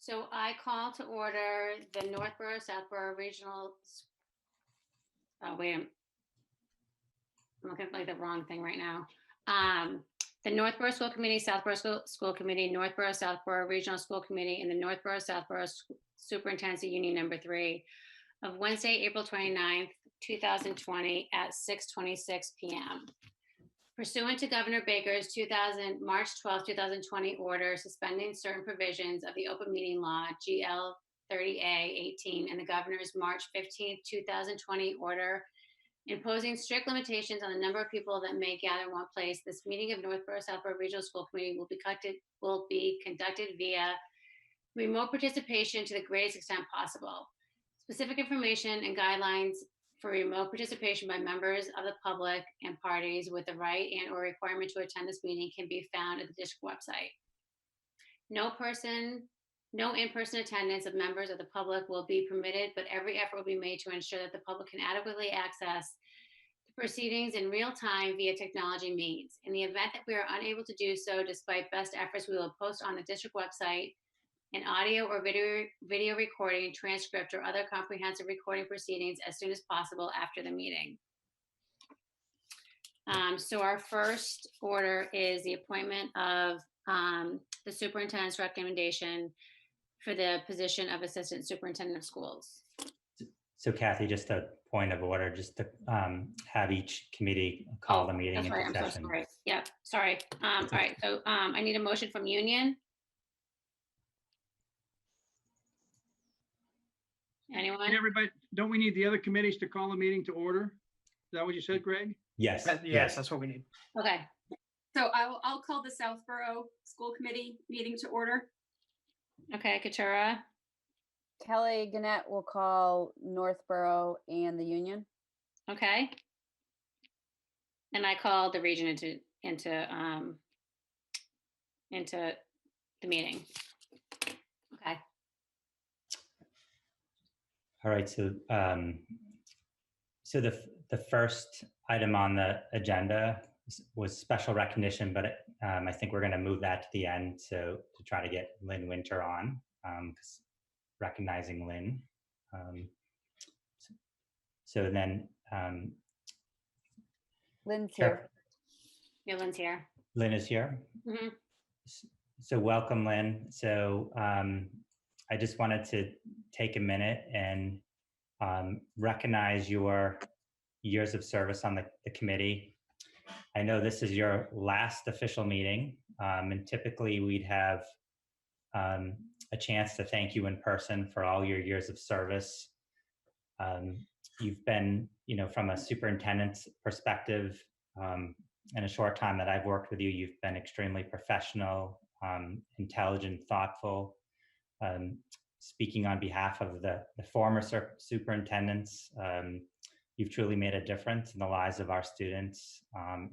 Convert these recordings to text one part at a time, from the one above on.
So I call to order the Northborough, Southborough Regional. Oh, wait, I'm looking at like the wrong thing right now. The Northborough School Committee, Southborough School Committee, Northborough, Southborough Regional School Committee, and the Northborough, Southborough Superintendents Union Number 3 of Wednesday, April 29th, 2020 at 6:26 p.m. Pursuant to Governor Baker's March 12, 2020 order suspending certain provisions of the Open Meeting Law, GL 30A 18, and the Governor's March 15, 2020 order imposing strict limitations on the number of people that may gather in one place, this meeting of Northborough Southborough Regional School Committee will be conducted via remote participation to the greatest extent possible. Specific information and guidelines for remote participation by members of the public and parties with the right and or requirement to attend this meeting can be found at the district website. No in-person attendance of members of the public will be permitted, but every effort will be made to ensure that the public can adequately access the proceedings in real time via technology means. In the event that we are unable to do so, despite best efforts, we will post on the district website an audio or video recording, transcript, or other comprehensive recording proceedings as soon as possible after the meeting. So our first order is the appointment of the Superintendent's Recommendation for the position of Assistant Superintendent of Schools. So Kathy, just a point of order, just to have each committee call the meeting into right. session. So sorry. Yeah, sorry. All right, so I need a motion from Union. Anyone? Hey, everybody, don't we need the other committees to call the meeting to order? Is that what you said, Greg? Yes. Yes, that's what we need. Okay. So I'll call the Southborough School Committee meeting to order. Okay, Katura. Kelly Gannett will call Northborough and the Union. Okay. And I called the region into the meeting. Okay. All right. So so the first item on the agenda was special recognition, but I think we're going to move that to the end to try to get Lynn Winter on, because recognizing Lynn. So then Lynn's here. Yeah, Lynn's here. Lynn is here. Mm-hmm. So welcome, Lynn. So I just wanted to take a minute and recognize your years of service on the committee. I know this is your last official meeting, and typically we'd have a chance to thank you in person for all your years of service. You've been, from a superintendent's perspective, in a short time that I've worked with you, you've been extremely professional, intelligent, thoughtful. Speaking on behalf of the former superintendents, you've truly made a difference in the lives of our students,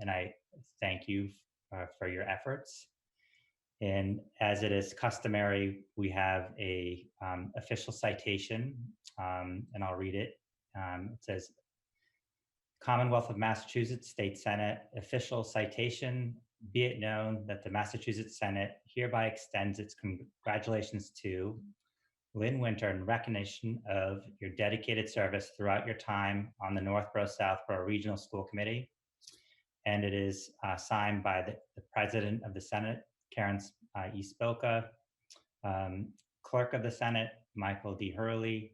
and I thank you for your efforts. And as it is customary, we have a official citation, and I'll read it. It says, Commonwealth of Massachusetts State Senate official citation, be it known that the Massachusetts Senate hereby extends its congratulations to Lynn Winter in recognition of your dedicated service throughout your time on the Northborough Southborough Regional School Committee. And it is signed by the President of the Senate, Karen E. Spilka, Clerk of the Senate, Michael D. Hurley,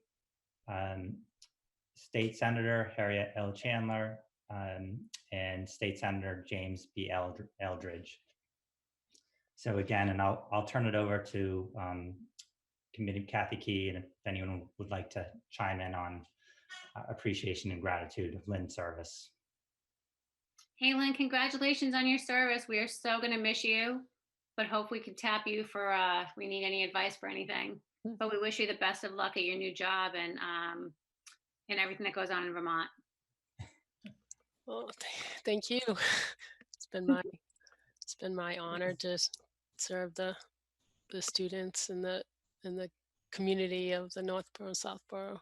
State Senator Harriet L. Chandler, and State Senator James B. Eldridge. So again, and I'll turn it over to Committee Kathy Key, and if anyone would like to chime in on appreciation and gratitude of Lynn's service. Hey, Lynn, congratulations on your service. We are so going to miss you, but hope we can tap you for if we need any advice for anything. But we wish you the best of luck at your new job and everything that goes on in Vermont. Well, thank you. It's been my honor to serve the students in the community of the Northborough Southborough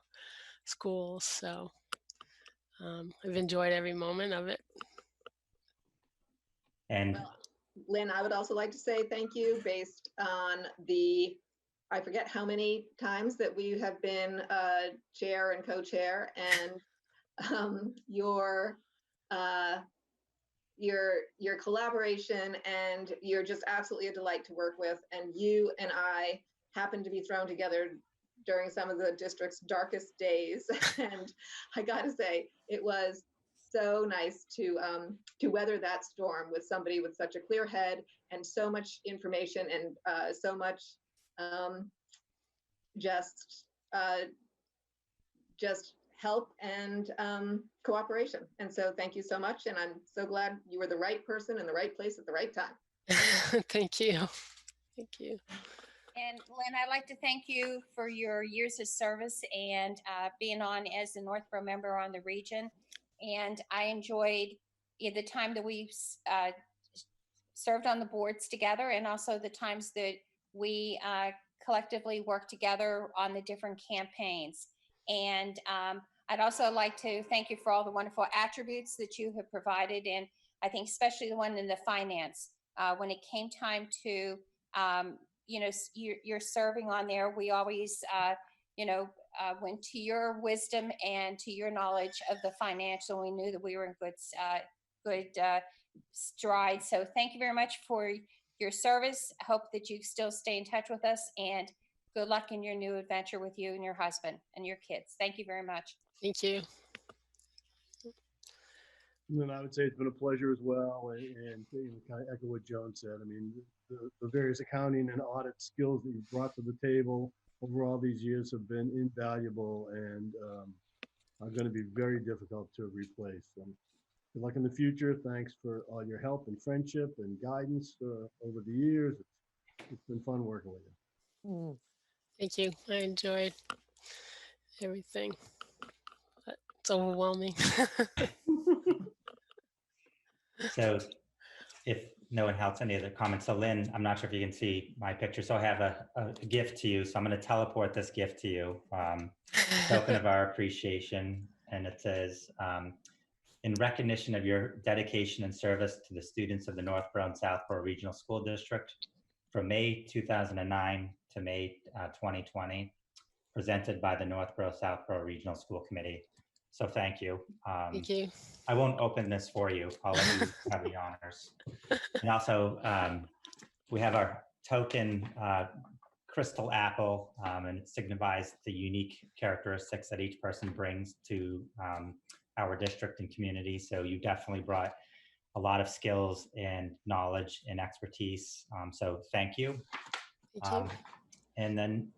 schools. So I've enjoyed every moment of it. And well, Lynn, I would also like to say thank you based on the I forget how many times that we have been chair and co-chair, and your collaboration, and you're just absolutely a delight to work with. And you and I happened to be thrown together during some of the district's darkest days. And I gotta say, it was so nice to weather that storm with somebody with such a clear head and so much information and so much just help and cooperation. And so thank you so much. And I'm so glad you were the right person in the right place at the right time. Thank you. Thank you. And Lynn, I'd like to thank you for your years of service and being on as the Northborough member on the region. And I enjoyed the time that we served on the boards together, and also the times that we collectively worked together on the different campaigns. And I'd also like to thank you for all the wonderful attributes that you have provided. And I think especially the one in the finance, when it came time to, you're serving on there, we always, went to your wisdom and to your knowledge of the financial. We knew that we were in good stride. So thank you very much for your service. I hope that you still stay in touch with us, and good luck in your new adventure with you and your husband and your kids. Thank you very much. Thank you. And I would say it's been a pleasure as well, and kind of echo what Joan said. I mean, the various accounting and audit skills that you've brought to the table over all these years have been invaluable, and are going to be very difficult to replace. Good luck in the future. Thanks for all your help and friendship and guidance over the years. It's been fun working with you. Thank you. I enjoyed everything. But it's overwhelming. So if no one has any other comments, so Lynn, I'm not sure if you can see my picture. So I have a gift to you. So I'm going to teleport this gift to you, token of our appreciation. And it says, in recognition of your dedication and service to the students of the Northborough and Southborough Regional School District from May 2009 to May 2020, presented by the Northborough Southborough Regional School Committee. So thank you. Thank you. I won't open this for you. I'll let you have the honors. And also, we have our token crystal apple, and it signifies the unique characteristics that each person brings to our district and community. So you definitely brought a lot of skills and knowledge and expertise. So thank you. Thank you. And then,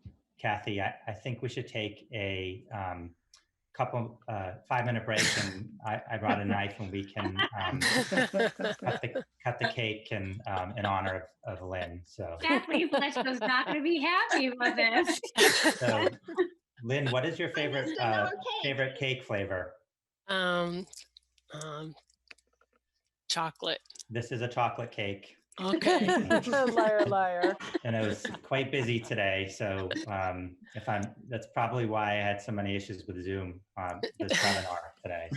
Kathy, I think we should take a couple 5-minute break, and I brought a knife, and we can cut the cake in honor of Lynn. So Kathy was not going to be happy with this. So, Lynn, what is your favorite favorite cake flavor? Chocolate. This is a chocolate cake. Okay. Liar, liar. And I was quite busy today, so that's probably why I had so many issues with Zoom this webinar today.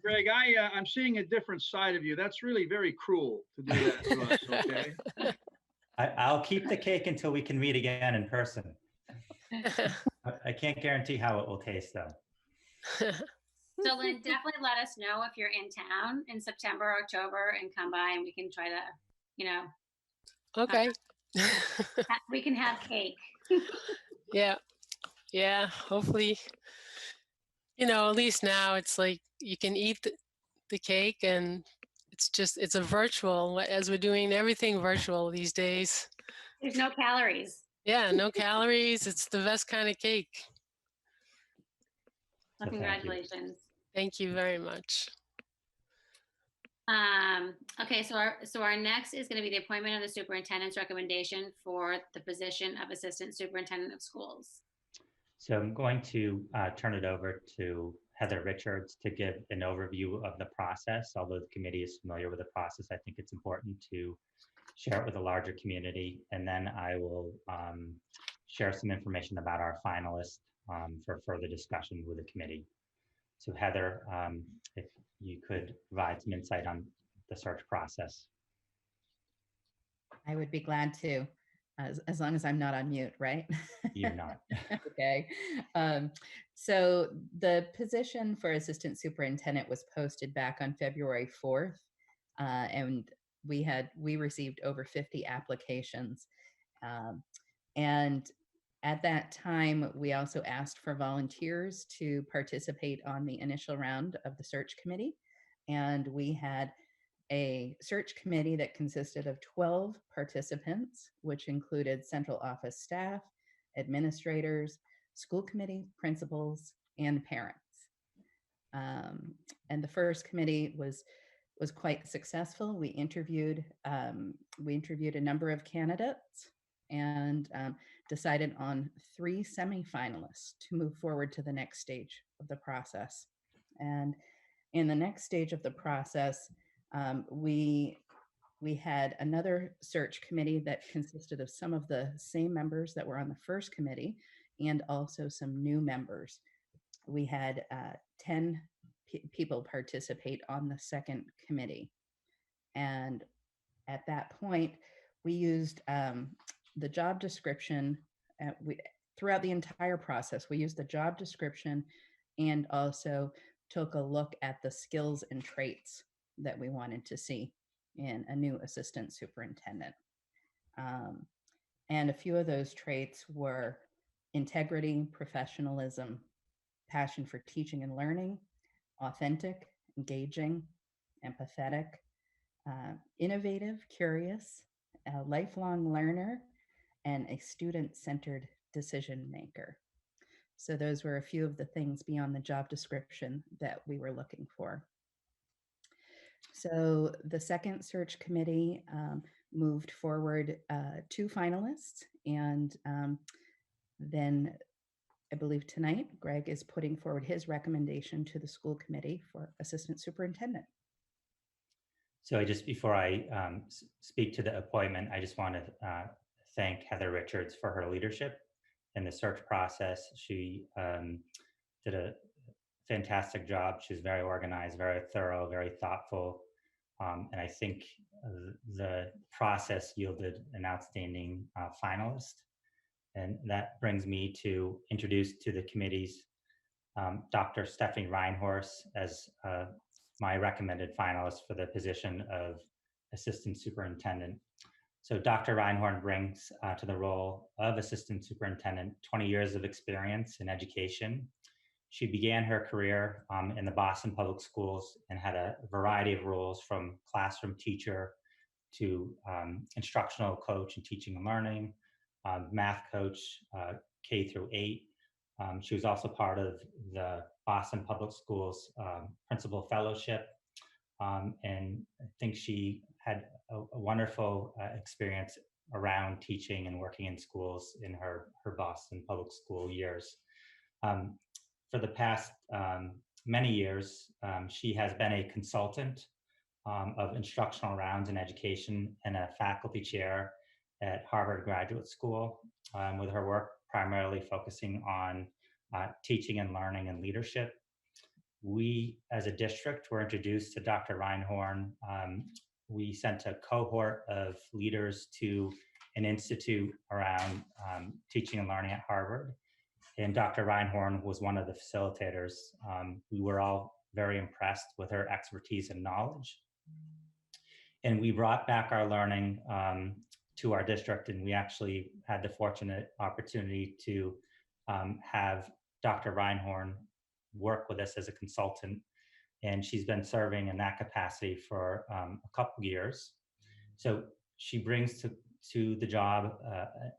Greg, I'm seeing a different side of you. That's really very cruel to do that to us, okay? I'll keep the cake until we can meet again in person. I can't guarantee how it will taste, though. So Lynn, definitely let us know if you're in town in September or October, and come by, and we can try to, Okay. we can have cake. Yeah. Hopefully, at least now it's like you can eat the cake, and it's a virtual, as we're doing everything virtual these days. There's no calories. Yeah, no calories. It's the best kind of cake. So congratulations. Thank you very much. Okay, so our next is going to be the appointment of the superintendent's recommendation for the position of Assistant Superintendent of Schools. So I'm going to turn it over to Heather Richards to give an overview of the process. Although the committee is familiar with the process, I think it's important to share it with a larger community. And then I will share some information about our finalists for further discussion with the committee. So Heather, if you could provide some insight on the search process. I would be glad to. as long as I'm not on mute, right? You're not. Okay. So the position for assistant superintendent was posted back on February 4th, and we received over 50 applications. And at that time, we also asked for volunteers to participate on the initial round of the search committee. And we had a search committee that consisted of 12 participants, which included central office staff, administrators, school committee, principals, and parents. And the first committee was quite successful. We interviewed a number of candidates and decided on 3 semifinalists to move forward to the next stage of the process. And in the next stage of the process, we had another search committee that consisted of some of the same members that were on the first committee and also some new members. We had 10 people participate on the second committee. And at that point, we used the job description. Throughout the entire process, we used the job description and also took a look at the skills and traits that we wanted to see in a new assistant superintendent. And a few of those traits were integrity, professionalism, passion for teaching and learning, authentic, engaging, empathetic, innovative, curious, a lifelong learner, and a student-centered decision maker. So those were a few of the things beyond the job description that we were looking for. So the second search committee moved forward 2 finalists, and then I believe tonight Greg is putting forward his recommendation to the school committee for assistant superintendent. So just before I speak to the appointment, I just want to thank Heather Richards for her leadership in the search process. She did a fantastic job. She was very organized, very thorough, very thoughtful. And I think the process yielded an outstanding finalist. And that brings me to introduce to the committees Dr. Stephanie Reinhorst as my recommended finalist for the position of Assistant Superintendent. So Dr. Reinhorn brings to the role of Assistant Superintendent 20 years of experience in education. She began her career in the Boston Public Schools and had a variety of roles from classroom teacher to instructional coach in teaching and learning, math coach, K through 8. She was also part of the Boston Public Schools Principal Fellowship. And I think she had a wonderful experience around teaching and working in schools in her Boston Public School years. For the past many years, she has been a consultant of instructional rounds in education and a faculty chair at Harvard Graduate School, with her work primarily focusing on teaching and learning and leadership. We, as a district, were introduced to Dr. Reinhorn. We sent a cohort of leaders to an institute around teaching and learning at Harvard. And Dr. Reinhorn was one of the facilitators. We were all very impressed with her expertise and knowledge. And we brought back our learning to our district, and we actually had the fortunate opportunity to have Dr. Reinhorn work with us as a consultant, and she's been serving in that capacity for a couple years. So she brings to the job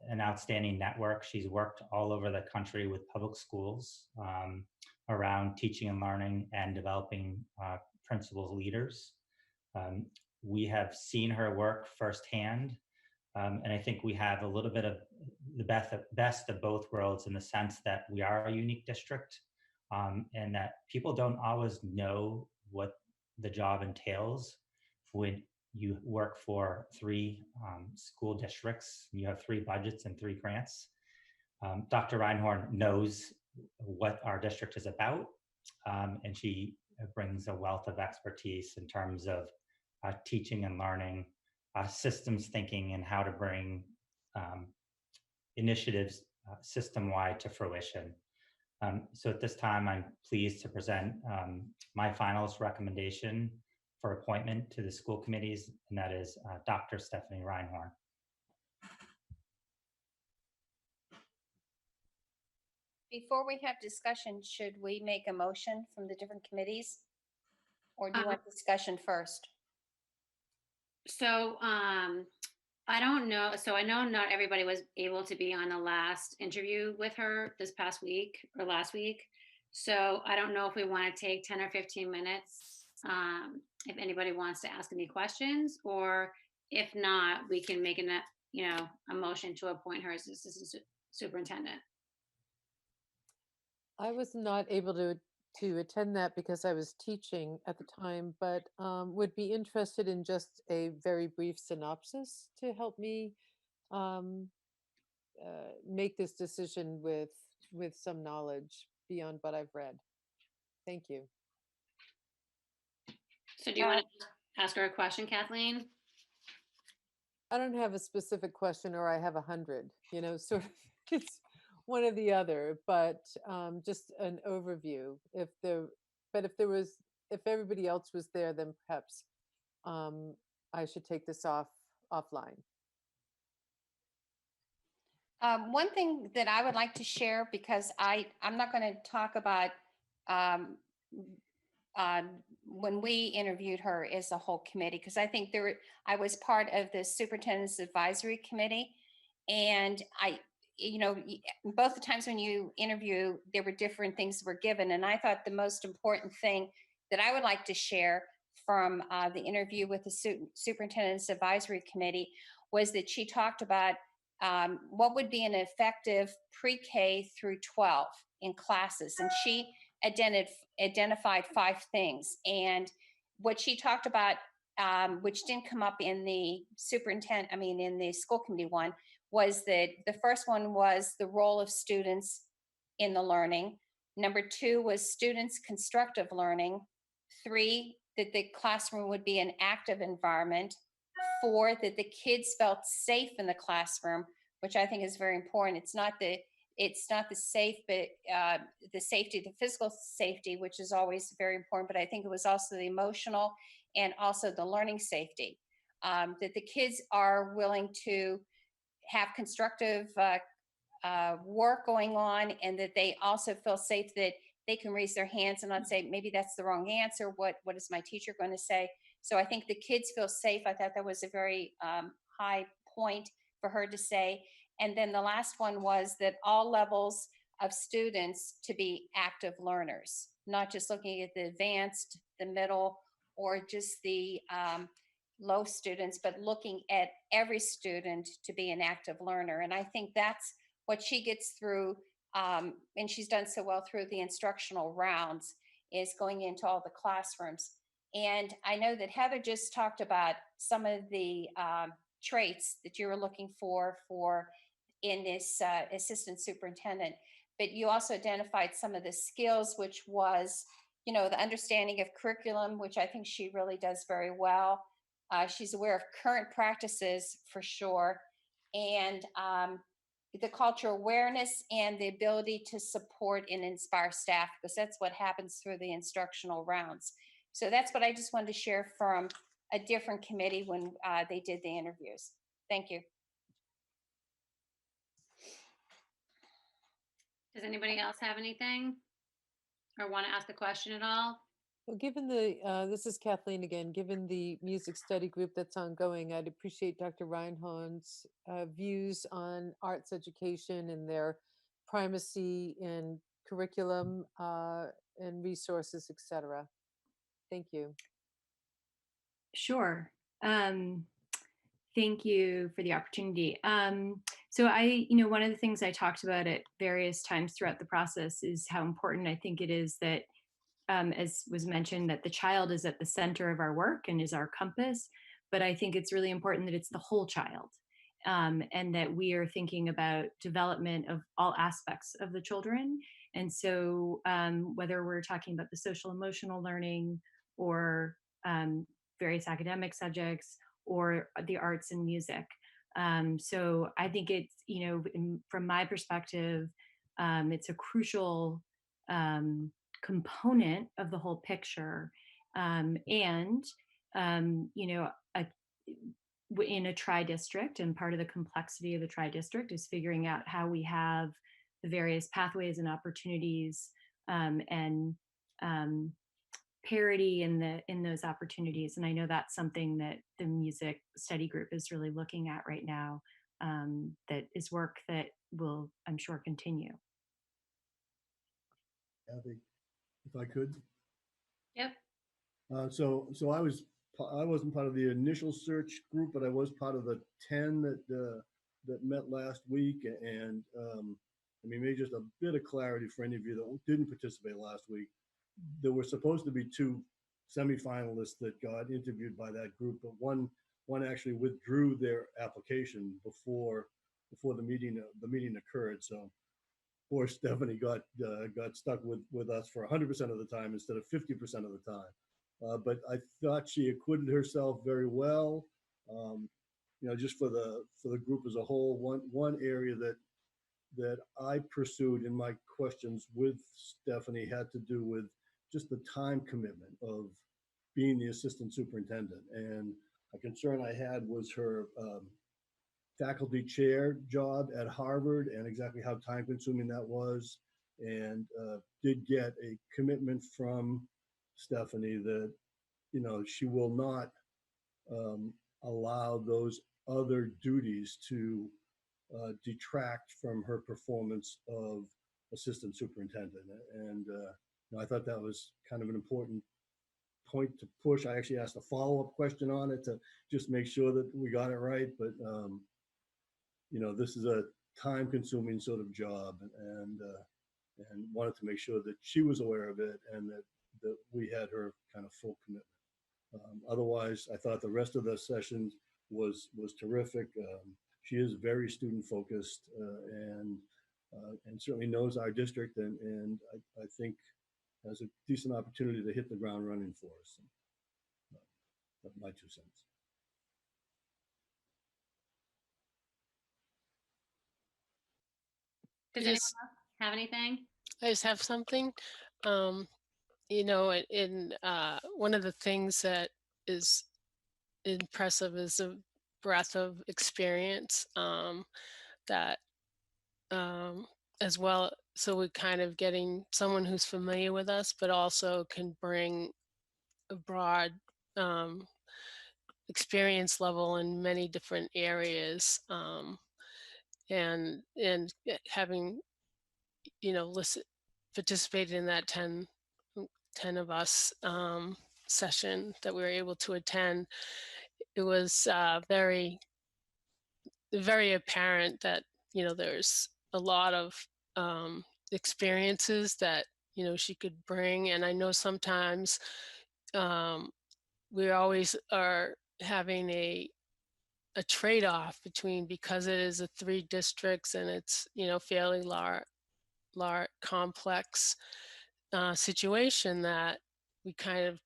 an outstanding network. She's worked all over the country with public schools around teaching and learning and developing principals leaders. We have seen her work firsthand, and I think we have a little bit of the best of both worlds in the sense that we are a unique district, and that people don't always know what the job entails when you work for 3 school districts. You have 3 budgets and 3 grants. Dr. Reinhorn knows what our district is about, and she brings a wealth of expertise in terms of teaching and learning, systems thinking, and how to bring initiatives system-wide to fruition. So at this time, I'm pleased to present my finalist recommendation for appointment to the school committees, and that is Dr. Stephanie Reinhorn. Before we have discussion, should we make a motion from the different committees? Or do you want discussion first? So I don't know. So I know not everybody was able to be on the last interview with her this past week or last week. So I don't know if we want to take 10 or 15 minutes, if anybody wants to ask any questions, or if not, we can make a motion to appoint her as assistant superintendent. I was not able to attend that because I was teaching at the time, but would be interested in just a very brief synopsis to help me make this decision with some knowledge beyond what I've read. Thank you. So do you want to ask her a question, Kathleen? I don't have a specific question, or I have 100, sort of, it's one or the other, but just an overview. If everybody else was there, then perhaps I should take this offline. One thing that I would like to share, because I'm not going to talk about when we interviewed her as a whole committee, because I think I was part of the Superintendent's Advisory Committee, and both the times when you interview, there were different things that were given, and I thought the most important thing that I would like to share from the interview with the Superintendent's Advisory Committee was that she talked about what would be an effective pre-K through 12 in classes, and she identified 5 things. And what she talked about, which didn't come up in the in the school committee one, was that the first one was the role of students in the learning. Number 2 was students' constructive learning. 3, that the classroom would be an active environment. 4, that the kids felt safe in the classroom, which I think is very important. It's not the safe, but the safety, the physical safety, which is always very important. But I think it was also the emotional and also the learning safety, that the kids are willing to have constructive work going on, and that they also feel safe that they can raise their hands and not say, maybe that's the wrong answer. What is my teacher going to say? So I think the kids feel safe. I thought that was a very high point for her to say. And then the last one was that all levels of students to be active learners, not just looking at the advanced, the middle, or just the low students, but looking at every student to be an active learner. And I think that's what she gets through, and she's done so well through the instructional rounds, is going into all the classrooms. And I know that Heather just talked about some of the traits that you were looking for in this assistant superintendent, but you also identified some of the skills, which was, the understanding of curriculum, which I think she really does very well. She's aware of current practices for sure, and the cultural awareness and the ability to support and inspire staff, because that's what happens through the instructional rounds. So that's what I just wanted to share from a different committee when they did the interviews. Thank you. Does anybody else have anything or want to ask a question at all? Well, given this is Kathleen again, given the music study group that's ongoing, I'd appreciate Dr. Reinhorn's views on arts education and their primacy in curriculum and resources, etc. Thank you. Sure. Thank you for the opportunity. So one of the things I talked about at various times throughout the process is how important I think it is that, as was mentioned, that the child is at the center of our work and is our compass. But I think it's really important that it's the whole child, and that we are thinking about development of all aspects of the children. And so whether we're talking about the social emotional learning or various academic subjects or the arts and music, So I think it's, from my perspective, it's a crucial component of the whole picture. And, in a tri-district, and part of the complexity of the tri-district is figuring out how we have the various pathways and opportunities and parity in those opportunities. And I know that's something that the music study group is really looking at right now. That is work that will, I'm sure, continue. Kathy, if I could. Yep. So I wasn't part of the initial search group, but I was part of the 10 that met last week. And I mean, maybe just a bit of clarity for any of you that didn't participate last week. There were supposed to be 2 semifinalists that got interviewed by that group, but one actually withdrew their application before the meeting occurred. So poor Stephanie got stuck with us for 100% of the time instead of 50% of the time. But I thought she acquitted herself very well. Just for the group as a whole, one area that I pursued in my questions with Stephanie had to do with just the time commitment of being the assistant superintendent. And a concern I had was her faculty chair job at Harvard and exactly how time consuming that was. And did get a commitment from Stephanie that, she will not allow those other duties to detract from her performance of assistant superintendent. And I thought that was kind of an important point to push. I actually asked a follow-up question on it to just make sure that we got it right. But, this is a time-consuming sort of job, and wanted to make sure that she was aware of it and that we had her kind of full commitment. Otherwise, I thought the rest of the session was terrific. She is very student focused and certainly knows our district and I think has a decent opportunity to hit the ground running for us. That's my 2 cents. Does anyone else have anything? I just have something. One of the things that is impressive is the breadth of experience that as well. So we're kind of getting someone who's familiar with us, but also can bring a broad experience level in many different areas. And having, participated in that 10 of us session that we were able to attend, it was very, very apparent that, there's a lot of experiences that, she could bring. And I know sometimes we always are having a trade-off between, because it is a 3 districts and it's, fairly large complex situation, that we kind of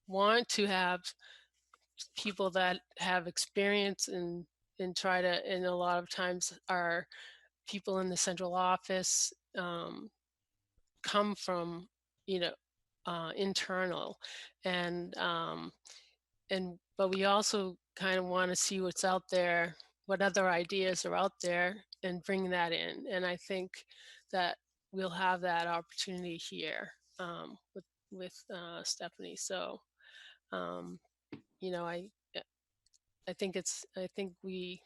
want to have people that have experience and try to, and a lot of times our people in the central office come from, internal, but we also kind of want to see what's out there, what other ideas are out there, and bring that in. And I think that we'll have that opportunity here with Stephanie. So, I think we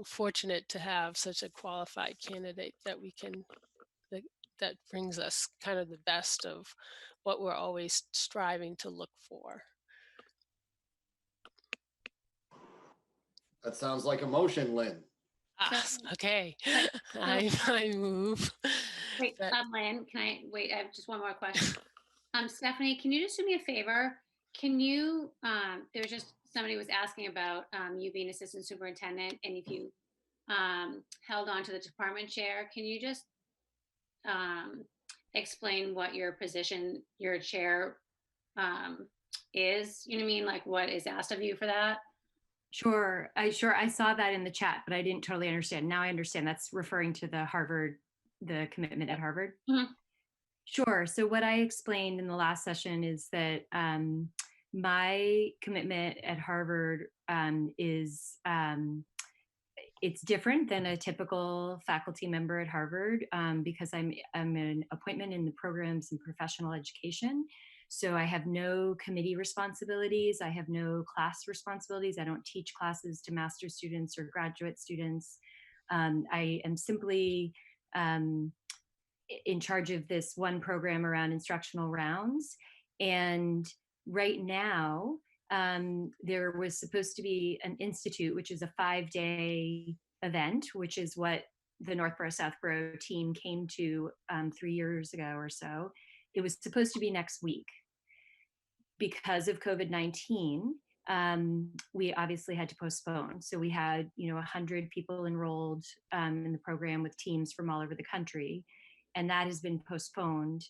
fortunate to have such a qualified candidate that we can, that brings us kind of the best of what we're always striving to look for. That sounds like a motion, Lynn. Okay. I move. Wait, Lynn, can I wait? I have just one more question. Stephanie, can you just do me a favor? Can you, there was just somebody was asking about you being assistant superintendent, and if you held on to the department chair, can you just explain what your position, your chair is? You know what I mean? Like what is asked of you for that? Sure. I saw that in the chat, but I didn't totally understand. Now I understand. That's referring to the Harvard, the commitment at Harvard. Mhm. Sure. So what I explained in the last session is that my commitment at Harvard is it's different than a typical faculty member at Harvard because I'm an appointment in the programs and professional education. So I have no committee responsibilities. I have no class responsibilities. I don't teach classes to master's students or graduate students. I am simply in charge of this one program around instructional rounds. And right now, there was supposed to be an institute, which is a 5-day event, which is what the Northborough Southborough team came to 3 years ago or so. It was supposed to be next week. Because of COVID-19, we obviously had to postpone. So we had, 100 people enrolled in the program with teams from all over the country, and that has been postponed.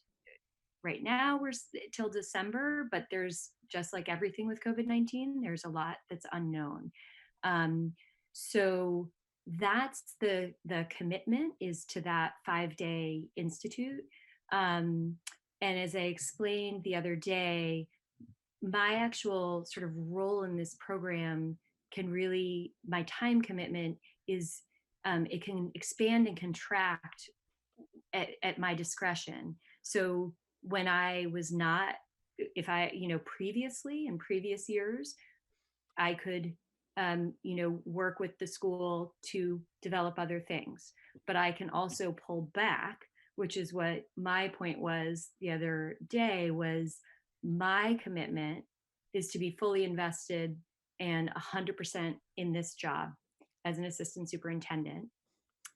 Right now, we're till December, but there's, just like everything with COVID-19, there's a lot that's unknown. So that's the commitment, is to that 5-day institute. And as I explained the other day, my actual sort of role in this program can really, my time commitment is, it can expand and contract at my discretion. So when I was not, if I, previously in previous years, I could, work with the school to develop other things, but I can also pull back, which is what my point was the other day. Was my commitment is to be fully invested and 100% in this job as an assistant superintendent.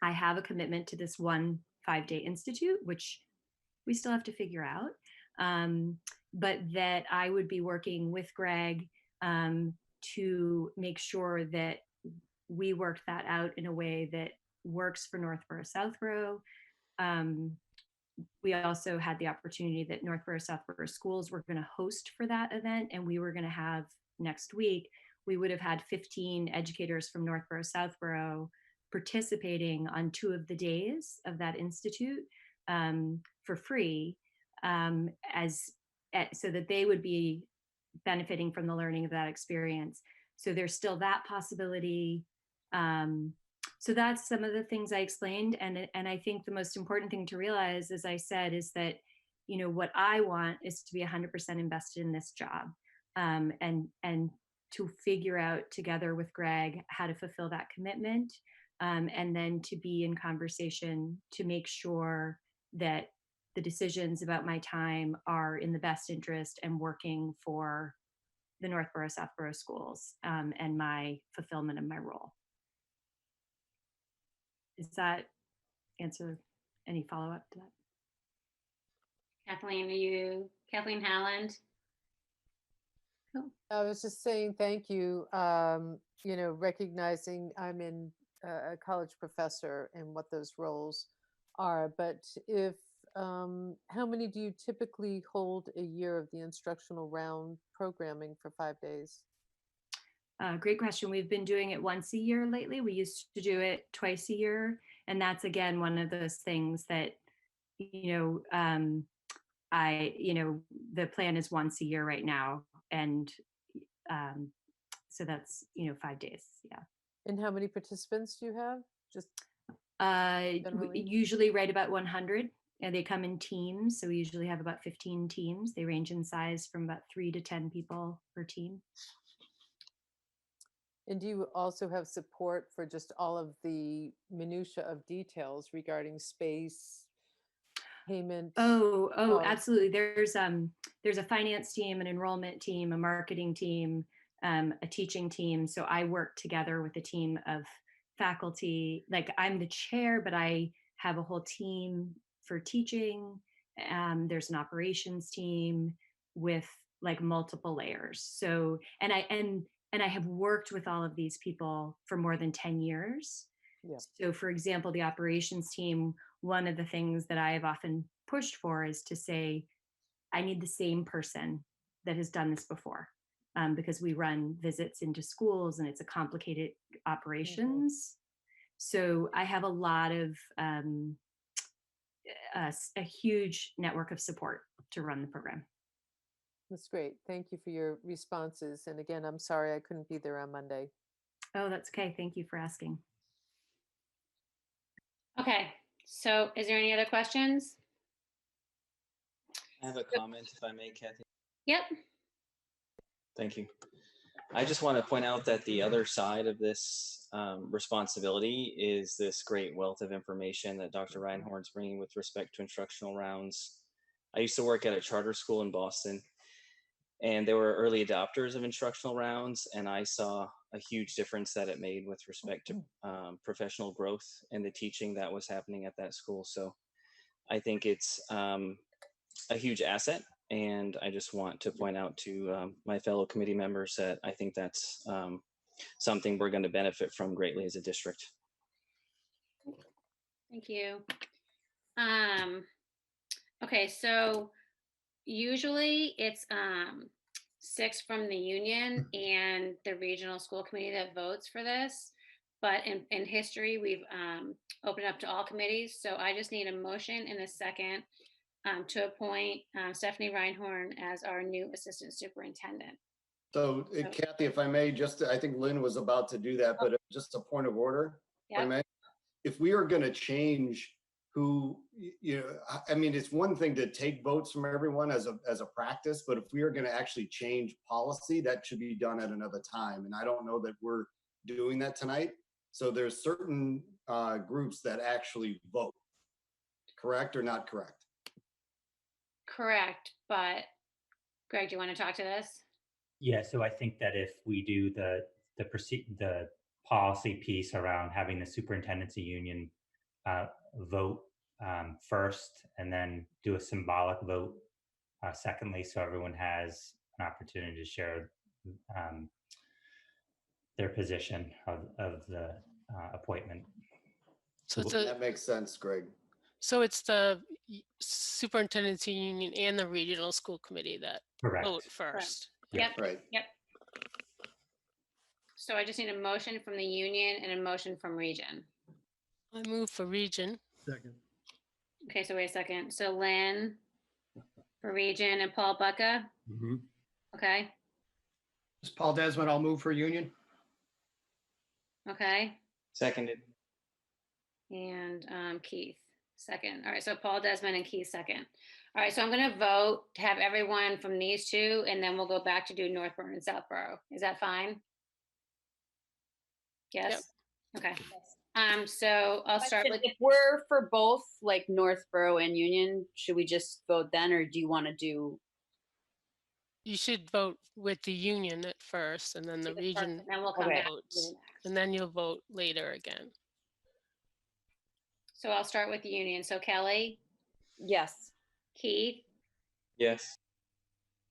I have a commitment to this one 5-day institute, which we still have to figure out, but that I would be working with Greg to make sure that we work that out in a way that works for Northborough Southborough. We also had the opportunity that Northborough Southborough schools were going to host for that event, and we were going to have next week, we would have had 15 educators from Northborough Southborough participating on 2 of the days of that institute for free, so that they would be benefiting from the learning of that experience. So there's still that possibility. So that's some of the things I explained. And I think the most important thing to realize, as I said, is that, what I want is to be 100% invested in this job, and to figure out together with Greg how to fulfill that commitment, and then to be in conversation to make sure that the decisions about my time are in the best interest and working for the Northborough Southborough schools, and my fulfillment of my role. Does that answer any follow-up to that? Kathleen Howland? Oh. I was just saying thank you. Recognizing I'm in a college professor and what those roles are, but if how many do you typically hold a year of the instructional round programming for 5 days? Great question. We've been doing it once a year lately. We used to do it twice a year. And that's, again, one of those things that, the plan is once a year right now. And so that's, 5 days. Yeah. And how many participants do you have? Just usually right about 100. And they come in teams. So we usually have about 15 teams. They range in size from about 3 to 10 people per team. And do you also have support for just all of the minutia of details regarding space, payment? Oh, absolutely. There's a finance team, an enrollment team, a marketing team, a teaching team. So I work together with a team of faculty. Like, I'm the chair, but I have a whole team for teaching. There's an operations team with like multiple layers. So, and I have worked with all of these people for more than 10 years. Yeah. So for example, the operations team, one of the things that I have often pushed for is to say, I need the same person that has done this before. because we run visits into schools and it's a complicated operations. So I have a lot of a huge network of support to run the program. That's great. Thank you for your responses. And again, I'm sorry I couldn't be there on Monday. Oh, that's okay. Thank you for asking. Okay, so is there any other questions? I have a comment, if I may, Kathy. Yep. Thank you. I just want to point out that the other side of this responsibility is this great wealth of information that Dr. Reinhorn's bringing with respect to instructional rounds. I used to work at a charter school in Boston, and they were early adopters of instructional rounds, and I saw a huge difference that it made with respect to professional growth and the teaching that was happening at that school. So I think it's a huge asset. And I just want to point out to my fellow committee members that I think that's something we're going to benefit from greatly as a district. Thank you. Okay, so usually it's 6 from the union and the regional school committee that votes for this. But in history, we've opened up to all committees. So I just need a motion and a second to appoint Stephanie Reinhorn as our new assistant superintendent. So Kathy, if I may, I think Lynn was about to do that, but just a point of order, if I may. If we are going to change who, I mean, it's one thing to take votes from everyone as a practice, but if we are going to actually change policy, that should be done at another time. And I don't know that we're doing that tonight. So there's certain groups that actually vote, correct or not correct? Correct, but Greg, do you want to talk to this? Yeah, so I think that if we do the policy piece around having the superintendents union vote first, and then do a symbolic vote secondly, so everyone has an opportunity to share their position of the appointment. So that makes sense, Greg. So it's the superintendent's union and the regional school committee that vote first. Yep. Right. Yep. So I just need a motion from the union and a motion from region. I move for region. Second. Okay, so wait a second. So Lynn for region and Paul Bucka. Mm-hmm. Okay. This is Paul Desmond. I'll move for union. Okay. Seconded. And Keith second. All right, so Paul Desmond and Keith second. All right, so I'm going to vote to have everyone from these two, and then we'll go back to do Northborough and Southborough. Is that fine? Yes. Yep. Okay. So I'll start with. If we're for both, like Northborough and Union, should we just vote then, or do you want to do? You should vote with the union at first, and then the region, and then we'll come back. and then you'll vote later again. So I'll start with the union. So Kelly? Yes. Keith? Yes.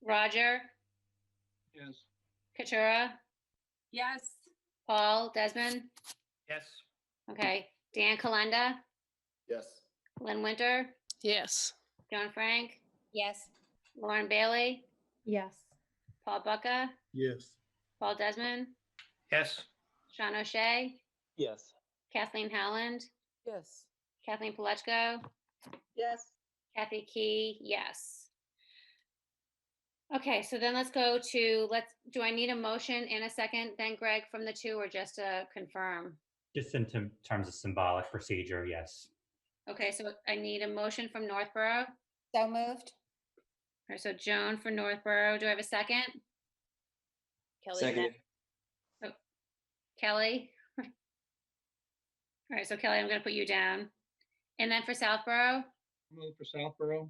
Roger? Yes. Katura? Yes. Paul Desmond? Yes. Okay. Dan Kalenda? Yes. Lynn Winter? Yes. Joan Frank? Yes. Lauren Bailey? Yes. Paul Bucka? Yes. Paul Desmond? Yes. Sean O'Shea? Yes. Kathleen Howland? Yes. Kathleen Palechko? Yes. Kathy Key? Yes. Okay, so then let's go to, do I need a motion and a second then, Greg, from the two, or just to confirm? Just in terms of symbolic procedure, yes. Okay, so I need a motion from Northborough. So moved. All right, so Joan for Northborough. Do I have a second? Kelly. Seconded. Oh, Kelly. All right, so Kelly, I'm going to put you down. And then for Southborough? Move for Southborough.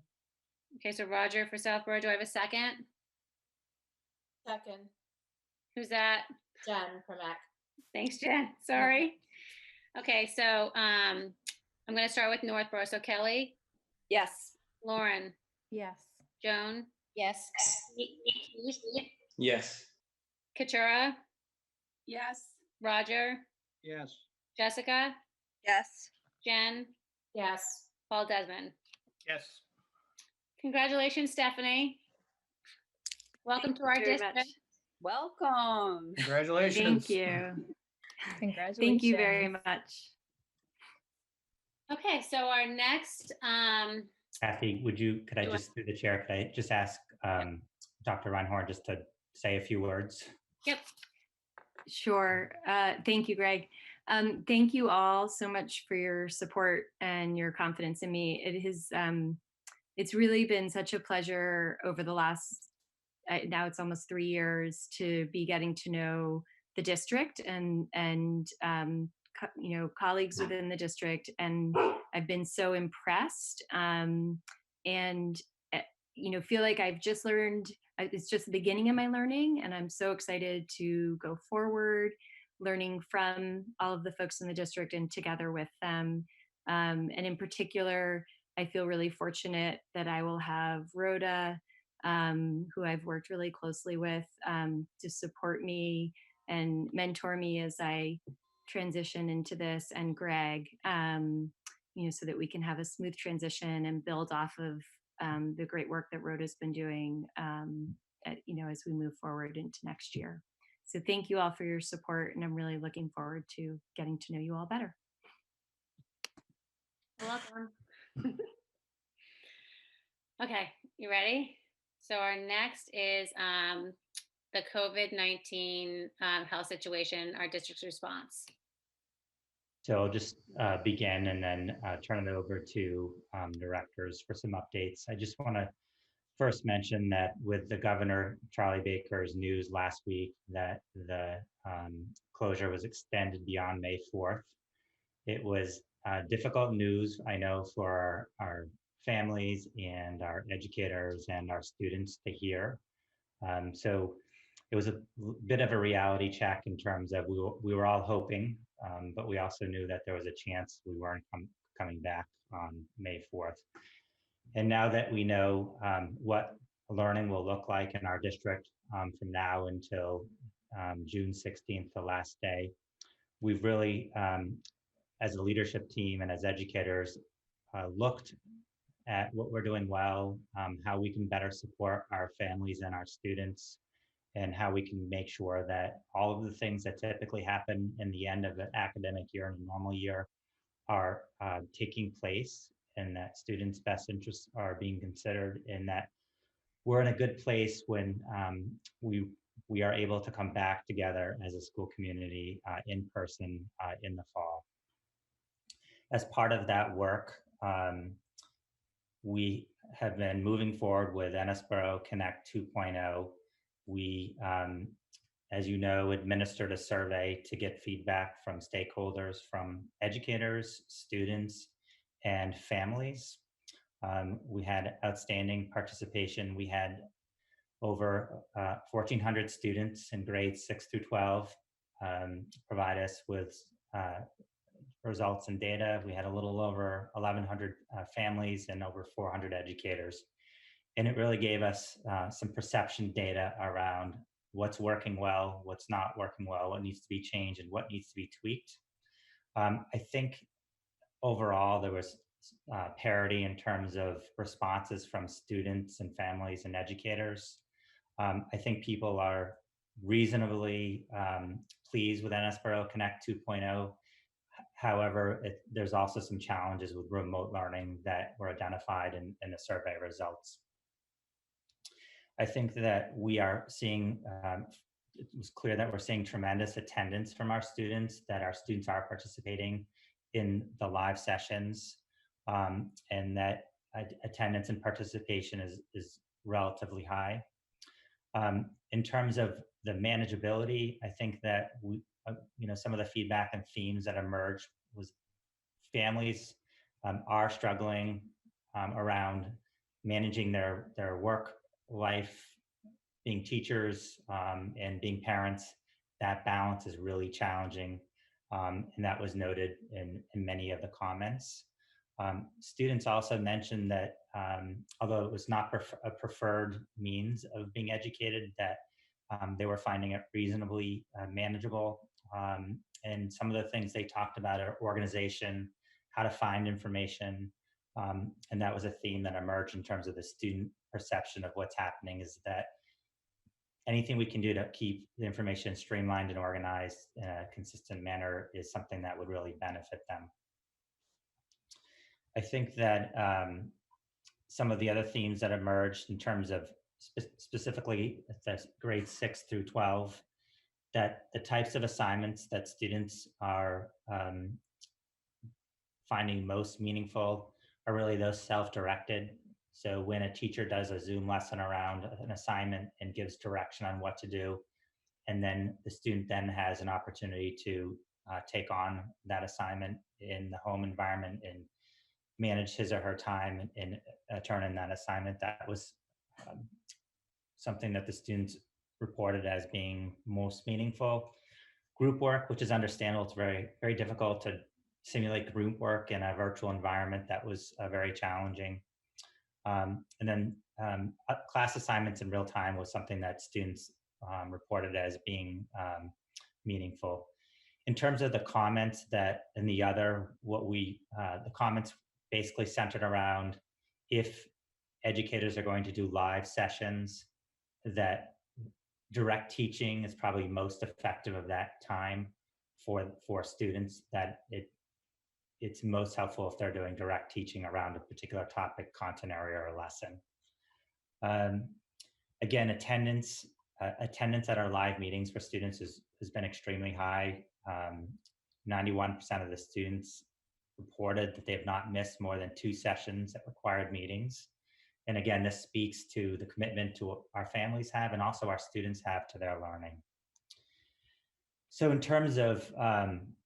Okay, so Roger for Southborough. Do I have a second? Second. Who's that? Jen from Mac. Thanks, Jen. Sorry. Okay, so I'm going to start with Northborough. So Kelly? Yes. Lauren? Yes. Joan? Yes. Yes. Katura? Yes. Roger? Yes. Jessica? Yes. Jen? Yes. Paul Desmond? Yes. Congratulations, Stephanie. Welcome to our very district. much. Welcome. Congratulations. Thank you. Congratulations. Thank you very much. Okay, so our next, Kathy, could I just, through the chair, could I just ask Dr. Reinhorn just to say a few words? Yep. Sure. Thank you, Greg. Thank you all so much for your support and your confidence in me. It's really been such a pleasure over the last, now it's almost 3 years, to be getting to know the district and colleagues within the district, and I've been so impressed, and feel like I've just learned. It's just the beginning of my learning, and I'm so excited to go forward, learning from all of the folks in the district and together with them. And in particular, I feel really fortunate that I will have Rhoda, who I've worked really closely with, to support me and mentor me as I transition into this, and Greg, so that we can have a smooth transition and build off of the great work that Rhoda's been doing, as we move forward into next year. So thank you all for your support, and I'm really looking forward to getting to know you all better. Welcome. Okay, you ready? So our next is the COVID-19 health situation, our district's response. So I'll just begin and then turn it over to directors for some updates. I just want to first mention that with the Governor Charlie Baker's news last week that the closure was extended beyond May 4th, it was difficult news, I know, for our families and our educators and our students to hear. So it was a bit of a reality check in terms of we were all hoping, but we also knew that there was a chance we weren't coming back on May 4th. And now that we know what learning will look like in our district from now until June 16th, the last day, we've really, as a leadership team and as educators, looked at what we're doing well, how we can better support our families and our students, and how we can make sure that all of the things that typically happen in the end of an academic year and a normal year are taking place, and that students' best interests are being considered, and that we're in a good place when we are able to come back together as a school community in person in the fall. As part of that work, we have been moving forward with ESPERO Connect 2.0. We, as you know, administered a survey to get feedback from stakeholders, from educators, students, and families. We had outstanding participation. We had over 1,400 students in grades 6 through 12 provide us with results and data. We had a little over 1,100 families and over 400 educators. And it really gave us some perception data around what's working well, what's not working well, what needs to be changed, and what needs to be tweaked. I think overall there was parity in terms of responses from students and families and educators. I think people are reasonably pleased with ESPERO Connect 2.0. However, there's also some challenges with remote learning that were identified in the survey results. I think that we are seeing, it was clear that we're seeing tremendous attendance from our students, that our students are participating in the live sessions, and that attendance and participation is relatively high. In terms of the manageability, I think that some of the feedback and themes that emerged was families are struggling around managing their work life, being teachers and being parents. That balance is really challenging, and that was noted in many of the comments. Students also mentioned that although it was not a preferred means of being educated, that they were finding it reasonably manageable. And some of the things they talked about are organization, how to find information, and that was a theme that emerged in terms of the student perception of what's happening, is that anything we can do to keep the information streamlined and organized in a consistent manner is something that would really benefit them. I think that some of the other themes that emerged in terms of specifically the grades 6 through 12, that the types of assignments that students are finding most meaningful are really those self-directed. So when a teacher does a Zoom lesson around an assignment and gives direction on what to do, and then the student then has an opportunity to take on that assignment in the home environment and manage his or her time and turn in that assignment, that was something that the students reported as being most meaningful. Group work, which is understandable, it's very, very difficult to simulate group work in a virtual environment. That was very challenging. And then class assignments in real time was something that students reported as being meaningful. In terms of the comments that in the other, the comments basically centered around if educators are going to do live sessions, that direct teaching is probably most effective of that time for students, that it's most helpful if they're doing direct teaching around a particular topic, content area, or lesson. Again, attendance at our live meetings for students has been extremely high. 91% of the students reported that they have not missed more than 2 sessions at required meetings. And again, this speaks to the commitment to our families have and also our students have to their learning. So in terms of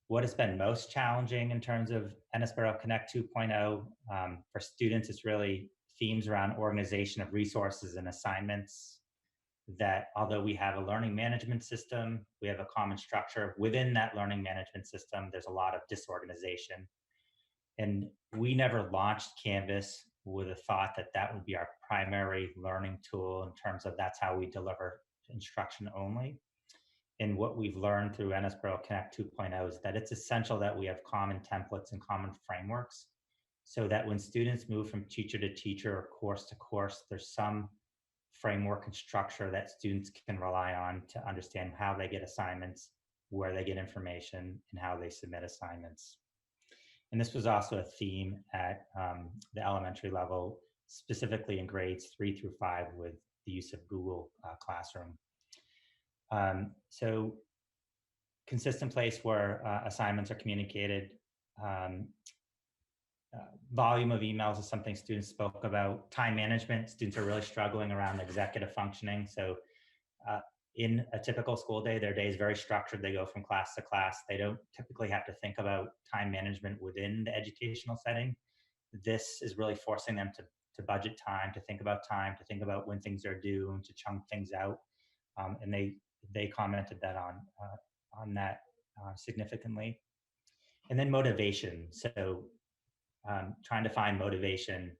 what has been most challenging in terms of ESPERO Connect 2.0, for students, it's really themes around organization of resources and assignments, that although we have a learning management system, we have a common structure. Within that learning management system, there's a lot of disorganization. And we never launched Canvas with a thought that that would be our primary learning tool in terms of that's how we deliver instruction only. And what we've learned through ESPERO Connect 2.0 is that it's essential that we have common templates and common frameworks so that when students move from teacher to teacher or course to course, there's some framework and structure that students can rely on to understand how they get assignments, where they get information, and how they submit assignments. And this was also a theme at the elementary level, specifically in grades 3 through 5 with the use of Google Classroom. So consistent place where assignments are communicated. Volume of emails is something students spoke about. Time management, students are really struggling around executive functioning. So in a typical school day, their day is very structured. They go from class to class. They don't typically have to think about time management within the educational setting. This is really forcing them to budget time, to think about when things are due, and to chunk things out. And they commented that on that significantly. And then motivation. So trying to find motivation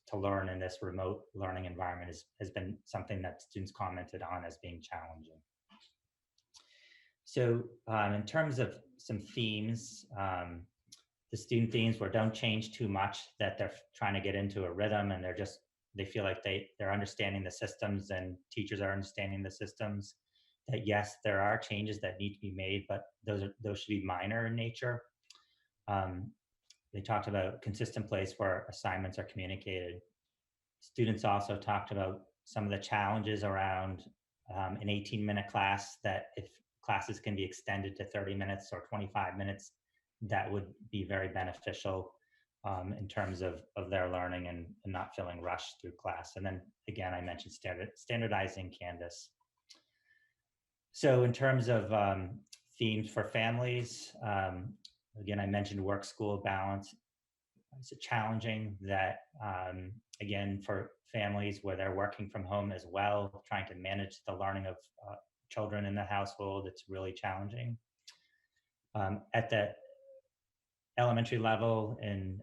to learn in this remote learning environment has been something that students commented on as being challenging. So in terms of some themes, the student themes were don't change too much, that they're trying to get into a rhythm and they feel like they're understanding the systems and teachers are understanding the systems, that yes, there are changes that need to be made, but those should be minor in nature. They talked about consistent place where assignments are communicated. Students also talked about some of the challenges around an 18-minute class, that if classes can be extended to 30 minutes or 25 minutes, that would be very beneficial in terms of their learning and not feeling rushed through class. And then again, I mentioned standardizing Canvas. So in terms of themes for families, again, I mentioned work-school balance. It's challenging that, again, for families where they're working from home as well, trying to manage the learning of children in the household, it's really challenging. At the elementary level, and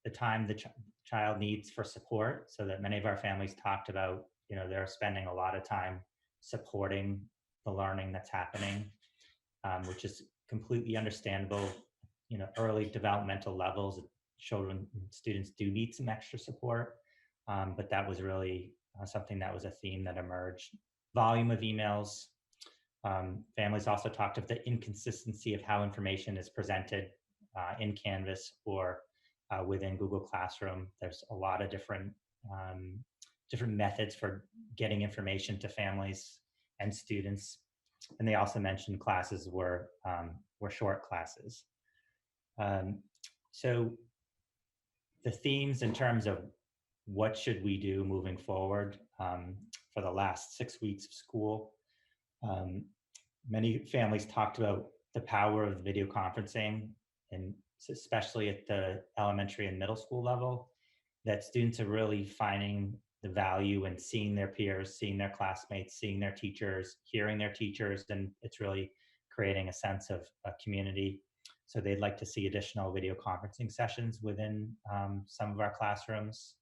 the time the child needs for support, so that many of our families talked about, they're spending a lot of time supporting the learning that's happening, which is completely understandable. Early developmental levels, students do need some extra support, but that was really something that was a theme that emerged. Volume of emails. Families also talked of the inconsistency of how information is presented in Canvas or within Google Classroom. There's a lot of different methods for getting information to families and students. And they also mentioned classes were short classes. So the themes in terms of what should we do moving forward for the last 6 weeks of school. Many families talked about the power of video conferencing, and especially at the elementary and middle school level, that students are really finding the value in seeing their peers, seeing their classmates, seeing their teachers, hearing their teachers, and it's really creating a sense of a community. So they'd like to see additional video conferencing sessions within some of our classrooms.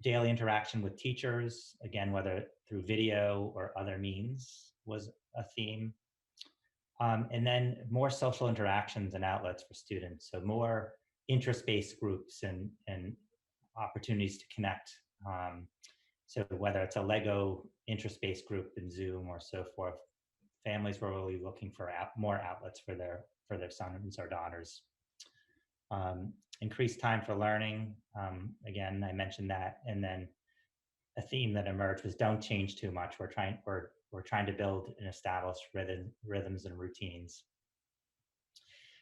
Daily interaction with teachers, again, whether through video or other means, was a theme. And then more social interactions and outlets for students. So more interest-based groups and opportunities to connect. So whether it's a Lego interest-based group in Zoom or so forth, families were really looking for more outlets for their sons or daughters. Increased time for learning. Again, I mentioned that. And then a theme that emerged was don't change too much. We're trying to build and establish rhythms and routines.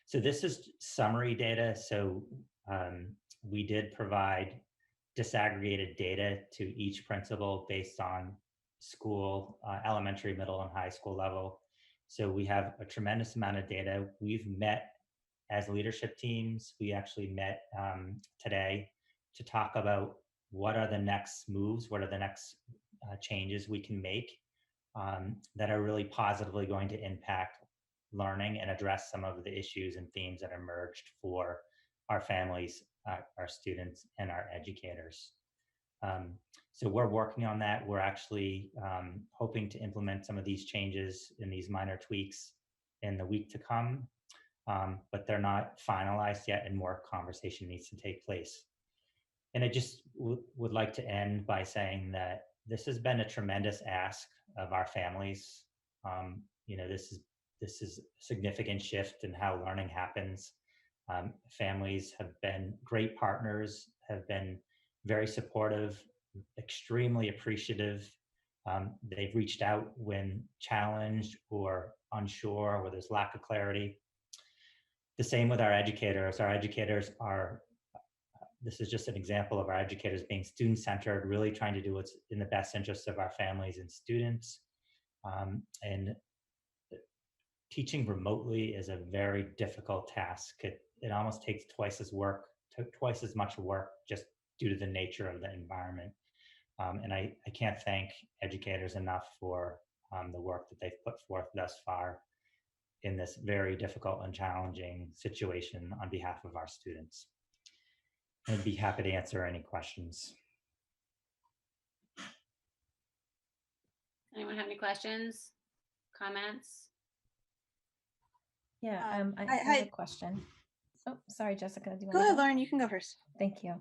So this is summary data. So we did provide disaggregated data to each principal based on school, elementary, middle, and high school level. So we have a tremendous amount of data. We've met as leadership teams. We actually met today to talk about what are the next moves, what are the next changes we can make that are really positively going to impact learning and address some of the issues and themes that emerged for our families, our students, and our educators. So we're working on that. We're actually hoping to implement some of these changes and these minor tweaks in the week to come, but they're not finalized yet and more conversation needs to take place. And I just would like to end by saying that this has been a tremendous ask of our families. This is a significant shift in how learning happens. Families have been great partners, have been very supportive, extremely appreciative. They've reached out when challenged or unsure, where there's lack of clarity. The same with our educators. Our educators are, this is just an example of our educators being student-centered, really trying to do what's in the best interest of our families and students. And teaching remotely is a very difficult task. It almost takes twice as much work just due to the nature of the environment. And I can't thank educators enough for the work that they've put forth thus far in this very difficult and challenging situation on behalf of our students. I'd be happy to answer any questions. Anyone have any questions, comments? Yeah, I have a question. Oh, sorry, Jessica. Do you Go want ahead, Lauren, you can go first. Thank you.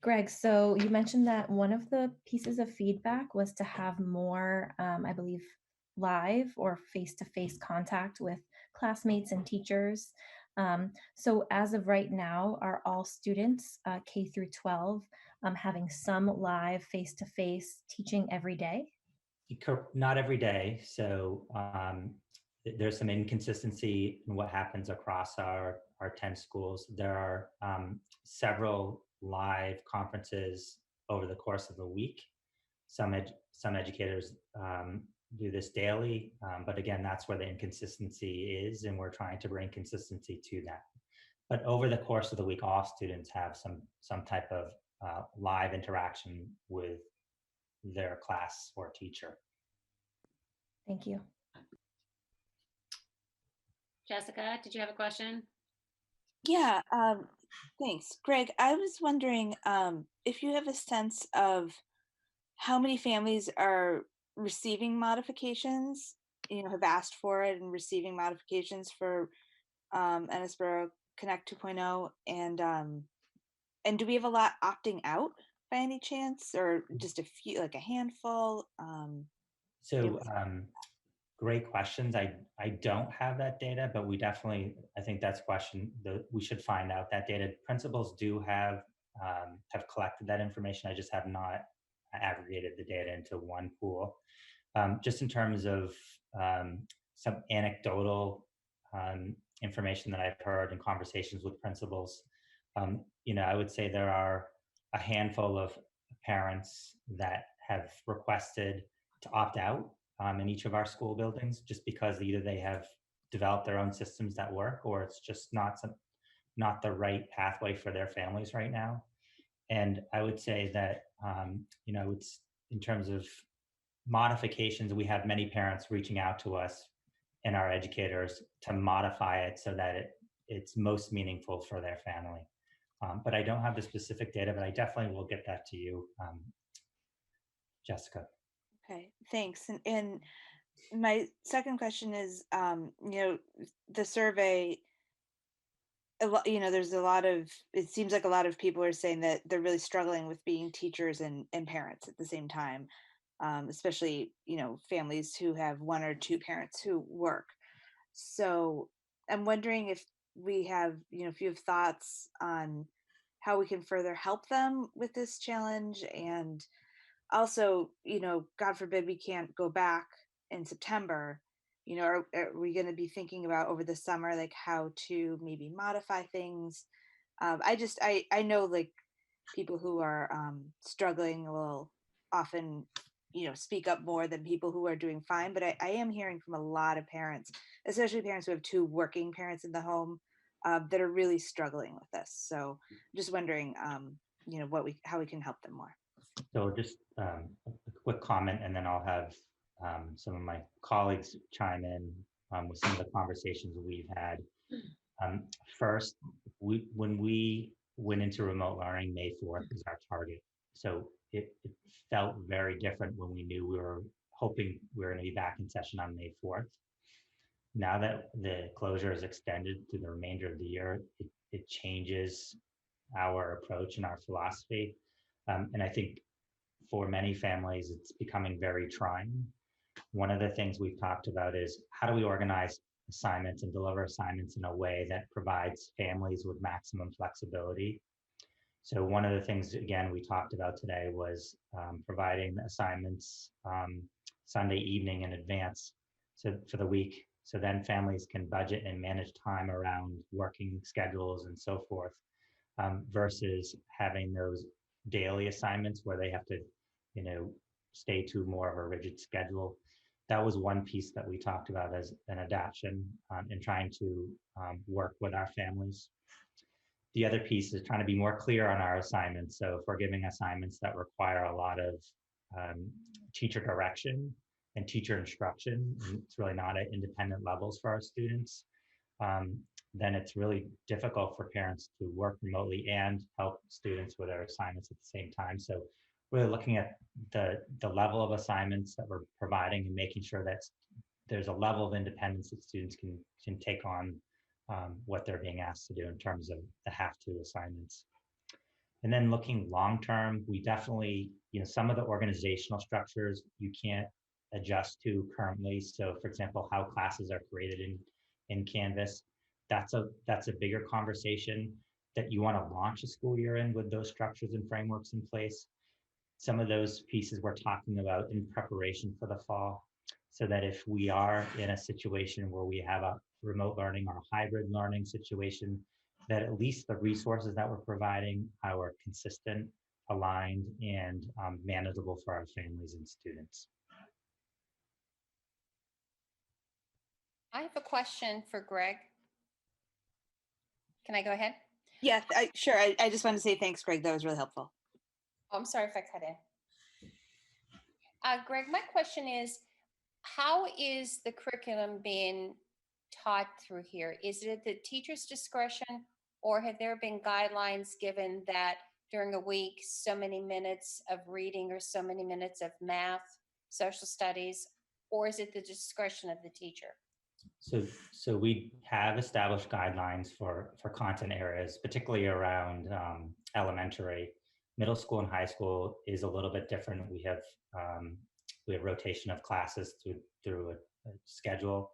Greg, so you mentioned that one of the pieces of feedback was to have more, I believe, live or face-to-face contact with classmates and teachers. So as of right now, are all students K through 12 having some live face-to-face teaching every day? Not every day. So there's some inconsistency in what happens across our 10 schools. There are several live conferences over the course of the week. Some educators do this daily, but again, that's where the inconsistency is, and we're trying to bring consistency to that. But over the course of the week, all students have some type of live interaction with their class or teacher. Thank you. Jessica, did you have a question? Yeah, thanks. Greg, I was wondering if you have a sense of how many families are receiving modifications, have asked for it and receiving modifications for ESPERO Connect 2.0, and do we have a lot opting out by any chance, or just a few, like a handful? So great questions. I don't have that data, but we definitely, I think that's a question that we should find out that data. Principals do have collected that information. I just have not aggregated the data into one pool. Just in terms of some anecdotal information that I've heard in conversations with principals, I would say there are a handful of parents that have requested to opt out in each of our school buildings, just because either they have developed their own systems that work, or it's just not the right pathway for their families right now. And I would say that, it's in terms of modifications, we have many parents reaching out to us and our educators to modify it so that it's most meaningful for their family. But I don't have the specific data, but I definitely will get that to you, Jessica. Okay, thanks. And my second question is, the survey, there's a lot of, it seems like a lot of people are saying that they're really struggling with being teachers and parents at the same time, especially, families who have one or two parents who work. So I'm wondering if we have, if you have thoughts on how we can further help them with this challenge. And also, God forbid we can't go back in September, are we going to be thinking about over the summer, like how to maybe modify things? I know like people who are struggling will often, speak up more than people who are doing fine. But I am hearing from a lot of parents, especially parents who have two working parents in the home, that are really struggling with this. So just wondering, how we can help them more. So just a quick comment, and then I'll have some of my colleagues chime in with some of the conversations we've had. First, when we went into remote learning, May 4th is our target. So it felt very different when we knew we were hoping we were going to be back in session on May 4th. Now that the closure is extended to the remainder of the year, it changes our approach and our philosophy. And I think for many families, it's becoming very trying. One of the things we've talked about is how do we organize assignments and deliver assignments in a way that provides families with maximum flexibility. So one of the things, again, we talked about today was providing assignments Sunday evening in advance for the week. So then families can budget and manage time around working schedules and so forth, versus having those daily assignments where they have to, stay to more of a rigid schedule. That was one piece that we talked about as an adaptation in trying to work with our families. The other piece is trying to be more clear on our assignments. So if we're giving assignments that require a lot of teacher direction and teacher instruction, and it's really not at independent levels for our students, then it's really difficult for parents to work remotely and help students with their assignments at the same time. So really looking at the level of assignments that we're providing and making sure that there's a level of independence that students can take on what they're being asked to do in terms of the have-to assignments. And then looking long-term, we definitely, some of the organizational structures you can't adjust to currently. So for example, how classes are created in Canvas, that's a bigger conversation that you want to launch a school year in with those structures and frameworks in place. Some of those pieces we're talking about in preparation for the fall, so that if we are in a situation where we have a remote learning or a hybrid learning situation, that at least the resources that we're providing are consistent, aligned, and manageable for our families and students. I have a question for Greg. Can I go ahead? Yeah, sure. I just want to say thanks, Greg. That was really helpful. Oh, I'm sorry if I cut in. Greg, my question is, how is the curriculum being taught through here? Is it at the teacher's discretion, or have there been guidelines given that during a week, so many minutes of reading or so many minutes of math, social studies, or is it the discretion of the teacher? So we have established guidelines for content areas, particularly around elementary. Middle school and high school is a little bit different. We have rotation of classes through a schedule.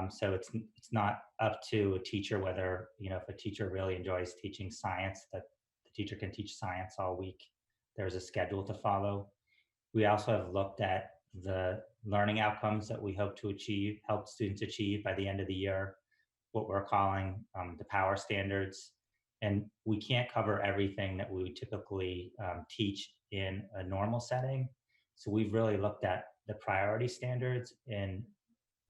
So it's not up to a teacher whether, if a teacher really enjoys teaching science, that the teacher can teach science all week. There's a schedule to follow. We also have looked at the learning outcomes that we hope to help students achieve by the end of the year, what we're calling the power standards. And we can't cover everything that we would typically teach in a normal setting. So we've really looked at the priority standards and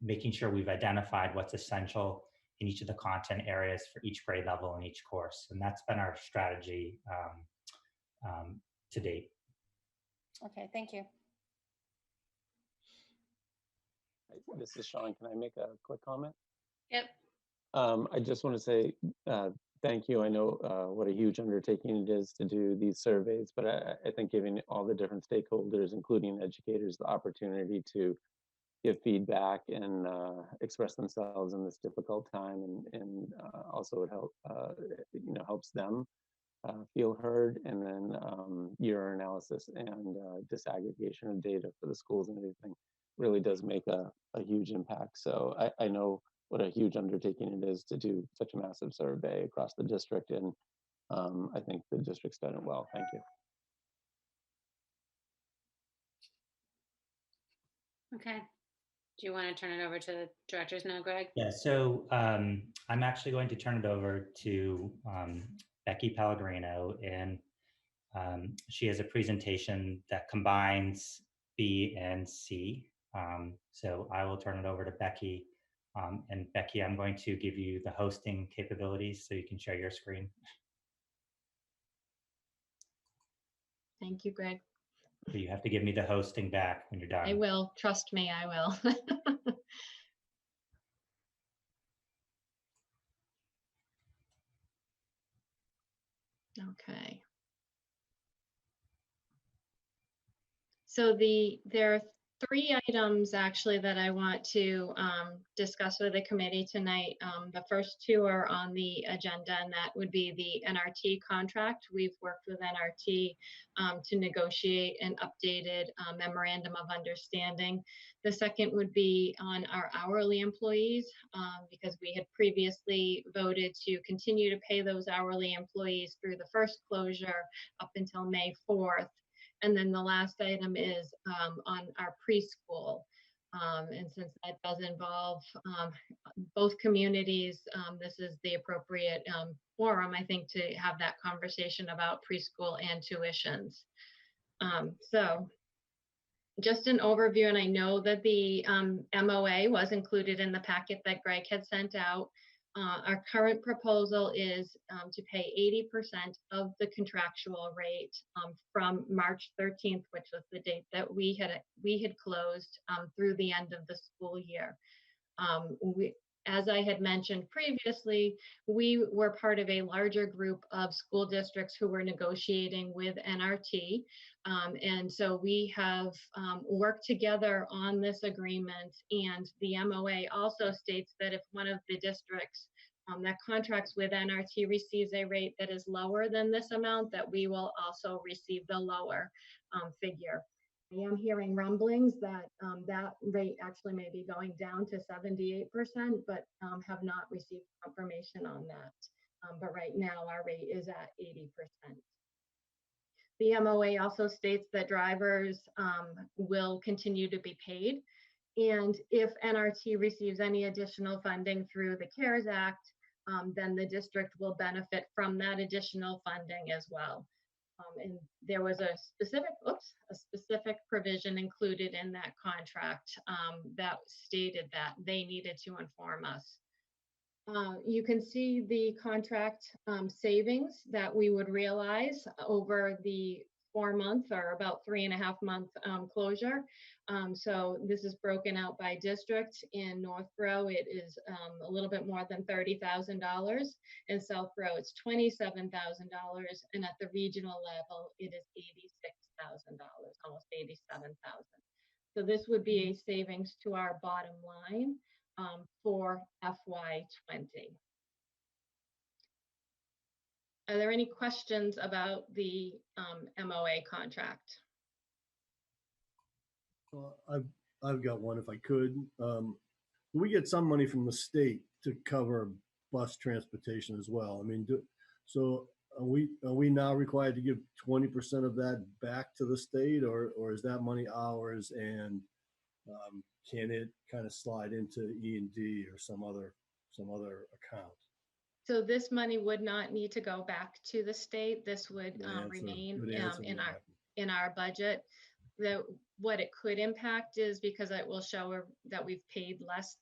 making sure we've identified what's essential in each of the content areas for each grade level in each course. And that's been our strategy to date. Okay, thank you. This is Sean. Can I make a quick comment? Yep. I just want to say thank you. I know what a huge undertaking it is to do these surveys, but I think giving all the different stakeholders, including educators, the opportunity to give feedback and express themselves in this difficult time, and also it helps them feel heard, and then your analysis and disaggregation of data for the schools and everything really does make a huge impact. So I know what a huge undertaking it is to do such a massive survey across the district, and I think the district's done it well. Thank you. Okay. Do you want to turn it over to the directors now, Greg? Yeah, so I'm actually going to turn it over to Becky Pellegrino, and she has a presentation that combines B and C. So I will turn it over to Becky. And Becky, I'm going to give you the hosting capabilities so you can share your screen. Thank you, Greg. So you have to give me the hosting back when you're done. I will. Trust me, I will. Okay. So there are three items actually that I want to discuss with the committee tonight. The first two are on the agenda, and that would be the NRT contract. We've worked with NRT to negotiate an updated memorandum of understanding. The second would be on our hourly employees, because we had previously voted to continue to pay those hourly employees through the first closure up until May 4th. And then the last item is on our preschool. And since that does involve both communities, this is the appropriate forum, I think, to have that conversation about preschool and tuitions. So just an overview, and I know that the MOA was included in the packet that Greg had sent out. Our current proposal is to pay 80% of the contractual rate from March 13th, which was the date that we had closed through the end of the school year. As I had mentioned previously, we were part of a larger group of school districts who were negotiating with NRT. And so we have worked together on this agreement, and the MOA also states that if one of the districts that contracts with NRT receives a rate that is lower than this amount, that we will also receive the lower figure. I am hearing rumblings that that rate actually may be going down to 78%, but have not received confirmation on that. But right now our rate is at 80%. The MOA also states that drivers will continue to be paid. And if NRT receives any additional funding through the CARES Act, then the district will benefit from that additional funding as well. And there was a specific provision included in that contract that stated that they needed to inform us. You can see the contract savings that we would realize over the 4-month or about 3.5-month closure. So this is broken out by district. In Northborough, it is a little bit more than $30,000. In Southborough, it's $27,000, and at the regional level, it is $86,000, almost $87,000. So this would be a savings to our bottom line for FY20. Are there any questions about the MOA contract? Well, I've got one if I could. We get some money from the state to cover bus transportation as well. I mean, so are we now required to give 20% of that back to the state, or is that money ours, and can it kind of slide into E&D or some other account? So this money would not need to go back to the state. This would remain Good answer, in our budget. What it could impact is because it will show that we've paid less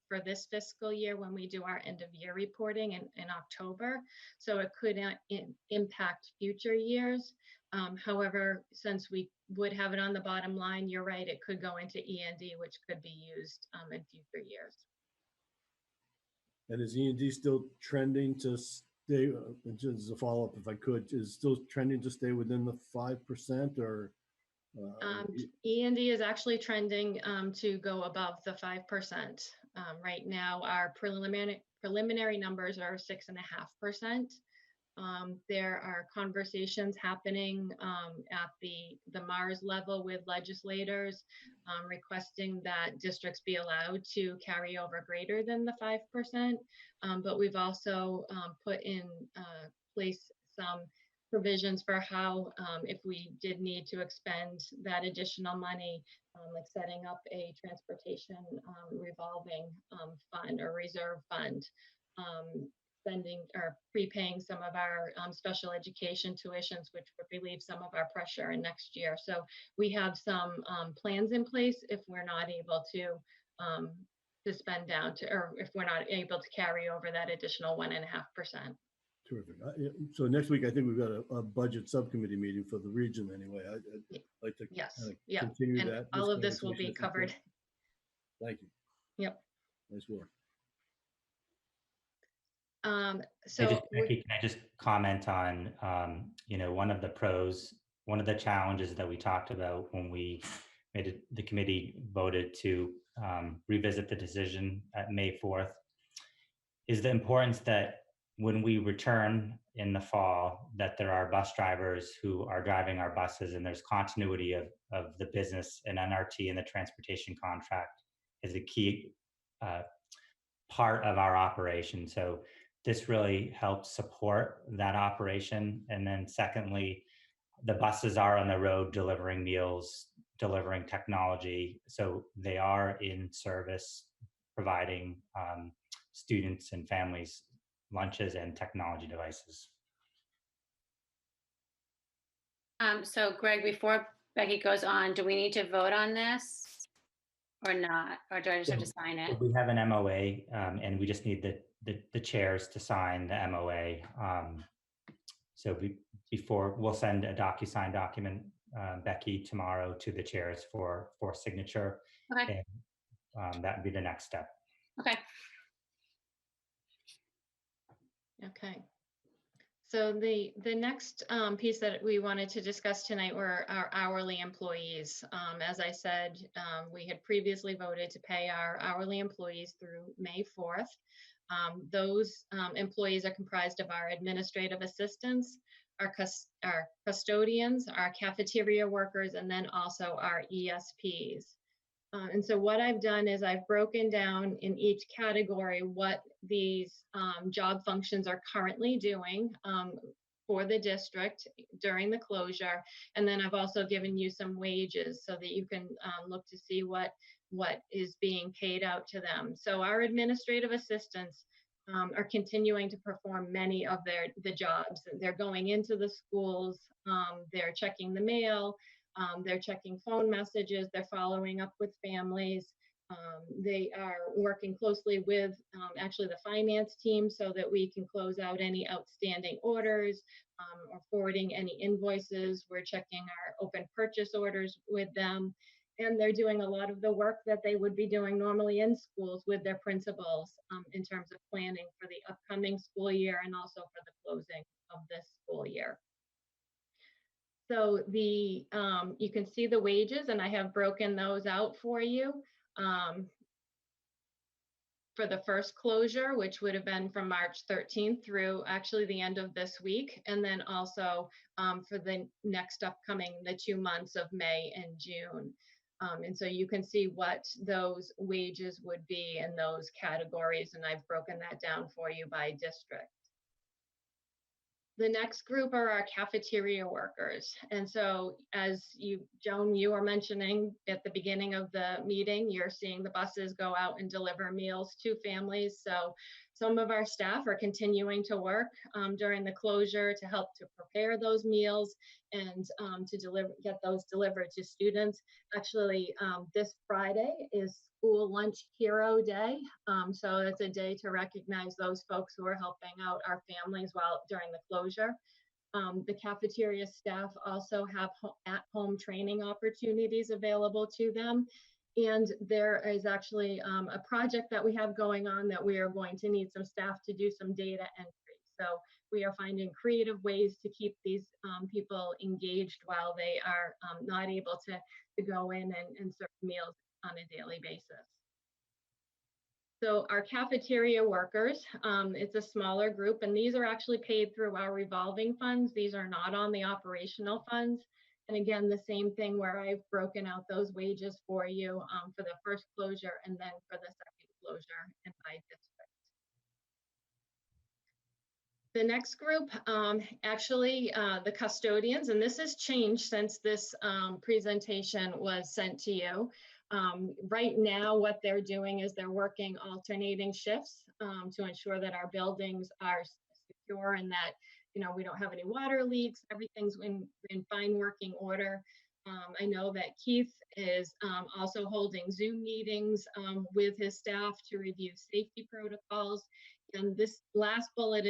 for this fiscal year when we do our end of year reporting in October. So it could impact future years. However, since we would have it on the bottom line, you're right, it could go into E&D, which could be used in future years. And is E&D still trending to stay, just as a follow-up if I could, is still trending to stay within the 5%, or? E&D is actually trending to go above the 5%. Right now, our preliminary numbers are 6.5%. There are conversations happening at the Mars level with legislators requesting that districts be allowed to carry over greater than the 5%. But we've also put in place some provisions for how, if we did need to expend that additional money, like setting up a transportation revolving fund or reserve fund, spending or prepaying some of our special education tuitions, which would relieve some of our pressure in next year. So we have some plans in place if we're not able to spend down to, or if we're not able to carry over that additional 1.5%. Terrific. So next week, I think we've got a budget subcommittee meeting for the region anyway. I'd like to continue and that. all of this will be covered. Thank you. Yep. Nice work. Becky, can I just comment on, one of the challenges that we talked about when we the committee voted to revisit the decision at May 4th is the importance that when we return in the fall, that there are bus drivers who are driving our buses, and there's continuity of the business, and NRT and the transportation contract is a key part of our operation. So this really helps support that operation. And then secondly, the buses are on the road delivering meals, delivering technology. So they are in service, providing students and families lunches and technology devices. So Greg, before Becky goes on, do we need to vote on this or not? Or do I just have to sign it? We have an MOA and we just need the chairs to sign the MOA. So before we'll send a DocuSign document, Becky, tomorrow to the chairs for signature. Okay. And that would be the next step. Okay. Okay. So the next piece that we wanted to discuss tonight were our hourly employees. As I said, we had previously voted to pay our hourly employees through May 4th. Those employees are comprised of our administrative assistants, our custodians, our cafeteria workers, and then also our ESPs. And so what I've done is I've broken down in each category what these job functions are currently doing for the district during the closure. And then I've also given you some wages so that you can look to see what is being paid out to them. So our administrative assistants are continuing to perform many of the jobs. They're going into the schools, they're checking the mail, they're checking phone messages, they're following up with families. They are working closely with actually the finance team so that we can close out any outstanding orders or forwarding any invoices. We're checking our open purchase orders with them. And they're doing a lot of the work that they would be doing normally in schools with their principals in terms of planning for the upcoming school year and also for the closing of this school year. So you can see the wages, and I have broken those out for you. for the first closure, which would have been from March 13th through actually the end of this week. And then also for the next upcoming, the 2 months of May and June. And so you can see what those wages would be in those categories. And I've broken that down for you by district. The next group are our cafeteria workers. And so as Joan, you were mentioning at the beginning of the meeting, you're seeing the buses go out and deliver meals to families. So some of our staff are continuing to work during the closure to help to prepare those meals and to get those delivered to students. Actually, this Friday is School Lunch Hero Day. So it's a day to recognize those folks who are helping out our families during the closure. The cafeteria staff also have at-home training opportunities available to them. And there is actually a project that we have going on that we are going to need some staff to do some data entry. So we are finding creative ways to keep these people engaged while they are not able to go in and serve meals on a daily basis. So our cafeteria workers, it's a smaller group, and these are actually paid through our revolving funds. These are not on the operational funds. And again, the same thing where I've broken out those wages for you for the first closure and then for the second closure and by district. The next group, actually the custodians, and this has changed since this presentation was sent to you. Right now, what they're doing is they're working alternating shifts to ensure that our buildings are secure and that we don't have any water leaks. Everything's in fine working order. I know that Keith is also holding Zoom meetings with his staff to review safety protocols. And this last bullet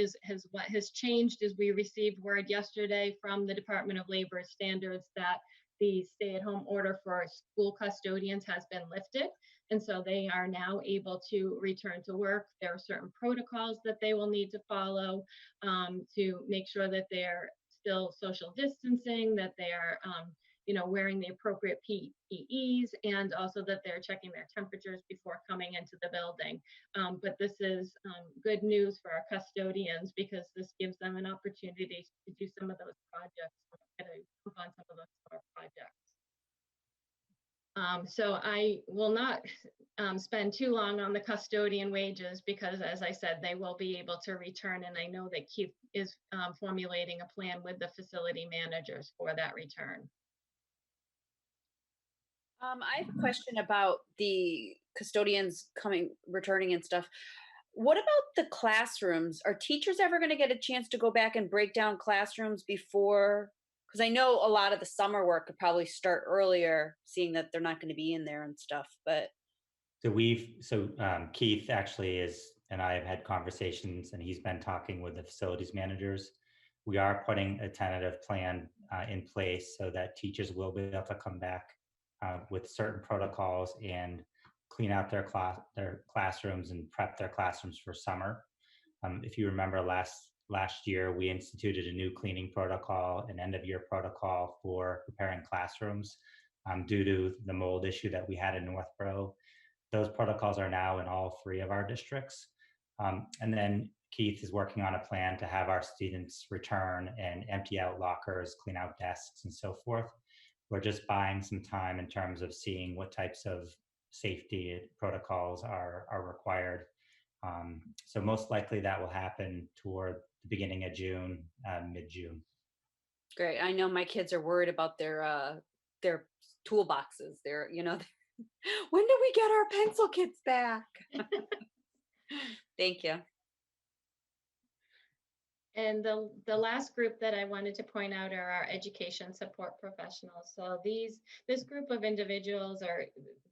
what has changed is we received word yesterday from the Department of Labor Standards that the stay-at-home order for school custodians has been lifted. And so they are now able to return to work. There are certain protocols that they will need to follow to make sure that they're still social distancing, that they are wearing the appropriate PPEs, and also that they're checking their temperatures before coming into the building. But this is good news for our custodians because this gives them an opportunity to do some of those projects, move on some of those projects. So I will not spend too long on the custodian wages because, as I said, they will be able to return. And I know that Keith is formulating a plan with the facility managers for that return. I have a question about the custodians returning and stuff. What about the classrooms? Are teachers ever going to get a chance to go back and break down classrooms before? Because I know a lot of the summer work could probably start earlier, seeing that they're not going to be in there and stuff. But so Keith actually and I have had conversations, and he's been talking with the facilities managers. We are putting a tentative plan in place so that teachers will be able to come back with certain protocols and clean out their classrooms and prep their classrooms for summer. If you remember last year, we instituted a new cleaning protocol, an end of year protocol for preparing classrooms due to the mold issue that we had in Northborough. Those protocols are now in all 3 of our districts. And then Keith is working on a plan to have our students return and empty out lockers, clean out desks, and so forth. We're just buying some time in terms of seeing what types of safety protocols are required. So most likely that will happen toward the beginning of June, mid-June. great. I know my kids are worried about their toolboxes. When do we get our pencil kits back? Thank you. And the last group that I wanted to point out are our education support professionals. So this group of individuals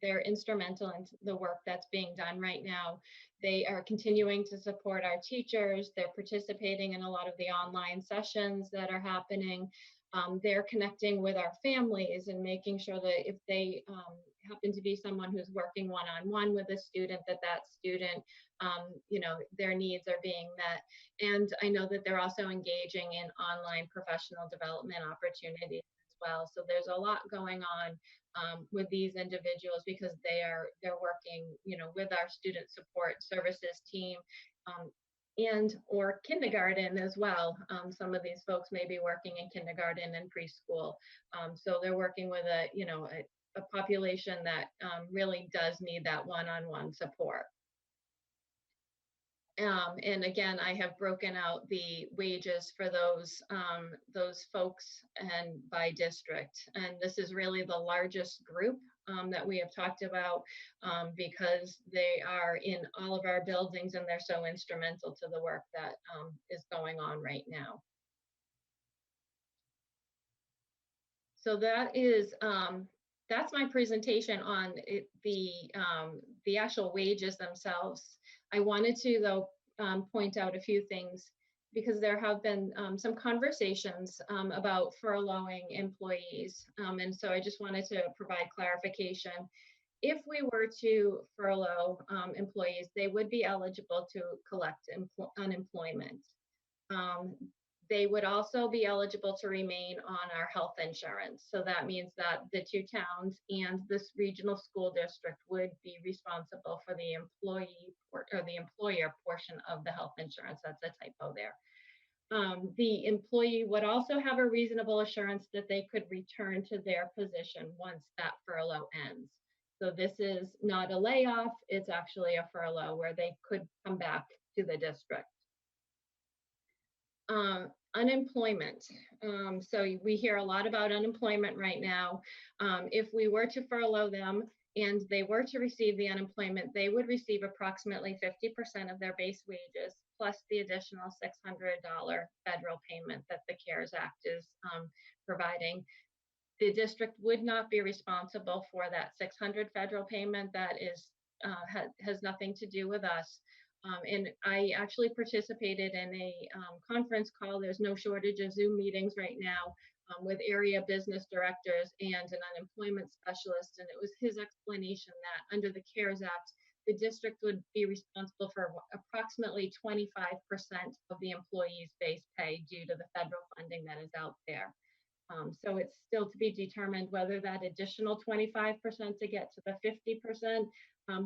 they're instrumental in the work that's being done right now. They are continuing to support our teachers. They're participating in a lot of the online sessions that are happening. They're connecting with our families and making sure that if they happen to be someone who's working one-on-one with a student, that student, their needs are being met. And I know that they're also engaging in online professional development opportunities as well. So there's a lot going on with these individuals because they're working, with our student support services team and or kindergarten as well. Some of these folks may be working in kindergarten and preschool. So they're working with a population that really does need that one-on-one support. And again, I have broken out the wages for those folks and by district. And this is really the largest group that we have talked about because they are in all of our buildings and they're so instrumental to the work that is going on right now. So that is that's my presentation on the actual wages themselves. I wanted to, though, point out a few things because there have been some conversations about furloughing employees. And so I just wanted to provide clarification. If we were to furlough employees, they would be eligible to collect unemployment. They would also be eligible to remain on our health insurance. So that means that the two towns and this regional school district would be responsible for the employee or the employer portion of the health insurance. That's a typo there. The employee would also have a reasonable assurance that they could return to their position once that furlough ends. So this is not a layoff, it's actually a furlough where they could come back to the district. Unemployment. So we hear a lot about unemployment right now. If we were to furlough them and they were to receive the unemployment, they would receive approximately 50% of their base wages plus the additional $600 federal payment that the CARES Act is providing. The district would not be responsible for that $600 federal payment. That is has nothing to do with us. And I actually participated in a conference call. There's no shortage of Zoom meetings right now with area business directors and an unemployment specialist. And it was his explanation that under the CARES Act, the district would be responsible for approximately 25% of the employee's base pay due to the federal funding that is out there. So it's still to be determined whether that additional 25% to get to the 50%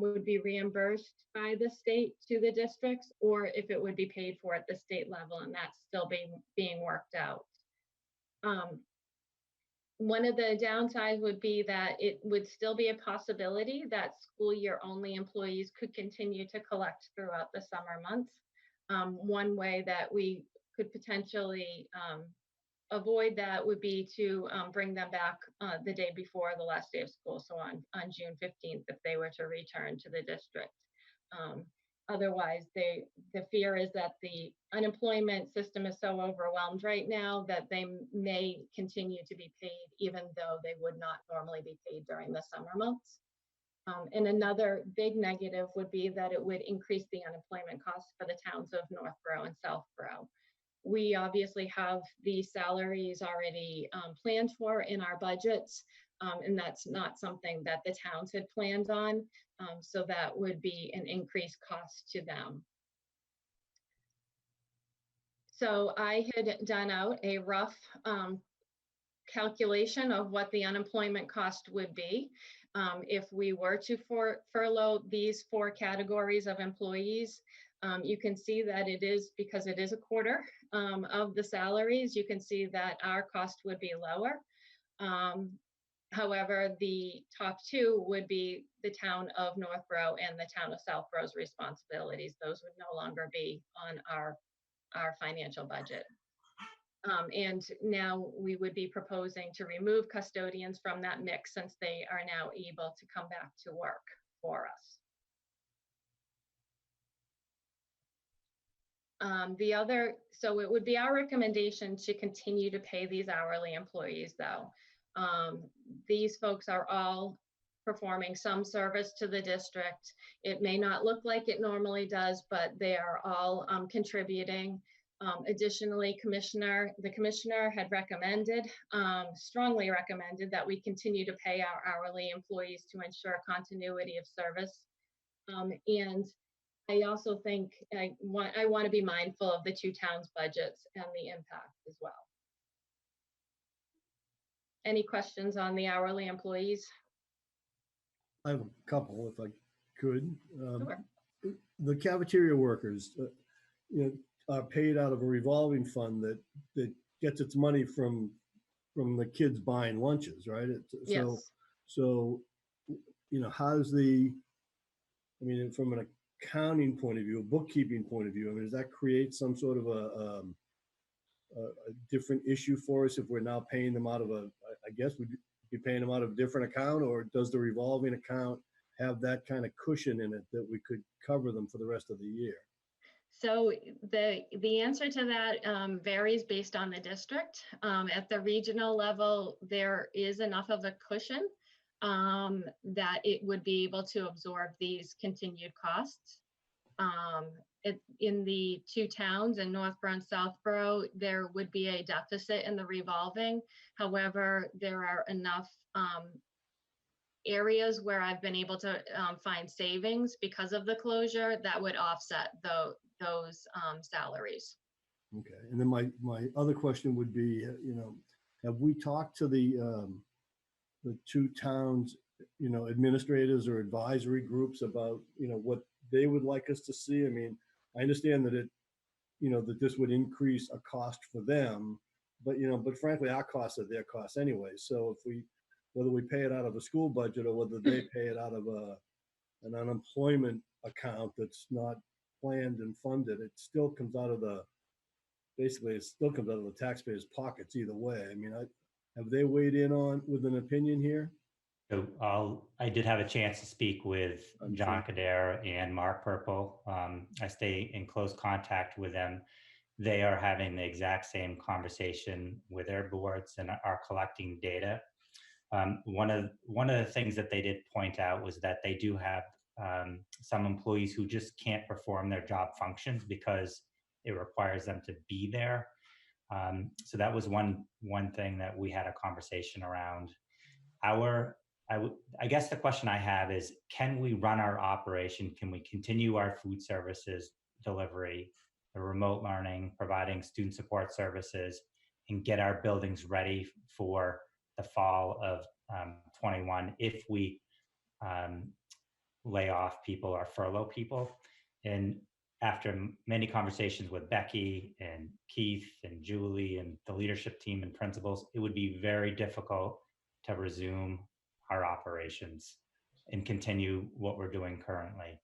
would be reimbursed by the state to the districts, or if it would be paid for at the state level, and that's still being worked out. One of the downsides would be that it would still be a possibility that school year only employees could continue to collect throughout the summer months. One way that we could potentially avoid that would be to bring them back the day before the last day of school, so on June 15th, if they were to return to the district. Otherwise, the fear is that the unemployment system is so overwhelmed right now that they may continue to be paid even though they would not normally be paid during the summer months. And another big negative would be that it would increase the unemployment costs for the towns of Northborough and Southborough. We obviously have the salaries already planned for in our budgets, and that's not something that the towns had planned on. So that would be an increased cost to them. So I had done out a rough calculation of what the unemployment cost would be if we were to furlough these 4 categories of employees. You can see that it is, because it is a quarter of the salaries, you can see that our cost would be lower. However, the top 2 would be the town of Northborough and the town of Southborough's responsibilities. Those would no longer be on our financial budget. And now we would be proposing to remove custodians from that mix since they are now able to come back to work for us. So it would be our recommendation to continue to pay these hourly employees though. These folks are all performing some service to the district. It may not look like it normally does, but they are all contributing. Additionally, the commissioner had recommended, strongly recommended, that we continue to pay our hourly employees to ensure continuity of service. And I also think I want to be mindful of the 2 towns' budgets and the impact as well. Any questions on the hourly employees? I have a couple, if I could. Sure. The cafeteria workers, are paid out of a revolving fund that gets its money from the kids buying lunches, right? Yes. So, from an accounting point of view, a bookkeeping point of view, I mean, does that create some sort of a different issue for us if we're now paying them out of I guess we'd be paying them out of a different account, or does the revolving account have that kind of cushion in it that we could cover them for the rest of the year? So the answer to that varies based on the district. At the regional level, there is enough of a cushion that it would be able to absorb these continued costs. In the two towns, in Northborough and Southborough, there would be a deficit in the revolving. However, there are enough areas where I've been able to find savings because of the closure that would offset those salaries. Okay, and then my other question would be, have we talked to the two towns, administrators or advisory groups about, what they would like us to see? I mean, I understand that that this would increase a cost for them, but frankly, our costs are their costs anyway. So whether we pay it out of a school budget or whether they pay it out of an unemployment account that's not planned and funded, it still comes out of the taxpayers' pockets either way. I mean, have they weighed in with an opinion here? So I did have a chance to speak with John Kader and Mark Purple. I stay in close contact with them. They are having the exact same conversation with their boards and are collecting data. One of the things that they did point out was that they do have some employees who just can't perform their job functions because it requires them to be there. So that was one thing that we had a conversation around. I guess the question I have is, can we run our operation? Can we continue our food services delivery, the remote learning, providing student support services, and get our buildings ready for the fall of 21 if we lay off people or furlough people? And after many conversations with Becky and Keith and Julie and the leadership team and principals, it would be very difficult to resume our operations and continue what we're doing currently.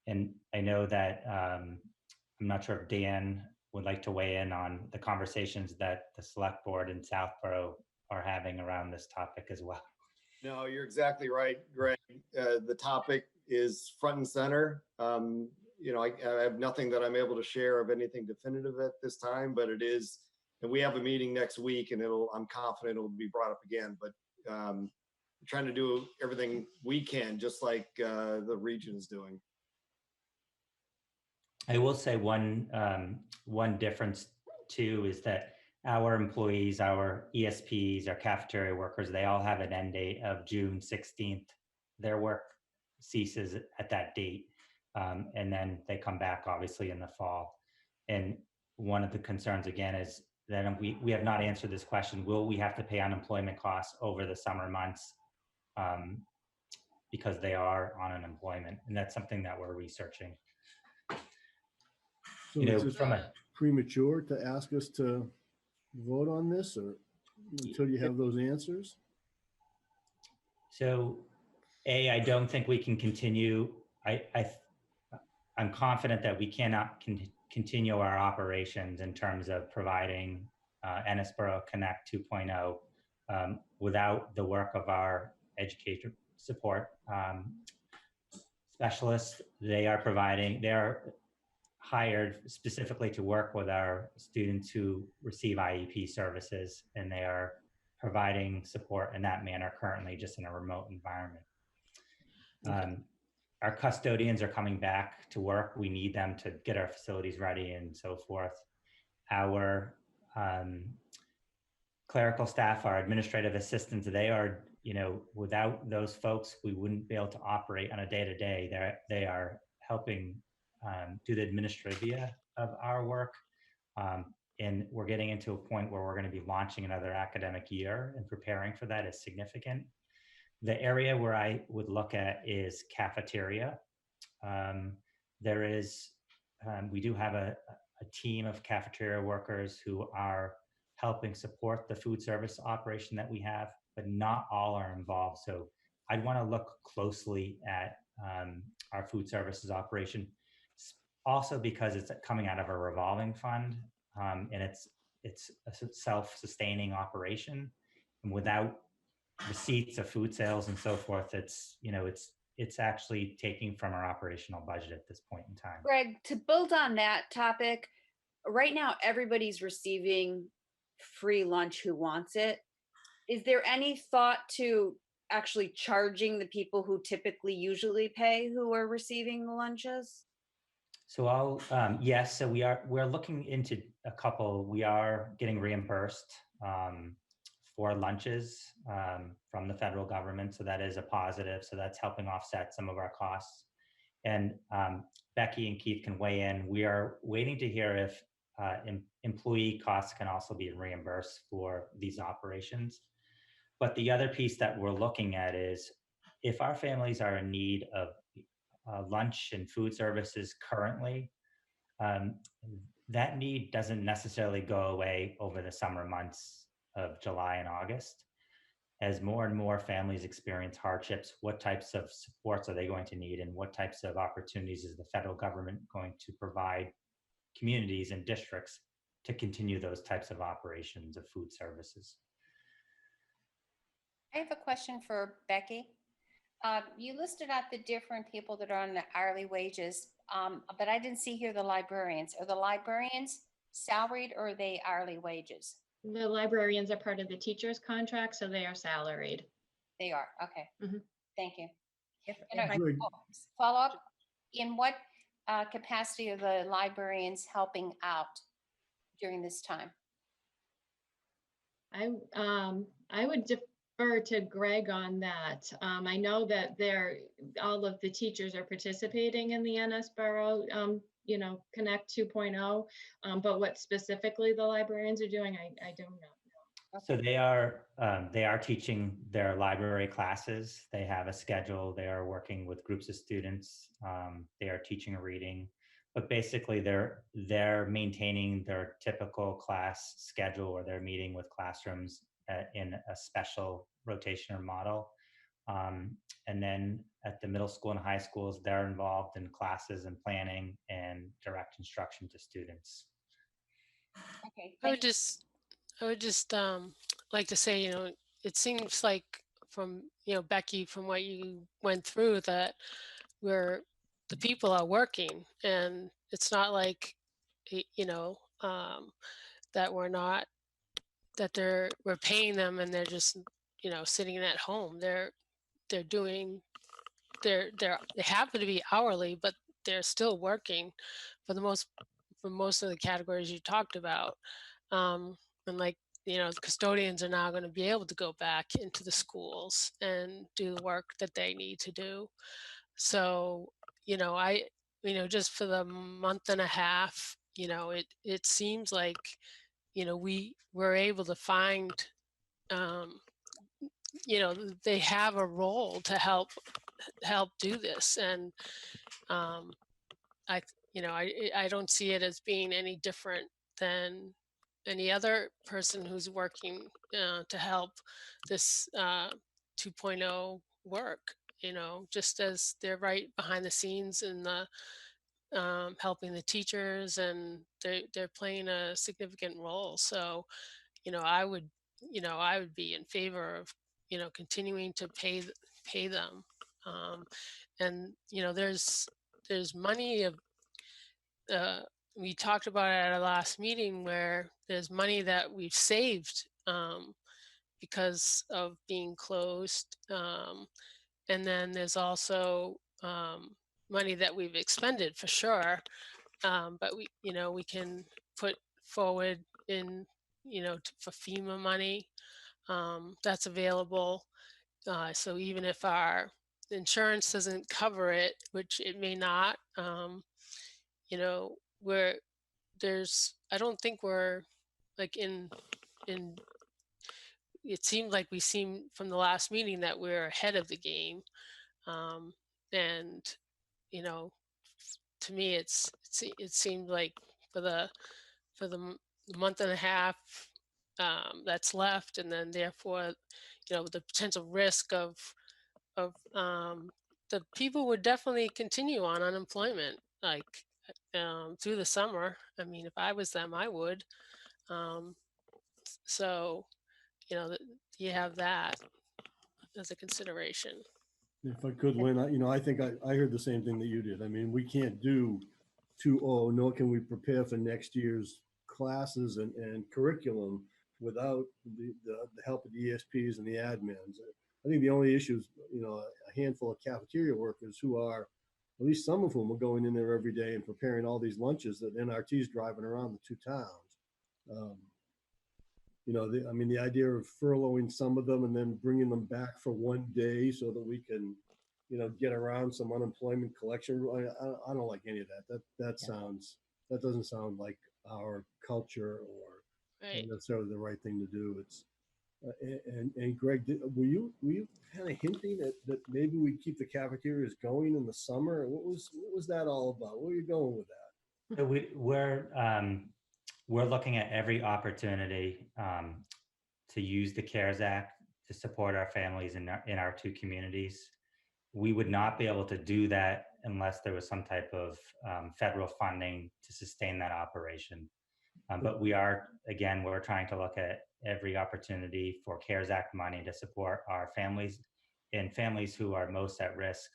And I know that I'm not sure if Dan would like to weigh in on the conversations that the select board in Southborough are having around this topic as well. No, you're exactly right, Greg. The topic is front and center. I have nothing that I'm able to share of anything definitive at this time, but it is, and we have a meeting next week, and I'm confident it'll be brought up again. But trying to do everything we can, just like the region is doing. I will say one difference too is that our employees, our ESPs, our cafeteria workers, they all have an end date of June 16th. Their work ceases at that date. And then they come back obviously in the fall. And one of the concerns again is that we have not answered this question. Will we have to pay unemployment costs over the summer months because they are on unemployment? And that's something that we're researching. So is it premature to ask us to vote on this, or until you have those answers? So, I don't think we can continue. I'm confident that we cannot continue our operations in terms of providing ESPERO Connect 2.0 without the work of our education support specialists. They are hired specifically to work with our students who receive IEP services, and they are providing support in that manner currently, just in a remote environment. Our custodians are coming back to work. We need them to get our facilities ready and so forth. Our clerical staff, our administrative assistants, they are, without those folks, we wouldn't be able to operate on a day-to-day. They are helping do the administrivia of our work. and we're getting into a point where we're going to be launching another academic year, and preparing for that is significant. The area where I would look at is cafeteria. We do have a team of cafeteria workers who are helping support the food service operation that we have, but not all are involved. So I'd want to look closely at our food services operation, also because it's coming out of a revolving fund, and it's a self-sustaining operation, and without receipts of food sales and so forth, it's actually taking from our operational budget at this point in time. Greg, to build on that topic, right now everybody's receiving free lunch who wants it. Is there any thought to actually charging the people who typically usually pay who are receiving the lunches? So yes, so we're looking into a couple. We are getting reimbursed for lunches from the federal government. So that is a positive. So that's helping offset some of our costs. And Becky and Keith can weigh in. We are waiting to hear if employee costs can also be reimbursed for these operations. But the other piece that we're looking at is if our families are in need of lunch and food services currently, that need doesn't necessarily go away over the summer months of July and August. As more and more families experience hardships, what types of supports are they going to need, and what types of opportunities is the federal government going to provide communities and districts to continue those types of operations of food services? I have a question for Becky. You listed out the different people that are on the hourly wages, but I didn't see here the librarians. Are the librarians salaried or are they hourly wages? The librarians are part of the teacher's contract, so they are salaried. They are, okay. Thank you. If And I- a follow-up, in what capacity are the librarians helping out during this time? I would defer to Greg on that. I know that all of the teachers are participating in the ESPERO, Connect 2.0, but what specifically the librarians are doing, I don't know. So they are teaching their library classes. They have a schedule. They are working with groups of students. They are teaching reading, but basically they're maintaining their typical class schedule, or they're meeting with classrooms in a special rotational model. And then at the middle school and high schools, they're involved in classes and planning and direct instruction to students. Okay. I would just like to say, it seems like from, Becky, from what you went through, that the people are working, and it's not like, that we're paying them and they're just, sitting at home. They happen to be hourly, but they're still working for most of the categories you talked about. And like, the custodians are now going to be able to go back into the schools and do the work that they need to do. So, just for the month and a half, it seems like, we were able to find, they have a role to help do this. And I don't see it as being any different than any other person who's working to help this 2.0 work, just as they're right behind the scenes in the helping the teachers, and they're playing a significant role. So, I would be in favor of, continuing to pay them. And, there's money of, we talked about it at our last meeting, where there's money that we've saved because of being closed. And then there's also money that we've expended for sure. But we can put forward in, for FEMA money that's available. So even if our insurance doesn't cover it, which it may not, where there's I don't think we're like in, it seemed like we seem from the last meeting that we're ahead of the game. And, you know, to me, it seemed like for the month and a half that's left, and then therefore, you know, the potential risk of the people would definitely continue on unemployment, like through the summer. I mean, if I was them, I would. So, you know, you have that as a consideration. If I could, Lynn, I think I heard the same thing that you did. I mean, we can't do 2.0, nor can we prepare for next year's classes and curriculum without the help of the ESPs and the admins. I think the only issue is, a handful of cafeteria workers who are, at least some of whom are going in there every day and preparing all these lunches that NRT's driving around the two towns. The idea of furloughing some of them and then bringing them back for one day so that we can, get around some unemployment collection. I don't like any of that. That doesn't sound like our culture or necessarily the right thing to do. It's and Greg, were you kind of hinting that maybe we keep the cafeterias going in the summer? What was that all about? Where are you going with that? So we're looking at every opportunity to use the CARES Act to support our families in our two communities. We would not be able to do that unless there was some type of federal funding to sustain that operation. But we're trying to look at every opportunity for CARES Act money to support our families and families who are most at risk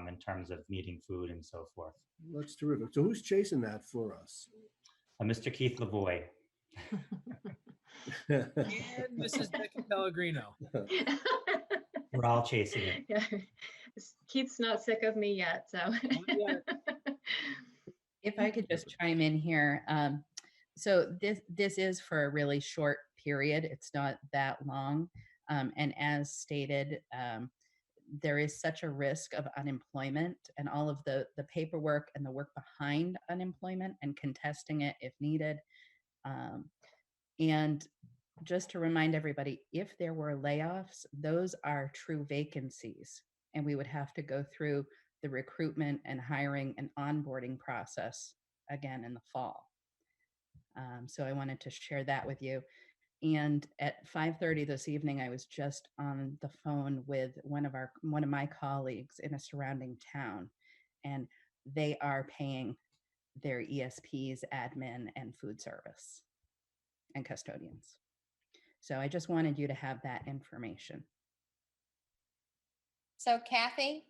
in terms of needing food and so forth. That's terrific. So who's chasing that for us? Mr. Keith Lavoie. And Mrs. Becky Pellegrino. We're all chasing it. Yeah. Keith's not sick of me yet, so. If I could just chime in here. So this is for a really short period. It's not that long. And as stated, there is such a risk of unemployment and all of the paperwork and the work behind unemployment and contesting it if needed. And just to remind everybody, if there were layoffs, those are true vacancies, and we would have to go through the recruitment and hiring and onboarding process again in the fall. So I wanted to share that with you. And at 5:30 this evening, I was just on the phone with one of my colleagues in a surrounding town, and they are paying their ESPs, admin, and food service and custodians. So I just wanted you to have that information. So Kathy,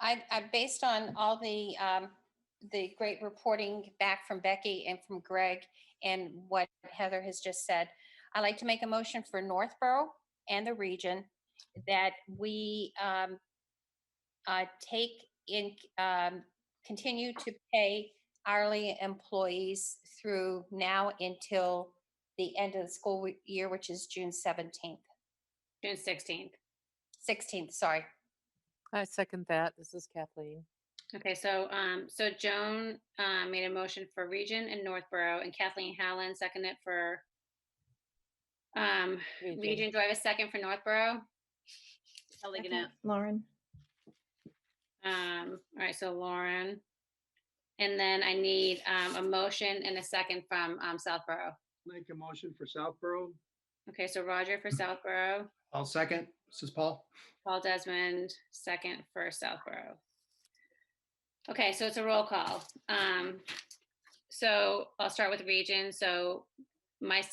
I based on all the great reporting back from Becky and from Greg and what Heather has just said, I'd like to make a motion for Northborough and the region that we continue to pay hourly employees through now until the end of the school year, which is June 17th. June 16th. 16th, sorry. I second that. This is Kathleen. Okay, so Joan made a motion for region and Northborough, and Kathleen Howland seconded for region. Do I have a second for Northborough? Lauren. All right, so Lauren. And then I need a motion and a second from Southborough. Make a motion for Southborough. Okay, so Roger for Southborough. I'll second. This is Paul. Paul Desmond, second for Southborough. Okay, so it's a roll call. So I'll start with region. So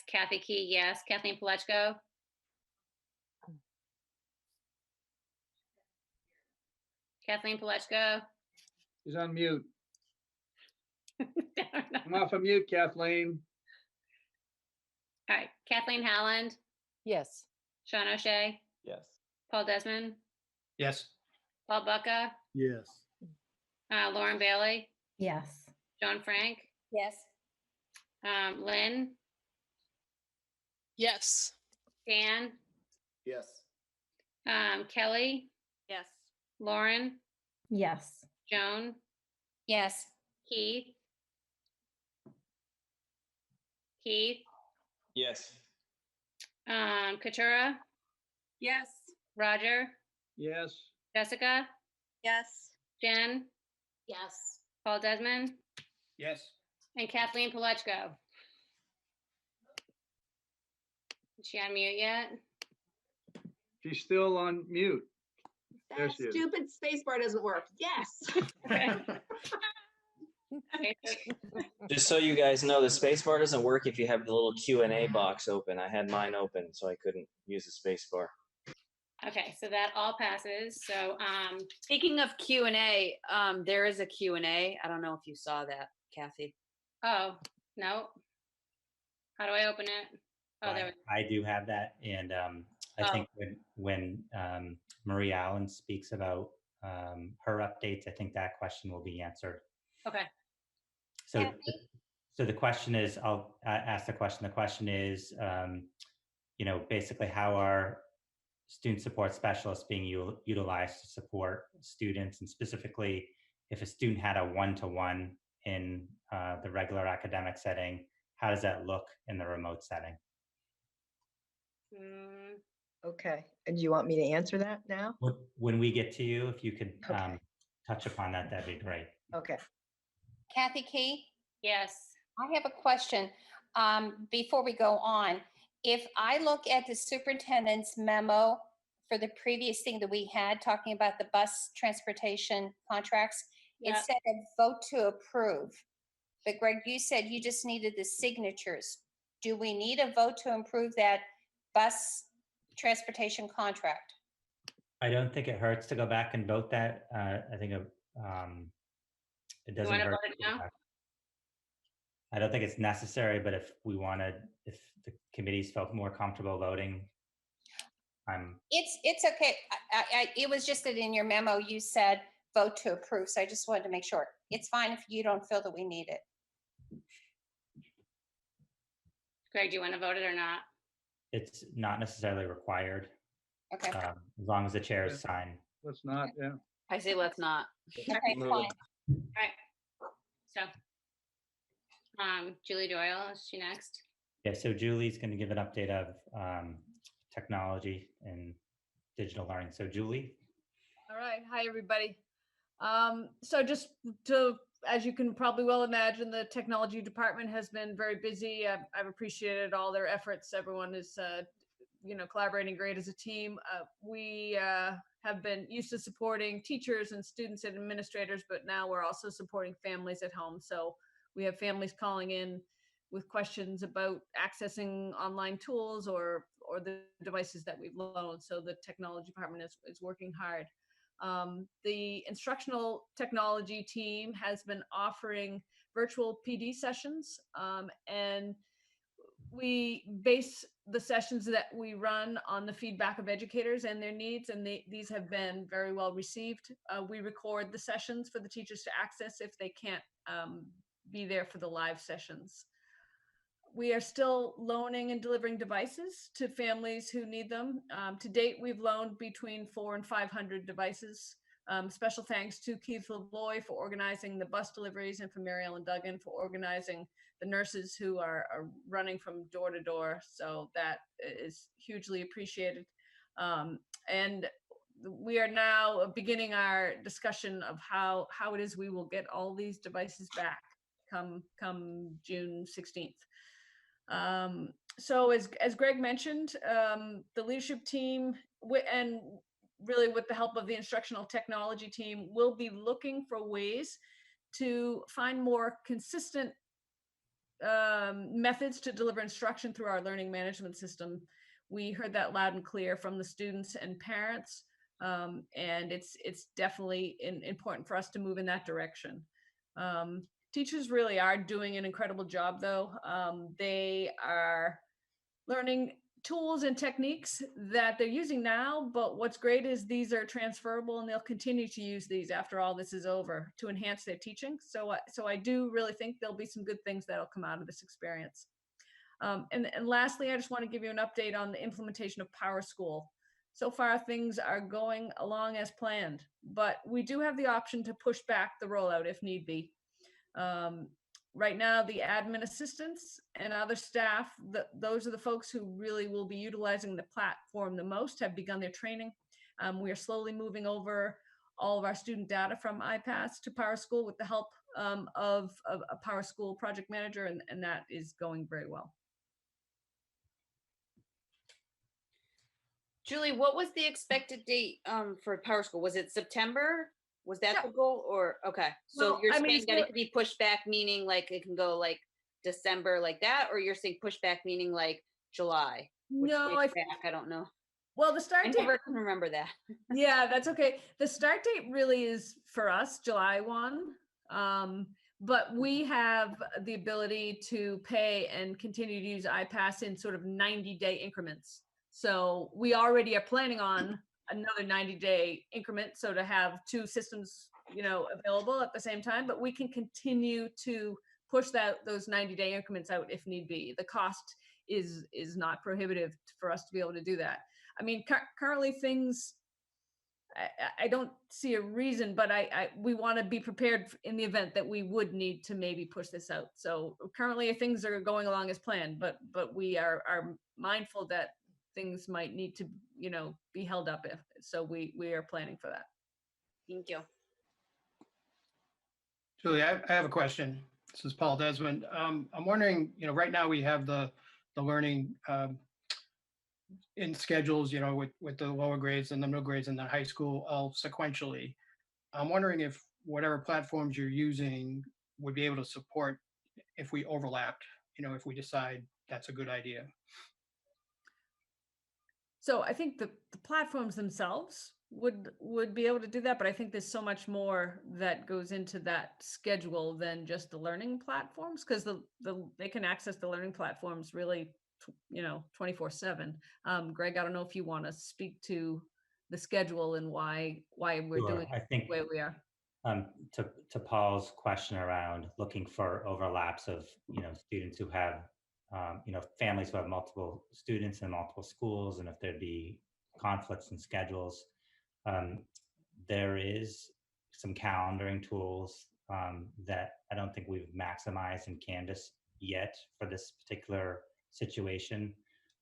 Kathy Key, yes. Kathleen Palechko. Kathleen Palechko. She's on mute. I'm off of mute, Kathleen. All right, Kathleen Howland. Yes. Sean O'Shea. Yes. Paul Desmond. Yes. Paul Bucca. Yes. Lauren Bailey. Yes. Joan Frank. Yes. Lynn. Yes. Dan. Yes. Kelly. Yes. Lauren. Yes. Joan. Yes. Keith. Keith, Yes. Katura, Yes. Roger, Yes. Jessica, Yes. Jen, Yes. Paul Desmond, Yes. and Kathleen Palechko. Is she on mute yet? She's still on mute. There That she is. stupid space bar doesn't work. Yes. Just so you guys know, the space bar doesn't work if you have the little Q&A box open. I had mine open, so I couldn't use the space bar. Okay, so that all passes. So, Speaking of Q&A, there is a Q&A. I don't know if you saw that, Kathy. oh, no. How do I open it? Oh, there. I do have that, and I think when Marie Allen speaks about her updates, I think that question will be answered. Okay. So, so the question is, I'll ask the question. The question is, you know, basically how are student support specialists being utilized to support students, and specifically if a student had a one-to-one in the regular academic setting, how does that look in the remote setting? Okay, and do you want me to answer that now? When we get to you, if you could touch upon that, that'd be great. Okay. Kathy Key? Yes. I have a question before we go on. If I look at the superintendent's memo for the previous thing that we had, talking about the bus transportation contracts, it said a vote to approve. But Greg, you said you just needed the signatures. Do we need a vote to approve that bus transportation contract? I don't think it hurts to go back and vote that. I think it doesn't hurt. I don't think it's necessary, but if we wanted, if the committees felt more comfortable voting, It's okay. It was just that in your memo you said vote to approve, so I just wanted to make sure. It's fine if you don't feel that we need it. Greg, do you want to vote it or not? it's not necessarily required. Okay. As long as the chairs sign. Let's not, yeah. I say let's not. Okay, fine. All right. So, Julie Doyle, is she next? Yeah, so Julie's going to give an update of technology and digital learning. So Julie. All right. Hi, everybody. So just to, as you can probably well imagine, the technology department has been very busy. I've appreciated all their efforts. Everyone is, collaborating great as a team. We have been used to supporting teachers and students and administrators, but now we're also supporting families at home. So we have families calling in with questions about accessing online tools or the devices that we've loaned. So the technology department is working hard. The instructional technology team has been offering virtual PD sessions, and we base the sessions that we run on the feedback of educators and their needs, and these have been very well received. We record the sessions for the teachers to access if they can't be there for the live sessions. We are still loaning and delivering devices to families who need them. To date, we've loaned between 400 and 500 devices. Special thanks to Keith LeBoy for organizing the bus deliveries and for Mary Ellen Duggan for organizing the nurses who are running from door to door. So that is hugely appreciated. And we are now beginning our discussion of how it is we will get all these devices back come June 16th. So as Greg mentioned, the leadership team and really with the help of the instructional technology team will be looking for ways to find more consistent methods to deliver instruction through our learning management system. We heard that loud and clear from the students and parents, and it's definitely important for us to move in that direction. Teachers really are doing an incredible job, though. They are learning tools and techniques that they're using now, but what's great is these are transferable and they'll continue to use these after all this is over to enhance their teaching. So I do really think there'll be some good things that'll come out of this experience. And lastly, I just want to give you an update on the implementation of PowerSchool. So far, things are going along as planned, but we do have the option to push back the rollout if need be. right now, the admin assistants and other staff, those are the folks who really will be utilizing the platform the most, have begun their training. We are slowly moving over all of our student data from iPads to PowerSchool with the help of a PowerSchool project manager, and that is going very well. Julie, what was the expected date for PowerSchool? Was it September? Was that the goal, or okay? So Well, you're I mean, saying that it could be pushed back, meaning like it can go like December like that, or you're saying push back meaning like July? Which No, way back? I don't know. Well, the start I date. never can remember that. Yeah, that's okay. The start date really is for us July 1. But we have the ability to pay and continue to use iPass in sort of 90-day increments. So we already are planning on another 90-day increment. So to have 2 systems, available at the same time, but we can continue to push those 90-day increments out if need be. The cost is not prohibitive for us to be able to do that. I mean, currently things, I don't see a reason, but we want to be prepared in the event that we would need to maybe push this out. So currently things are going along as planned, but we are mindful that things might need to, be held up. So we are planning for that. Thank you. Julie, I have a question. This is Paul Desmond. I'm wondering, right now we have the learning in schedules, with the lower grades and the middle grades and the high school all sequentially. I'm wondering if whatever platforms you're using would be able to support if we overlapped, if we decide that's a good idea. So I think the platforms themselves would be able to do that, but I think there's so much more that goes into that schedule than just the learning platforms, because they can access the learning platforms really 24/7. Greg, I don't know if you want to speak to the schedule and why we're Sure. doing I it think the way we are. to Paul's question around looking for overlaps of students who have families who have multiple students in multiple schools, and if there'd be conflicts in schedules, there is some calendaring tools that I don't think we've maximized in Canvas yet for this particular situation.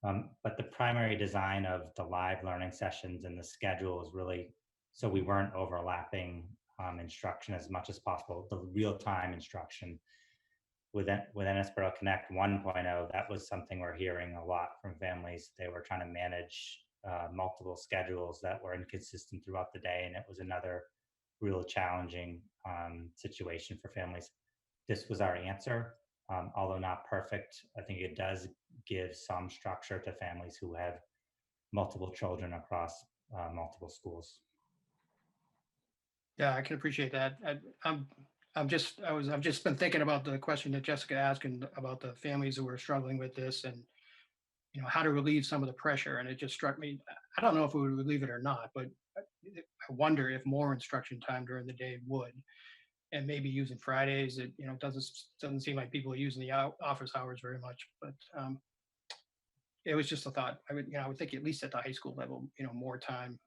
But the primary design of the live learning sessions and the schedule is really so we weren't overlapping instruction as much as possible. The real-time instruction within ESPERO Connect 1.0, that was something we're hearing a lot from families. They were trying to manage multiple schedules that were inconsistent throughout the day, and it was another real challenging situation for families. This was our answer. Although not perfect, I think it does give some structure to families who have multiple children across multiple schools. Yeah, I can appreciate that. I've just been thinking about the question that Jessica asked and about the families who are struggling with this, and how to relieve some of the pressure. And it just struck me. I don't know if we would relieve it or not, but I wonder if more instruction time during the day would. And maybe using Fridays, it doesn't seem like people are using the office hours very much. But it was just a thought. I would think at least at the high school level, more time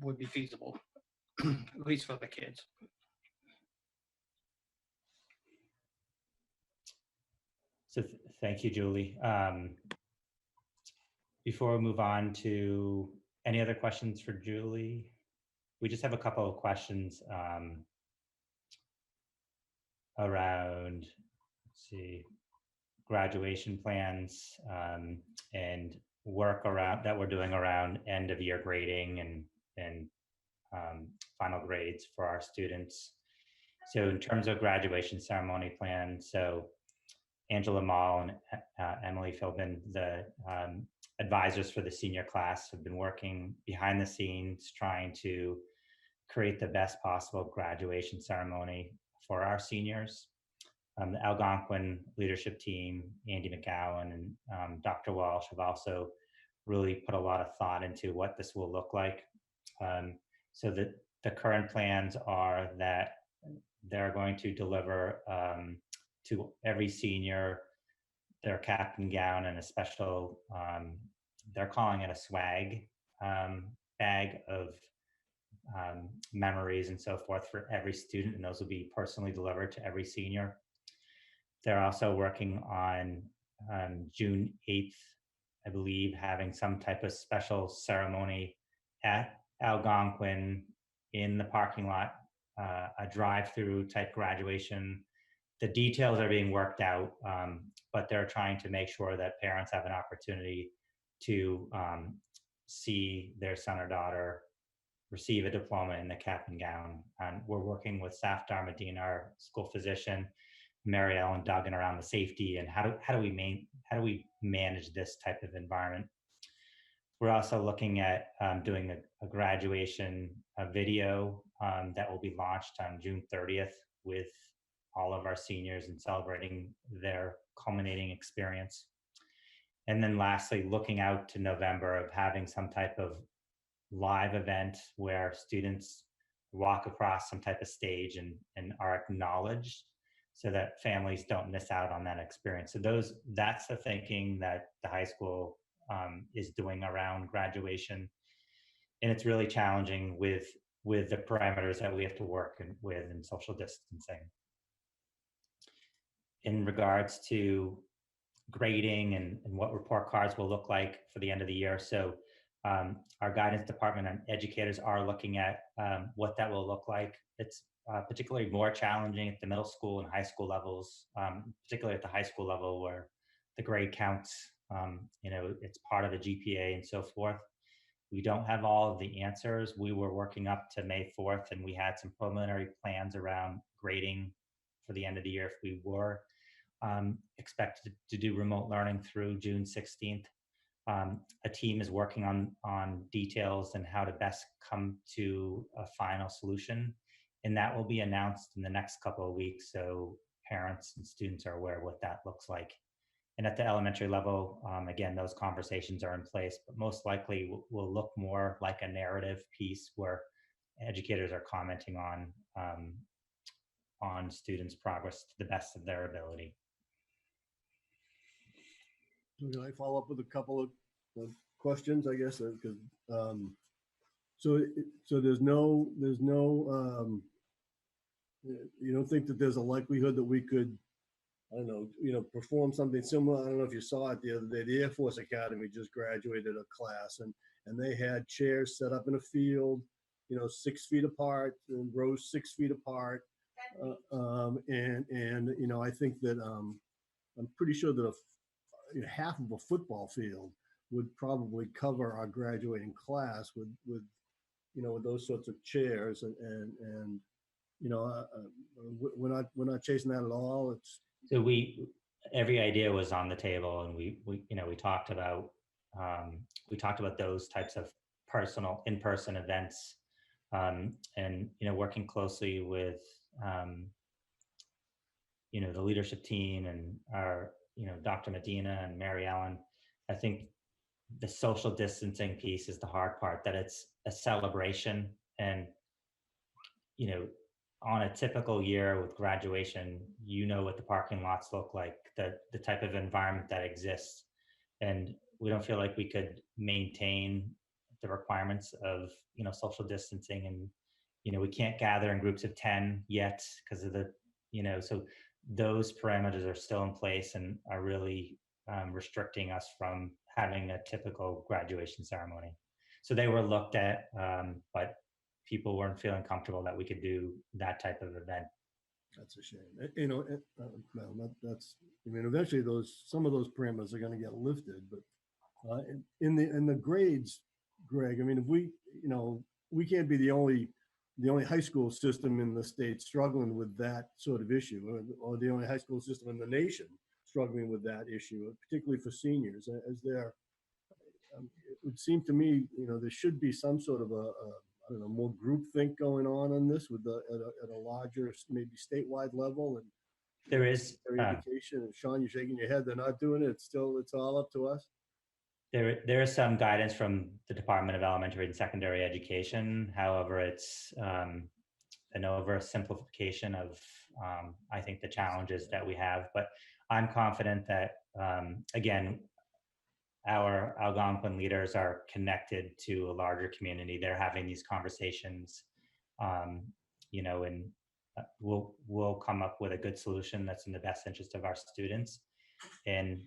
would be feasible, at least for the kids. So thank you, Julie. Before we move on to any other questions for Julie, we just have a couple of questions around, let's see, graduation plans and work around that we're doing around end of year grading and final grades for our students. So in terms of graduation ceremony plans, so Angela Mall and Emily Philbin, the advisors for the senior class, have been working behind the scenes trying to create the best possible graduation ceremony for our seniors. The Algonquin leadership team, Andy McGowan and Dr. Walsh, have also really put a lot of thought into what this will look like. So the current plans are that they're going to deliver to every senior their cap and gown and a special, they're calling it a swag bag of memories and so forth for every student, and those will be personally delivered to every senior. They're also working on June 8th, I believe, having some type of special ceremony at Algonquin in the parking lot, a drive-through type graduation. The details are being worked out, but they're trying to make sure that parents have an opportunity to see their son or daughter receive a diploma in the cap and gown. And we're working with Safdar Medina, our school physician, Mary Ellen Duggan, around the safety and how do we manage this type of environment. We're also looking at doing a graduation video that will be launched on June 30th with all of our seniors and celebrating their culminating experience. And then lastly, looking out to November of having some type of live event where students walk across some type of stage and are acknowledged so that families don't miss out on that experience. So that's the thinking that the high school is doing around graduation. And it's really challenging with the parameters that we have to work with in social distancing. In regards to grading and what report cards will look like for the end of the year. So our guidance department and educators are looking at what that will look like. It's particularly more challenging at the middle school and high school levels, particularly at the high school level where the grade counts, it's part of the GPA and so forth. We don't have all of the answers. We were working up to May 4th and we had some preliminary plans around grading for the end of the year if we were expected to do remote learning through June 16th. A team is working on details and how to best come to a final solution. And that will be announced in the next couple of weeks. So parents and students are aware of what that looks like. And at the elementary level, again, those conversations are in place, but most likely will look more like a narrative piece where educators are commenting on students' progress to the best of their ability. So can I follow up with a couple of questions, I guess, because so there's no you don't think that there's a likelihood that we could, I don't know, perform something similar? I don't know if you saw it the other day. The Air Force Academy just graduated a class, and they had chairs set up in a field, 6 feet apart, and rows 6 feet apart, and I think that I'm pretty sure that half of a football field would probably cover our graduating class with those sorts of chairs, and we're not chasing that at all. So every idea was on the table, and we talked about those types of personal in-person events, and working closely with the leadership team and our Dr. Medina and Mary Ellen. I think the social distancing piece is the hard part, that it's a celebration. And, on a typical year with graduation, what the parking lots look like, the type of environment that exists. And we don't feel like we could maintain the requirements of, social distancing. And, we can't gather in groups of 10 yet because of so those parameters are still in place and are really restricting us from having a typical graduation ceremony. So they were looked at, but people weren't feeling comfortable that we could do that type of event. That's a shame. Eventually some of those parameters are going to get lifted, but in the grades, Greg, if we can't be the only high school system in the state struggling with that sort of issue, or the only high school system in the nation struggling with that issue, particularly for seniors. As there, it would seem to me, there should be some sort of I don't know, more groupthink going on this with at a larger, maybe statewide level. And there is education. And Sean, you're shaking your head. They're not doing it. It's all up to us. There is some guidance from the Department of Elementary and Secondary Education. However, it's an oversimplification of, I think, the challenges that we have. But I'm confident that, again, our Algonquin leaders are connected to a larger community. They're having these conversations, and we'll come up with a good solution that's in the best interest of our students and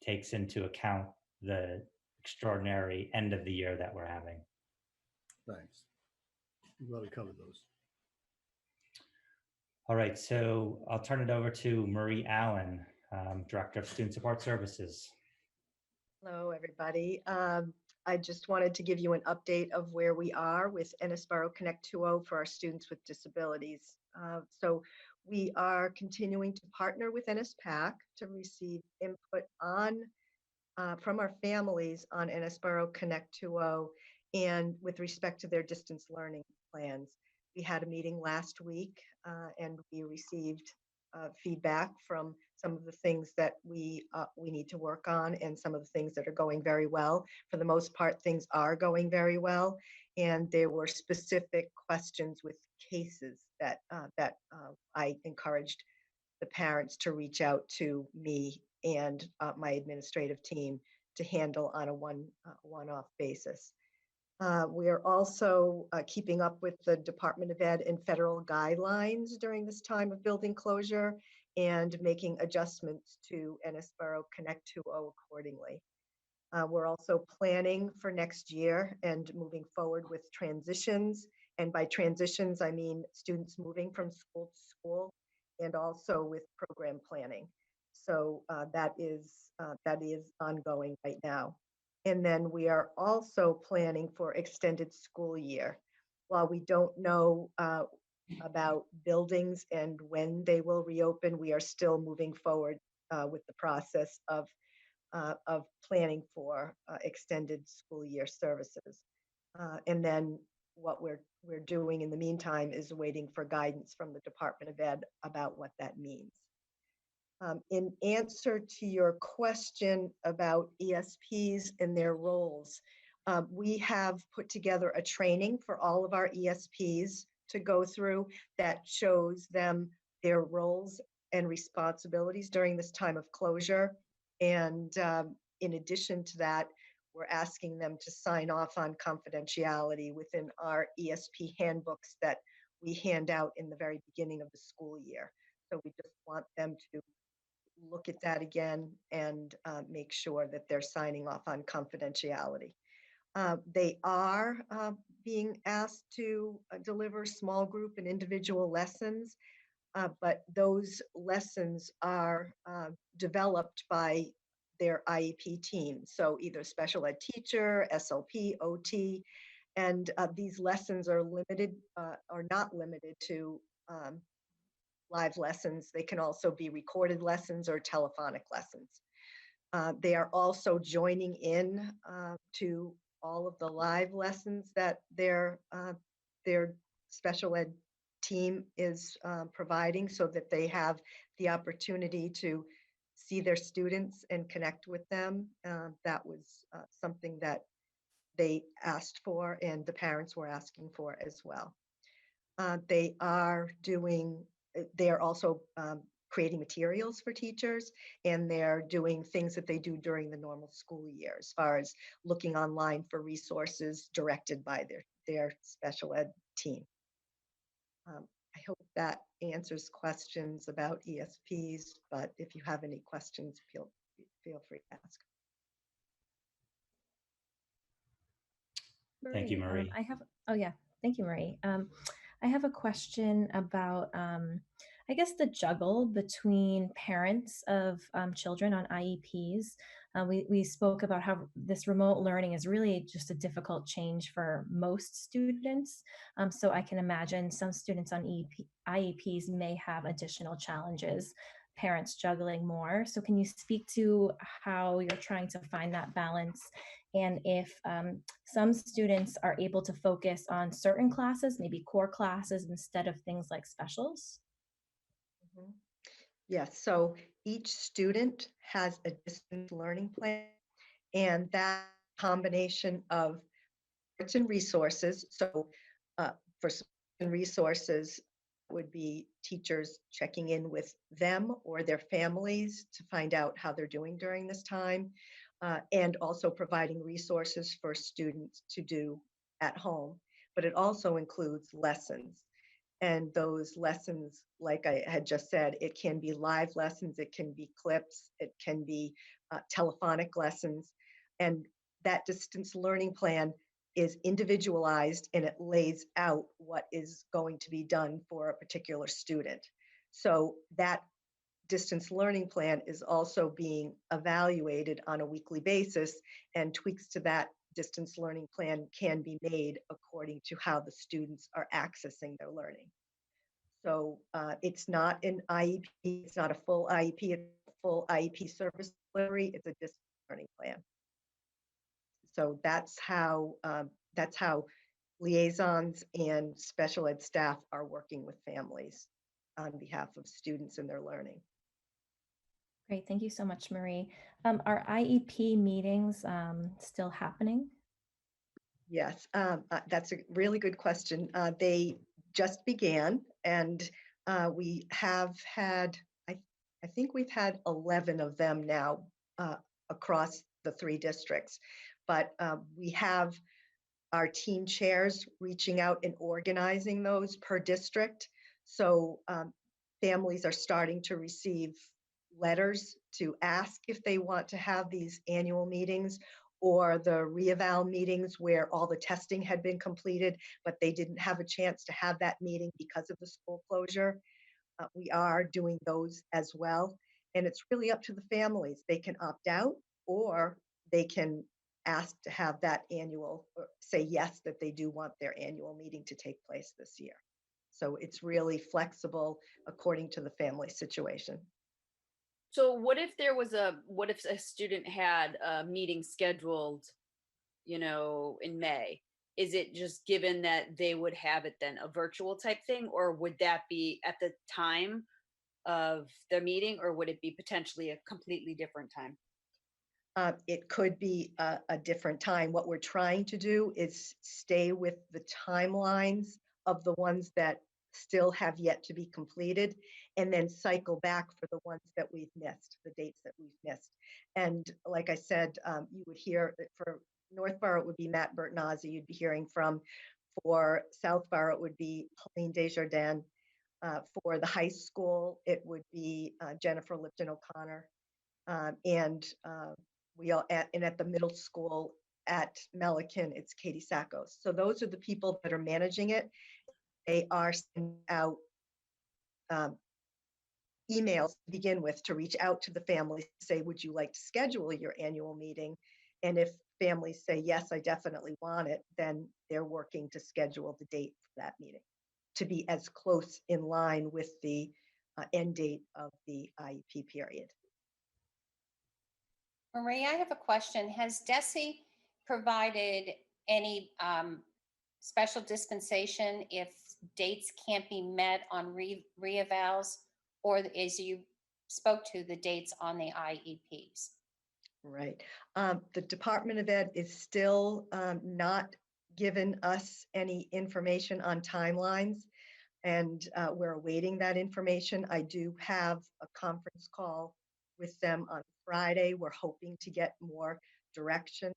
takes into account the extraordinary end of the year that we're having. Thanks. I'm glad we covered those. All right, so I'll turn it over to Marie Allen, Director of Student Support Services. Hello, everybody. I just wanted to give you an update of where we are with ESPERO Connect 2.0 for our students with disabilities. So we are continuing to partner with NSPAC to receive input on from our families on ESPERO Connect 2.0 and with respect to their distance learning plans. We had a meeting last week and we received feedback from some of the things that we need to work on and some of the things that are going very well. For the most part, things are going very well. And there were specific questions with cases that I encouraged the parents to reach out to me and my administrative team to handle on a one-off basis. We are also keeping up with the Department of Ed and federal guidelines during this time of building closure and making adjustments to ESPERO Connect 2.0 accordingly. We're also planning for next year and moving forward with transitions. And by transitions, I mean students moving from school to school and also with program planning. So that is ongoing right now. And then we are also planning for extended school year. While we don't know about buildings and when they will reopen, we are still moving forward with the process of planning for extended school year services. And then what we're doing in the meantime is waiting for guidance from the Department of Ed about what that means. In answer to your question about ESPs and their roles, we have put together a training for all of our ESPs to go through that shows them their roles and responsibilities during this time of closure. And in addition to that, we're asking them to sign off on confidentiality within our ESP handbooks that we hand out in the very beginning of the school year. So we just want them to look at that again and make sure that they're signing off on confidentiality. They are being asked to deliver small group and individual lessons, but those lessons are developed by their IEP team. So either special ed teacher, SLP, OT, and these lessons are limited or not limited to live lessons. They can also be recorded lessons or telephonic lessons. They are also joining in to all of the live lessons that their special ed team is providing so that they have the opportunity to see their students and connect with them. That was something that they asked for and the parents were asking for as well. They are also creating materials for teachers, and they're doing things that they do during the normal school year, as far as looking online for resources directed by their special ed team. I hope that answers questions about ESPs, but if you have any questions, feel free to ask. Thank you, Marie. Thank you, Marie. I have a question about, I guess, the juggle between parents of children on IEPs. We spoke about how this remote learning is really just a difficult change for most students. So I can imagine some students on IEPs may have additional challenges, parents juggling more. So can you speak to how you're trying to find that balance? And if some students are able to focus on certain classes, maybe core classes, instead of things like specials? Mm-hmm. Yes, so each student has a distance learning plan, and that combination of supports and resources. So for resources would be teachers checking in with them or their families to find out how they're doing during this time, and also providing resources for students to do at home. But it also includes lessons. And those lessons, like I had just said, it can be live lessons, it can be clips, it can be telephonic lessons. And that distance learning plan is individualized and it lays out what is going to be done for a particular student. So that distance learning plan is also being evaluated on a weekly basis, and tweaks to that distance learning plan can be made according to how the students are accessing their learning. So it's not an IEP, it's not a full IEP, it's a full IEP service delivery, it's a distance learning plan. So that's how liaisons and special ed staff are working with families on behalf of students and their learning. Great, thank you so much, Marie. Are IEP meetings still happening? Yes, that's a really good question. They just began, and we have had, I think we've had 11 of them now across the 3 districts. But we have our team chairs reaching out and organizing those per district. So families are starting to receive letters to ask if they want to have these annual meetings, or the reeval meetings where all the testing had been completed, but they didn't have a chance to have that meeting because of the school closure. We are doing those as well. And it's really up to the families. They can opt out, or they can ask to have that annual, or say yes, that they do want their annual meeting to take place this year. So it's really flexible according to the family situation. So what if a student had a meeting scheduled, in May? Is it just given that they would have it then a virtual type thing, or would that be at the time of the meeting, or would it be potentially a completely different time? It could be a different time. What we're trying to do is stay with the timelines of the ones that still have yet to be completed, and then cycle back for the ones that we've missed, the dates that we've missed. And like I said, you would hear that for Northborough, it would be Matt Bertnazzi you'd be hearing from. For Southborough, it would be Pauline Desjardins. For the high school, it would be Jennifer Lipton O'Connor. And at the middle school at Melican, it's Katie Sackos. So those are the people that are managing it. They are sending out emails to begin with to reach out to the families, say, would you like to schedule your annual meeting? And if families say, yes, I definitely want it, then they're working to schedule the date for that meeting to be as close in line with the end date of the IEP period. Marie, I have a question. Has DESE provided any special dispensation if dates can't be met on reevals, or as you spoke to, the dates on the IEPs? Right. The Department of Ed is still not given us any information on timelines, and we're awaiting that information. I do have a conference call with them on Friday. We're hoping to get more direction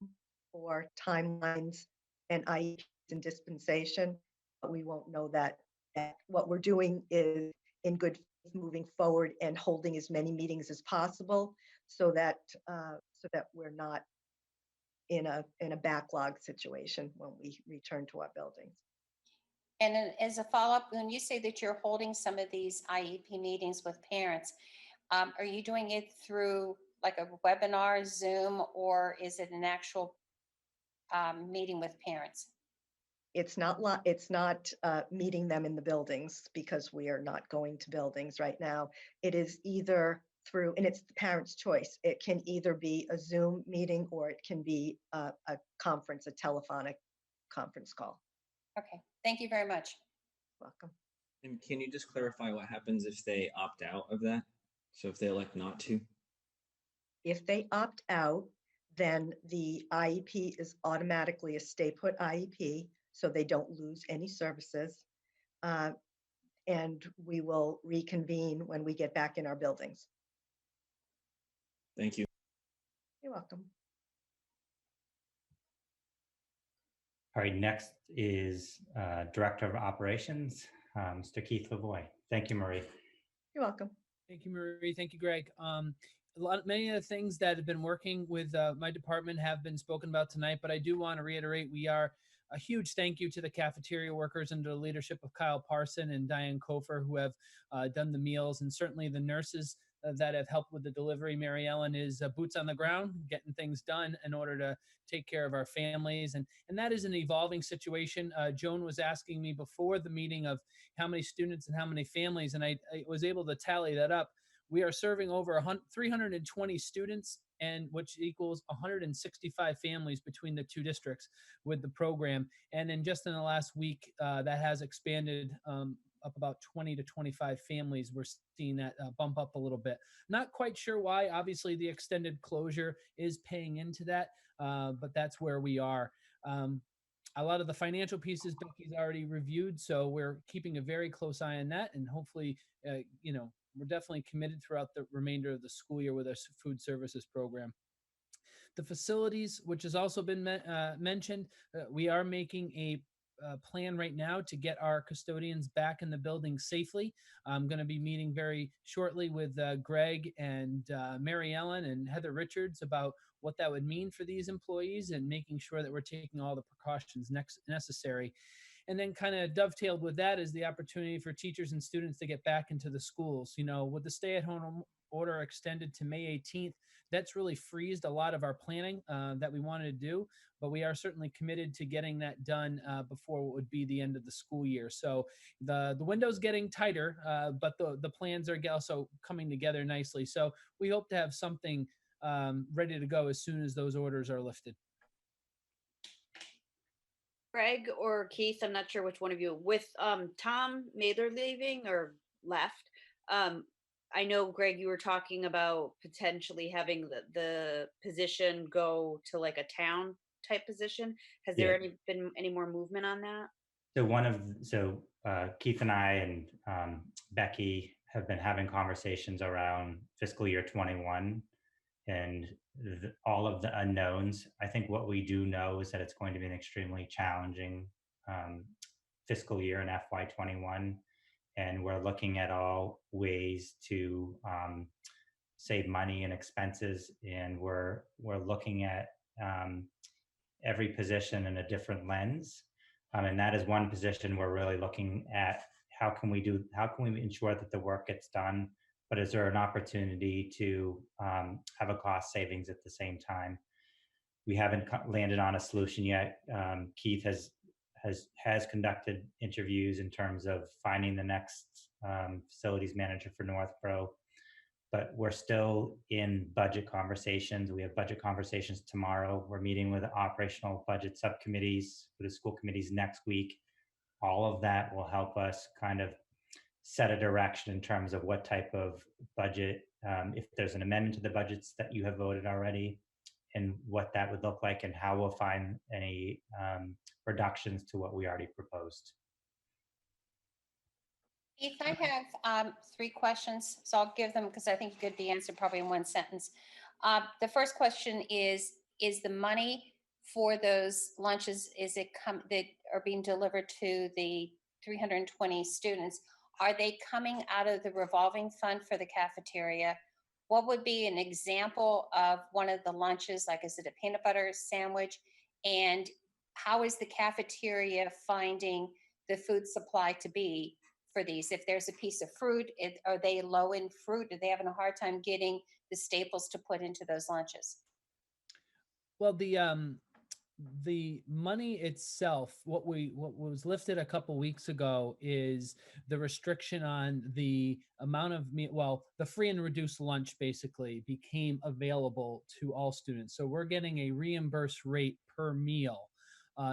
for timelines and IEPs and dispensation, but we won't know that yet. What we're doing is in good faith moving forward and holding as many meetings as possible so that we're not in a backlog situation when we return to our buildings. And then as a follow-up, when you say that you're holding some of these IEP meetings with parents, are you doing it through like a webinar, Zoom, or is it an actual meeting with parents? It's not meeting them in the buildings, because we are not going to buildings right now. It is either through, and it's the parent's choice. It can either be a Zoom meeting, or it can be a conference, a telephonic conference call. Okay, thank you very much. Welcome. And can you just clarify what happens if they opt out of that? So if they elect not to? If they opt out, then the IEP is automatically a stay put IEP, so they don't lose any services. And we will reconvene when we get back in our buildings. Thank you. You're welcome. All right, next is Director of Operations, Mr. Keith Lavoy. Thank you, Marie. You're welcome. Thank you, Marie. Thank you, Greg. Many of the things that have been working with my department have been spoken about tonight, but I do want to reiterate we are a huge thank you to the cafeteria workers under the leadership of Kyle Parson and Diane Kofer, who have done the meals, and certainly the nurses that have helped with the delivery. Mary Ellen is boots on the ground, getting things done in order to take care of our families. And that is an evolving situation. Joan was asking me before the meeting of how many students and how many families, and I was able to tally that up. We are serving over 320 students, and which equals 165 families between the two districts with the program. And then just in the last week, that has expanded up about 20 to 25 families. We're seeing that bump up a little bit. Not quite sure why. Obviously, the extended closure is paying into that, but that's where we are. A lot of the financial pieces Becky's already reviewed, so we're keeping a very close eye on that, and hopefully, we're definitely committed throughout the remainder of the school year with our food services program. The facilities, which has also been mentioned, we are making a plan right now to get our custodians back in the building safely. I'm going to be meeting very shortly with Greg and Mary Ellen and Heather Richards about what that would mean for these employees and making sure that we're taking all the precautions necessary. And then kind of dovetailed with that is the opportunity for teachers and students to get back into the schools. With the stay-at-home order extended to May 18th, that's really freezed a lot of our planning that we wanted to do, but we are certainly committed to getting that done before what would be the end of the school year. So the window's getting tighter, but the plans are also coming together nicely. So we hope to have something ready to go as soon as those orders are lifted. Greg or Keith, I'm not sure which one of you, with Tom Mather leaving or left, I know, Greg, you were talking about potentially having the position go to like a town type position. Has there been any more movement on that? So Keith and I and Becky have been having conversations around fiscal year 21 and all of the unknowns. I think what we do know is that it's going to be an extremely challenging fiscal year in FY21. And we're looking at all ways to save money and expenses. And we're looking at every position in a different lens. And that is one position we're really looking at. How can we ensure that the work gets done? But is there an opportunity to have a cost savings at the same time? We haven't landed on a solution yet. Keith has conducted interviews in terms of finding the next facilities manager for Northborough, but we're still in budget conversations. We have budget conversations tomorrow. We're meeting with operational budget subcommittees, with the school committees next week. All of that will help us kind of set a direction in terms of what type of budget, if there's an amendment to the budgets that you have voted already, and what that would look like, and how we'll find any reductions to what we already proposed. Keith, I have 3 questions, so I'll give them because I think you could be answered probably in one sentence. The first question is the money for those lunches, that are being delivered to the 320 students, are they coming out of the revolving fund for the cafeteria? What would be an example of one of the lunches? Like, is it a peanut butter sandwich? And how is the cafeteria finding the food supply to be for these? If there's a piece of fruit, are they low in fruit? Are they having a hard time getting the staples to put into those lunches? Well, the money itself, what was lifted a couple weeks ago is the restriction on the amount of the free and reduced lunch basically became available to all students. So we're getting a reimbursed rate per meal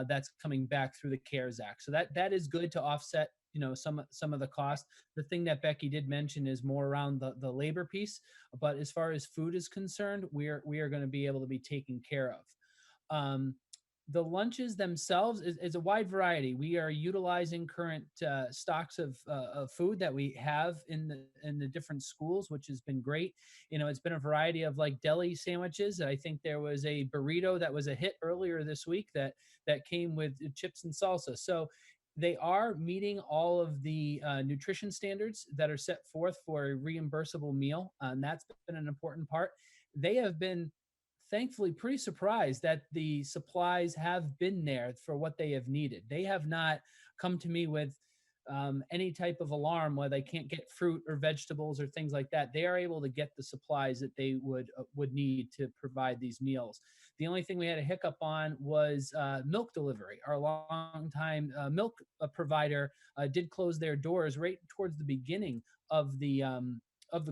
that's coming back through the CARES Act. So that is good to offset some of the cost. The thing that Becky did mention is more around the labor piece, but as far as food is concerned, we are going to be able to be taken care of. The lunches themselves is a wide variety. We are utilizing current stocks of food that we have in the different schools, which has been great. It's been a variety of like deli sandwiches. I think there was a burrito that was a hit earlier this week that came with chips and salsa. So They are meeting all of the nutrition standards that are set forth for a reimbursable meal, and that's been an important part. They have been thankfully pretty surprised that the supplies have been there for what they have needed. They have not come to me with any type of alarm where they can't get fruit or vegetables or things like that. They are able to get the supplies that they would need to provide these meals. The only thing we had a hiccup on was milk delivery. Our longtime milk provider did close their doors right towards the beginning of the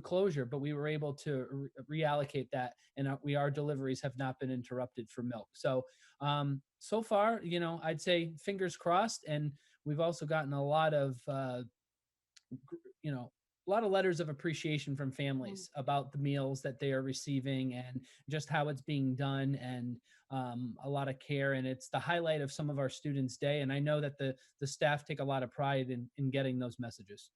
closure, but we were able to reallocate that, and our deliveries have not been interrupted for milk. So so far, I'd say fingers crossed, and we've also gotten a lot of letters of appreciation from families about the meals that they are receiving and just how it's being done, and a lot of care. And it's the highlight of some of our students' day. And I know that the staff take a lot of pride in getting those messages.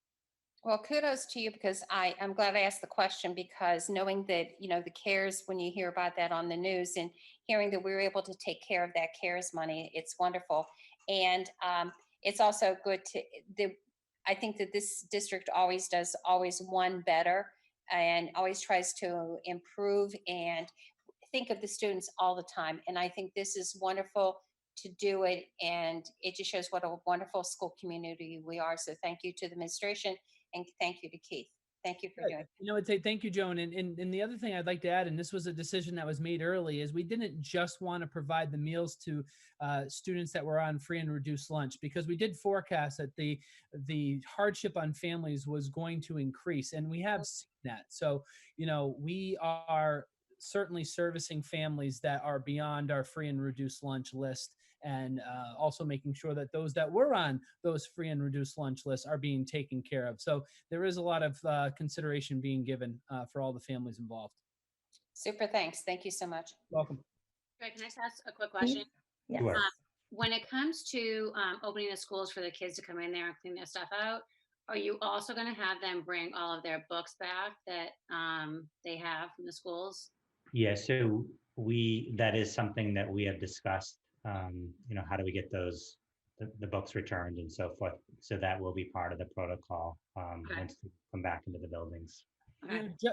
Well, kudos to you, because I'm glad I asked the question, because knowing that, the CARES, when you hear about that on the news and hearing that we were able to take care of that CARES money, it's wonderful. And it's also good I think that this district always does one better and always tries to improve and think of the students all the time. And I think this is wonderful to do it. And it just shows what a wonderful school community we are. So thank you to the administration, and thank you to Keith. Thank you for doing it. I'd say thank you, Joan. And the other thing I'd like to add, and this was a decision that was made early, is we didn't just want to provide the meals to students that were on free and reduced lunch, because we did forecast that the hardship on families was going to increase, and we have seen that. So, we are certainly servicing families that are beyond our free and reduced lunch list, and also making sure that those that were on those free and reduced lunch lists are being taken care of. So there is a lot of consideration being given for all the families involved. Super, thanks. Thank you so much. Welcome. Greg, can I just ask a quick question? Yes. Sure. When it comes to opening the schools for the kids to come in there and clean their stuff out, are you also going to have them bring all of their books back that they have from the schools? Yeah, so that is something that we have discussed. How do we get the books returned and so forth? So that will be part of the protocol once we come back into the buildings.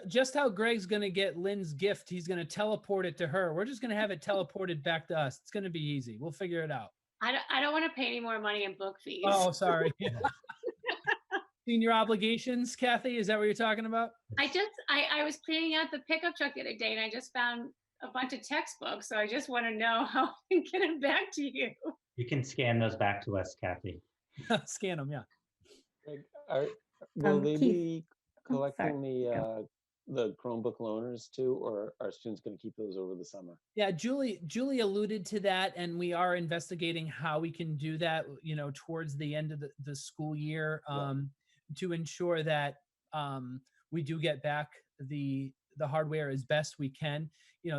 Just how Greg's going to get Lynn's gift, he's going to teleport it to her. We're just going to have it teleported back to us. It's going to be easy. We'll figure it out. I don't want to pay any more money in book fees. Oh, sorry. Senior obligations, Kathy, is that what you're talking about? I was cleaning out the pickup truck the other day, and I just found a bunch of textbooks. So I just want to know how I can get it back to you. You can scan those back to us, Kathy. Scan them, yeah. Will they Keith. be collecting the Chromebook loaners too, or are students going to keep those over the summer? Yeah, Julie alluded to that, and we are investigating how we can do that, towards the end of the school year, to ensure that we do get back the hardware as best we can.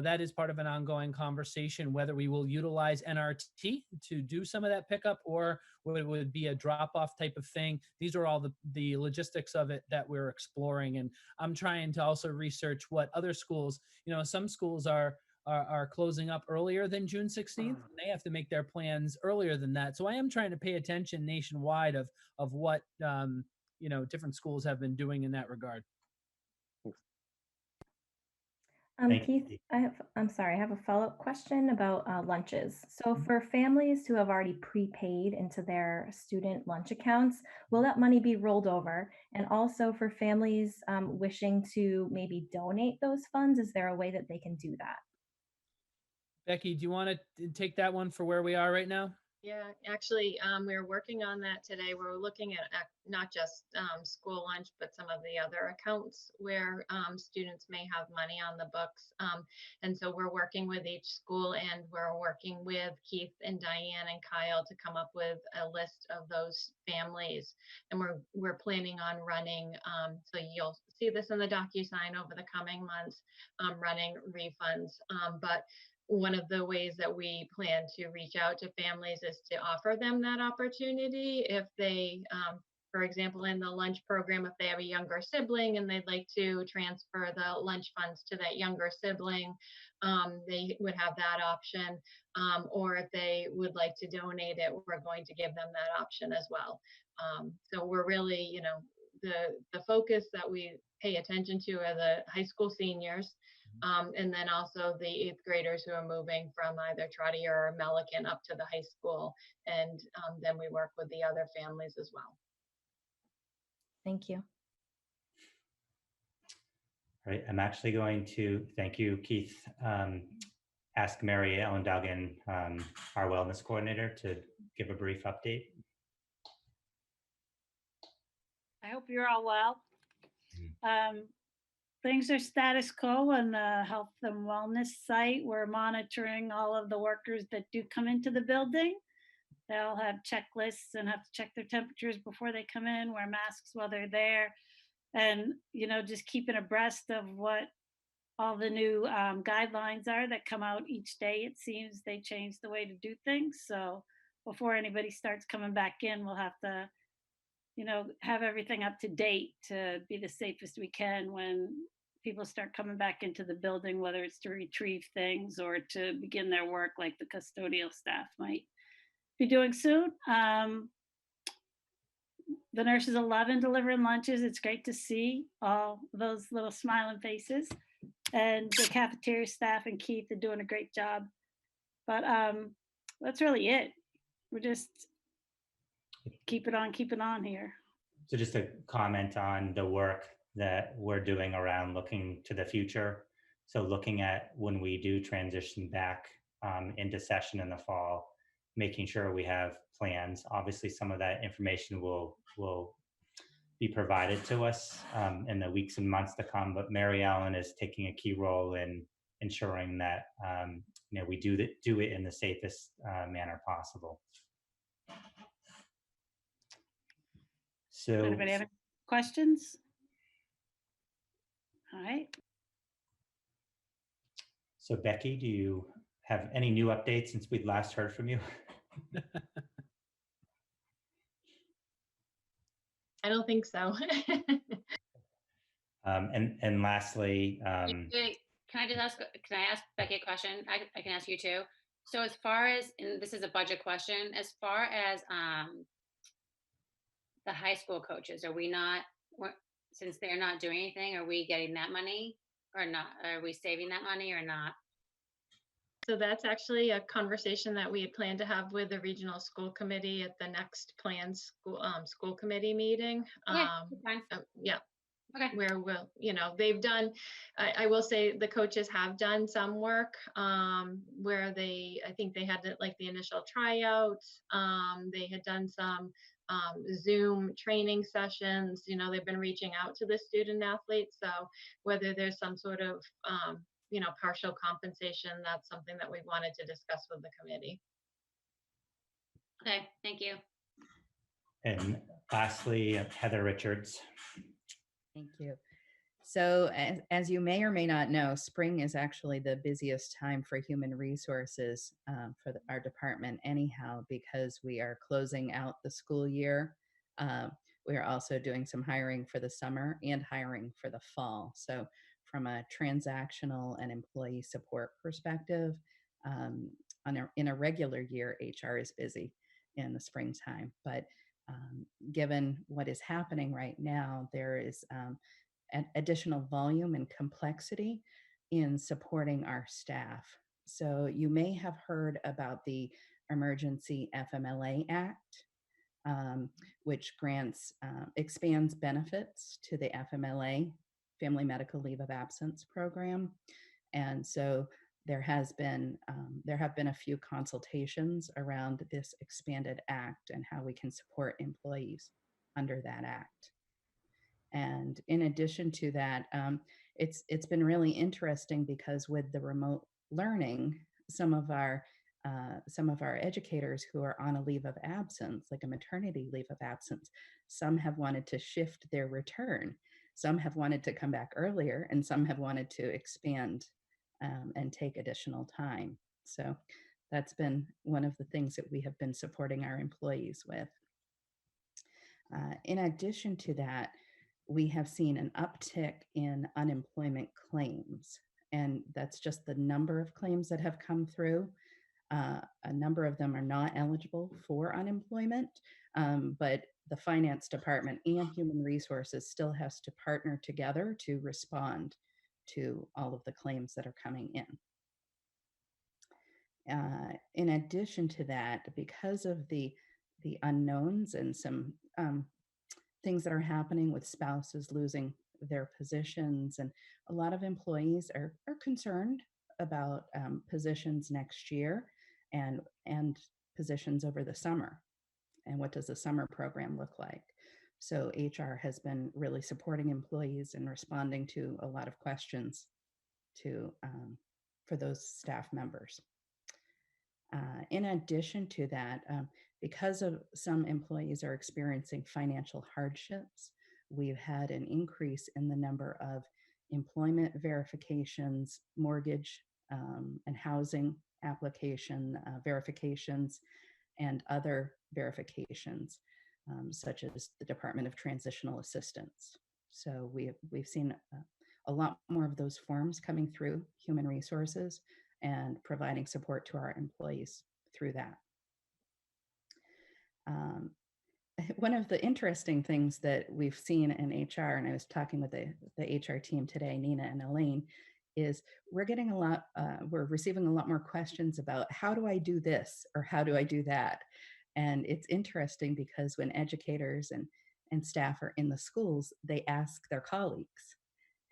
That is part of an ongoing conversation, whether we will utilize NRT to do some of that pickup, or whether it would be a drop-off type of thing. These are all the logistics of it that we're exploring. And I'm trying to also research what other schools, some schools are closing up earlier than June 16th. And they have to make their plans earlier than that. So I am trying to pay attention nationwide of what, different schools have been doing in that regard. Keith, I have a follow-up question about lunches. So for families who have already prepaid into their student lunch accounts, will that money be rolled over? And also for families wishing to maybe donate those funds, is there a way that they can do that? Becky, do you want to take that one for where we are right now? Yeah, actually, we're working on that today. We're looking at not just school lunch, but some of the other accounts where students may have money on the books. And so we're working with each school, and we're working with Keith and Diane and Kyle to come up with a list of those families. And we're planning on running, so you'll see this in the DocuSign over the coming months, running refunds. But one of the ways that we plan to reach out to families is to offer them that opportunity if they for example, in the lunch program, if they have a younger sibling and they'd like to transfer the lunch funds to that younger sibling, they would have that option. Or if they would like to donate it, we're going to give them that option as well. So we're really, you know, the focus that we pay attention to are the high school seniors, and then also the 8th graders who are moving from either Trotter or Milliken up to the high school. And then we work with the other families as well. Thank you. All right, I'm actually going to, thank you, Keith, ask Mary Ellen Duggan, our wellness coordinator, to give a brief update. I hope you're all well. Things are status quo on the health and wellness site. We're monitoring all of the workers that do come into the building. They all have checklists and have to check their temperatures before they come in, wear masks while they're there. And, you know, just keeping abreast of what all the new guidelines are that come out each day. It seems they change the way to do things. So before anybody starts coming back in, we'll have to, you know, have everything up to date to be the safest we can when people start coming back into the building, whether it's to retrieve things or to begin their work like the custodial staff might be doing soon. The nurses are loving delivering lunches. It's great to see all those little smiling faces. And the cafeteria staff and Keith are doing a great job. But that's really it. We're just keep it on here. So just a comment on the work that we're doing around looking to the future. So looking at when we do transition back into session in the fall, making sure we have plans. Obviously, some of that information will be provided to us in the weeks and months to come, but Mary Ellen is taking a key role in ensuring that you know, we do it in the safest manner possible. So, anybody have any questions? All right. So Becky, do you have any new updates since we'd last heard from you? I don't think so. And lastly, Wait, can I ask Becky a question? I can ask you too. So as far as, and this is a budget question, as far as the high school coaches, since they're not doing anything, are we getting that money or not? Are we saving that money or not? So that's actually a conversation that we had planned to have with the regional school committee at the next planned school committee meeting. Yeah. Okay. Where we'll, you know, they've done, I will say the coaches have done some work where I think they had like the initial tryouts. They had done some Zoom training sessions. You know, they've been reaching out to the student athletes. So whether there's some sort of, you know, partial compensation, that's something that we wanted to discuss with the committee. Okay, thank you. and lastly, Heather Richards. Thank you. So as you may or may not know, spring is actually the busiest time for human resources for our department anyhow, because we are closing out the school year. We are also doing some hiring for the summer and hiring for the fall. So from a transactional and employee support perspective, in a regular year, HR is busy in the springtime. But given what is happening right now, there is additional volume and complexity in supporting our staff. So you may have heard about the Emergency FMLA Act, which expands benefits to the FMLA, Family Medical Leave of Absence program. And so there have been a few consultations around this expanded act and how we can support employees under that act. And in addition to that, it's been really interesting because with the remote learning, some of our educators who are on a leave of absence, like a maternity leave of absence, some have wanted to shift their return. Some have wanted to come back earlier, and some have wanted to expand and take additional time. So that's been one of the things that we have been supporting our employees with. In addition to that, we have seen an uptick in unemployment claims, and that's just the number of claims that have come through. A number of them are not eligible for unemployment, but the finance department and human resources still has to partner together to respond to all of the claims that are coming in. In addition to that, because of the unknowns and some things that are happening with spouses losing their positions, and a lot of employees are concerned about positions next year and positions over the summer, and what does the summer program look like. So HR has been really supporting employees and responding to a lot of questions for those staff members. In addition to that, because of some employees are experiencing financial hardships, we've had an increase in the number of employment verifications, mortgage and housing application verifications, and other verifications, such as the Department of Transitional Assistance. So we've seen a lot more of those forms coming through human resources and providing support to our employees through that. One of the interesting things that we've seen in HR, and I was talking with the HR team today, Nina and Elaine, is we're receiving a lot more questions about how do I do this or how do I do that? And it's interesting because when educators and staff are in the schools, they ask their colleagues.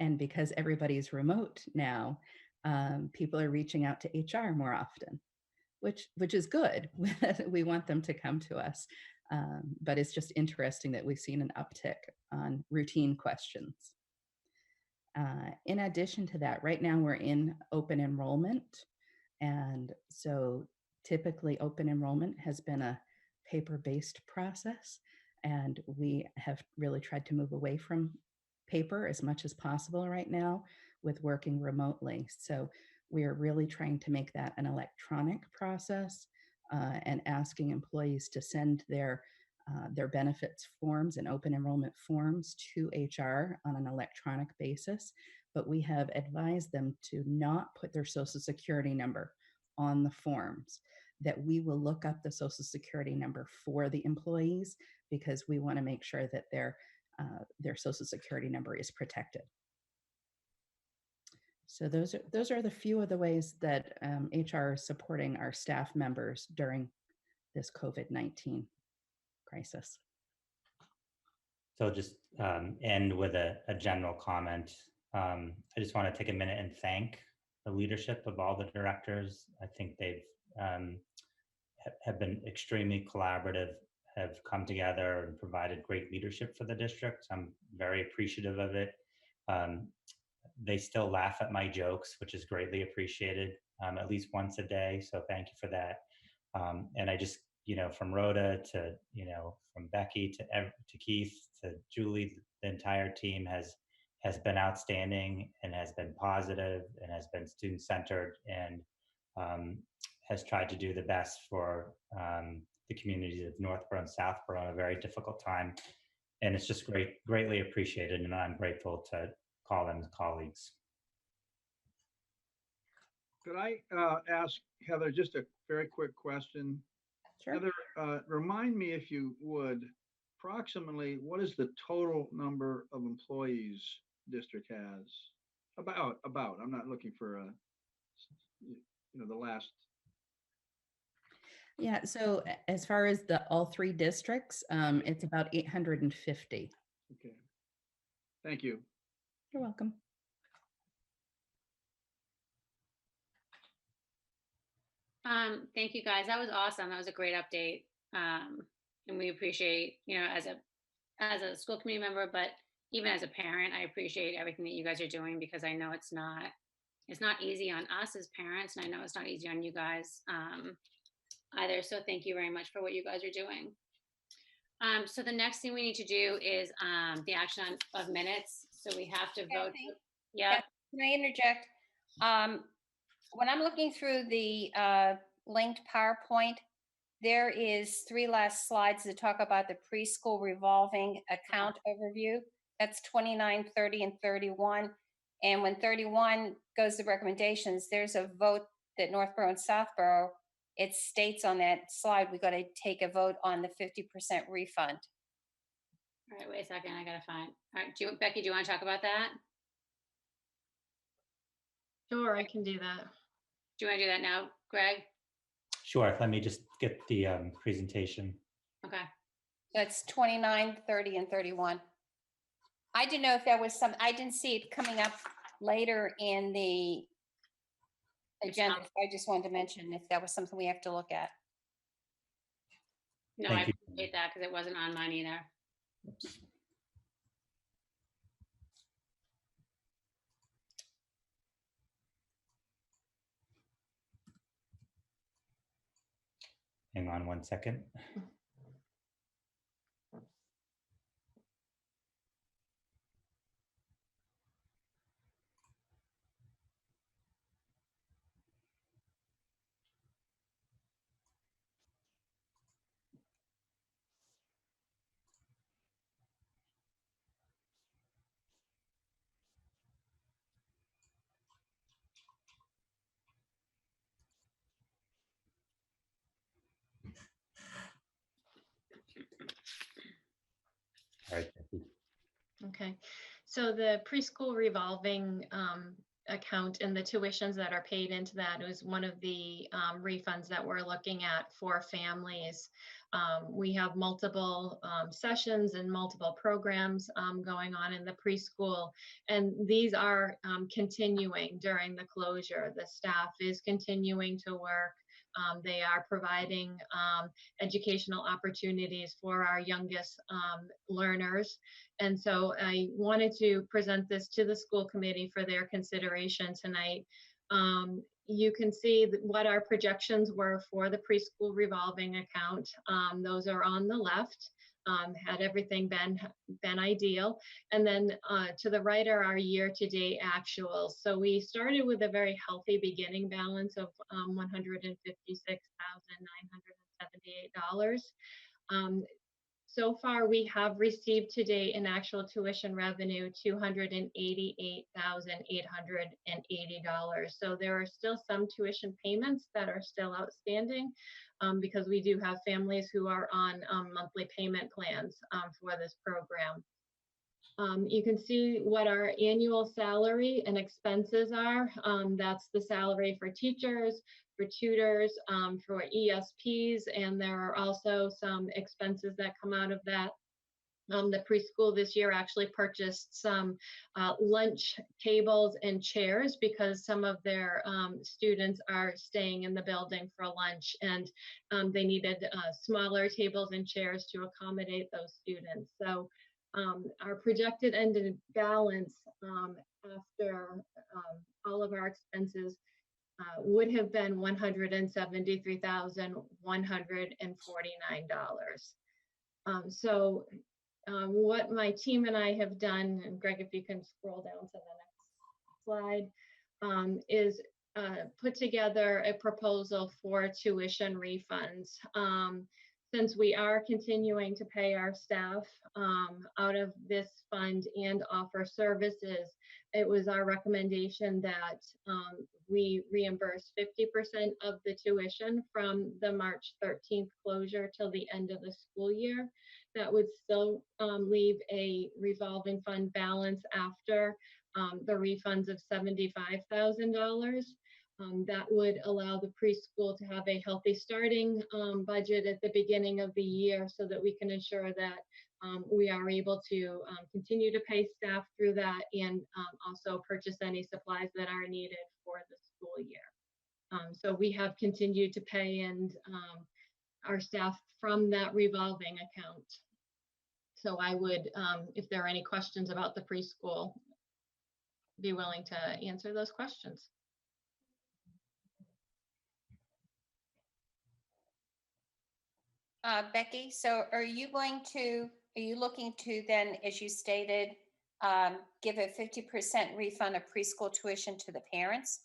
And because everybody's remote now, people are reaching out to HR more often, which is good. We want them to come to us. But it's just interesting that we've seen an uptick on routine questions. In addition to that, right now we're in open enrollment. And so typically open enrollment has been a paper-based process. And we have really tried to move away from paper as much as possible right now with working remotely. So we are really trying to make that an electronic process and asking employees to send their benefits forms and open enrollment forms to HR on an electronic basis. But we have advised them to not put their Social Security number on the forms, that we will look up the Social Security number for the employees because we want to make sure that their Social Security number is protected. So those are the few of the ways that HR is supporting our staff members during this COVID-19 crisis. So I'll just end with a general comment. I just want to take a minute and thank the leadership of all the directors. I think they've have been extremely collaborative, have come together and provided great leadership for the district. I'm very appreciative of it. They still laugh at my jokes, which is greatly appreciated, at least once a day. So thank you for that. And I just, from Rhoda to, from Becky to Keith to Julie, the entire team has been outstanding and has been positive and has been student-centered and has tried to do the best for the communities of Northborough and Southborough in a very difficult time. And it's just greatly appreciated, and I'm grateful to call them colleagues. Could I ask Heather just a very quick question? Sure. Heather, remind me, if you would, approximately what is the total number of employees district has? About. I'm not looking for the last. Yeah, so as far as all three districts, it's about 850. Okay. Thank you. You're welcome. Thank you guys. That was awesome. That was a great update. And we appreciate, as a school committee member, but even as a parent, I appreciate everything that you guys are doing, because I know it's not easy on us as parents, and I know it's not easy on you guys either. So thank you very much for what you guys are doing. So the next thing we need to do is the action of minutes. So we have to vote. Yeah. Can I interject? When I'm looking through the linked PowerPoint, there is 3 last slides to talk about the preschool revolving account overview. That's 29, 30, and 31. And when 31 goes to recommendations, there's a vote that Northborough and Southborough, it states on that slide, we got to take a vote on the 50% refund. All right, wait a second. I gotta find. All right, Becky, do you want to talk about that? Sure, I can do that. Do you want to do that now, Greg? Sure. Let me just get the presentation. Okay. That's 29, 30, and 31. I didn't know if there was some, I didn't see it coming up later in the agenda. I just wanted to mention if that was something we have to look at. No, Thank I you. appreciate that because it wasn't on mine either. Hang on one second. All right. Okay, so the preschool revolving account and the tuitions that are paid into that is one of the refunds that we're looking at for families. We have multiple sessions and multiple programs going on in the preschool, and these are continuing during the closure. The staff is continuing to work. They are providing educational opportunities for our youngest learners. And so I wanted to present this to the school committee for their consideration tonight. You can see what our projections were for the preschool revolving account. Those are on the left. Had everything been ideal. And then to the right are our year-to-date actuals. So we started with a very healthy beginning balance of $156,978. So far, we have received to date in actual tuition revenue $288,880. So there are still some tuition payments that are still outstanding because we do have families who are on monthly payment plans for this program. You can see what our annual salary and expenses are. That's the salary for teachers, for tutors, for ESPs, and there are also some expenses that come out of that. The preschool this year actually purchased some lunch tables and chairs because some of their students are staying in the building for lunch, and they needed smaller tables and chairs to accommodate those students. So our projected ended balance after all of our expenses would have been $173,149. So what my team and I have done, and Greg, if you can scroll down to the next slide, is put together a proposal for tuition refunds. Since we are continuing to pay our staff out of this fund and offer services, it was our recommendation that we reimburse 50% of the tuition from the March 13th closure till the end of the school year. That would still leave a revolving fund balance after the refunds of $75,000. That would allow the preschool to have a healthy starting budget at the beginning of the year so that we can ensure that we are able to continue to pay staff through that and also purchase any supplies that are needed for the school year. So we have continued to pay and our staff from that revolving account. So I would, if there are any questions about the preschool, be willing to answer those questions. Becky, so are you looking to then, as you stated, give a 50% refund of preschool tuition to the parents?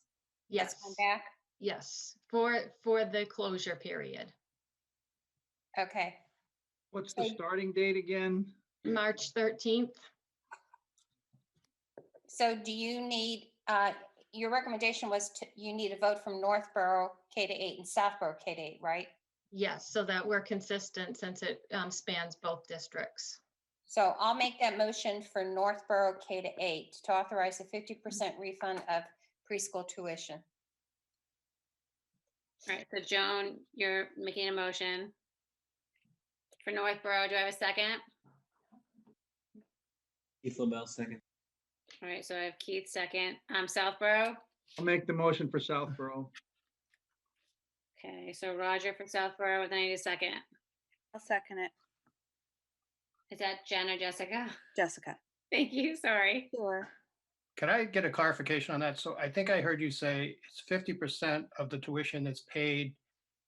Yes. Come back? Yes, for the closure period. Okay. What's the starting date again? March 13th. So do you need, your recommendation was you need a vote from Northborough K-8 and Southborough K-8, right? Yes, so that we're consistent since it spans both districts. So I'll make that motion for Northborough K-8 to authorize a 50% refund of preschool tuition. All right, so Joan, you're making a motion. For Northborough, do I have a second? Keith LaBelle, second. All right, so I have Keith second. Southborough. I'll make the motion for Southborough. Okay, so Roger for Southborough, then I need a second. I'll second it. Is that Jen or Jessica? Jessica. Thank you, sorry. Sure. Could I get a clarification on that? So I think I heard you say it's 50% of the tuition that's paid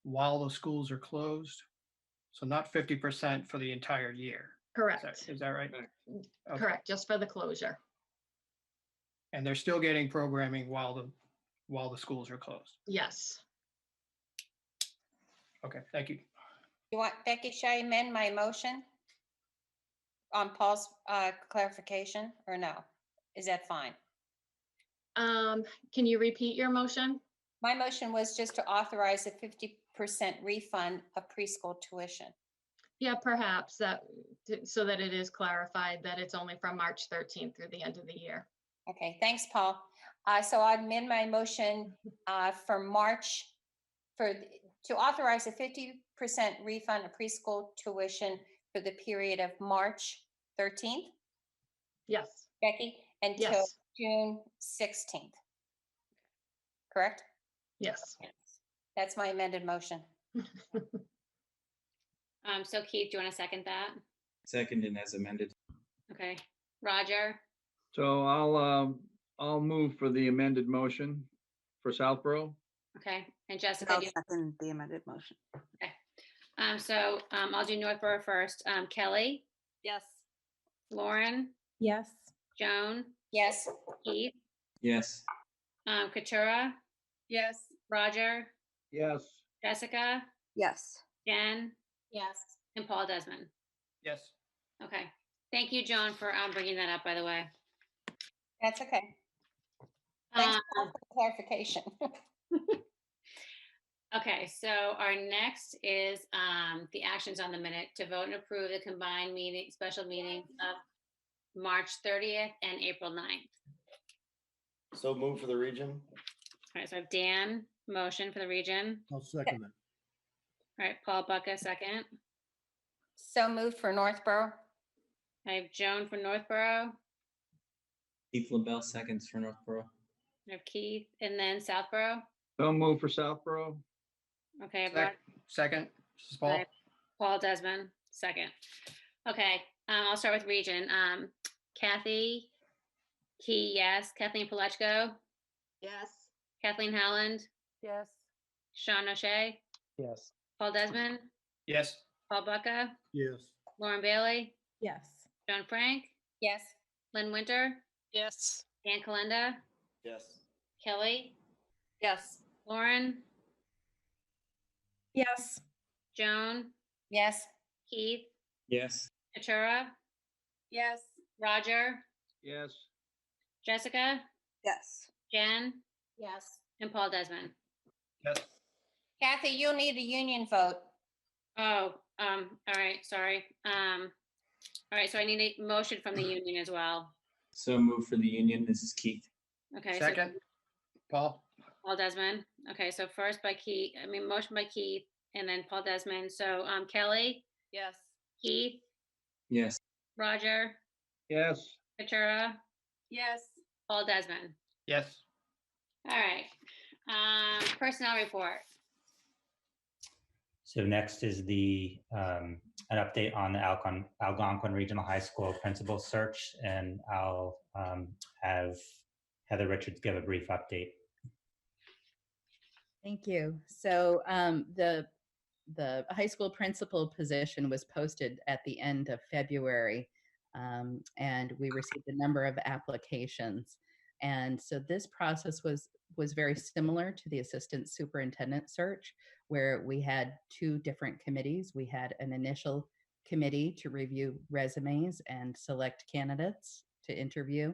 while the schools are closed. So not 50% for the entire year. Correct. Is that right? Okay. Correct, just for the closure. And they're still getting programming while the schools are closed. Yes. Okay, thank you. You want, Becky, should I amend my motion on Paul's clarification or no? Is that fine? Can you repeat your motion? My motion was just to authorize a 50% refund of preschool tuition. Yeah, perhaps that, so that it is clarified that it's only from March 13th through the end of the year. Okay, thanks, Paul. So I'd amend my motion for March to authorize a 50% refund of preschool tuition for the period of March 13th. Yes. Becky, until Yes. June 16th. Correct? Yes. That's my amended motion. So Keith, do you want to second that? Second and as amended. Okay, Roger. So I'll move for the amended motion for Southborough. Okay, and Jessica. I'll second the amended motion. Okay. So I'll do Northborough first. Kelly. Yes. Lauren. Yes. Joan. Yes. Keith. Yes. Katura. Yes. Roger. Yes. Jessica. Yes. Jen. Yes. And Paul Desmond. Yes. Okay. Thank you, Joan, for bringing that up, by the way. That's okay. Thanks Paul, for the clarification. Okay, so our next is the actions on the minute to vote and approve the combined special meetings of March 30th and April 9th. So move for the region. All right, so I have Dan, motion for the region. I'll second that. All right, Paul Bucka, second. So moved for Northborough. I have Joan for Northborough. Keith LaBelle, seconds for Northborough. I have Keith, and then Southborough. So move for Southborough. Okay, I've Second, this is Paul. got Paul Desmond, second. Okay, I'll start with region. Kathy Key, yes. Kathleen Palechko. Yes. Kathleen Howland. Yes. Sean O'Shea. Yes. Paul Desmond. Yes. Paul Bucka. Yes. Lauren Bailey. Yes. Joan Frank. Yes. Lynn Winter. Yes. Dan Kalenda. Yes. Kelly. Yes. Lauren. Yes. Joan. Yes. Keith. Yes. Katura. Yes. Roger. Yes. Jessica. Yes. Jen. Yes. And Paul Desmond. Yes. Kathy, you'll need a union vote. Oh, all right, sorry. All right, so I need a motion from the union as well. So move for the union. This is Keith. Okay. Second, Paul. Paul Desmond. Okay, so first by Keith, motion by Keith and then Paul Desmond. So Kelly, Yes. Keith, Yes. Roger, Yes. Katura, Yes. Paul Desmond. Yes. All right. Personnel report. So next is an update on the Algonquin Regional High School principal search, and I'll have Heather Richards give a brief update. Thank you. So the high school principal position was posted at the end of February, and we received a number of applications. And so this process was was very similar to the assistant superintendent search, where we had two different committees. We had an initial committee to review resumes and select candidates to interview.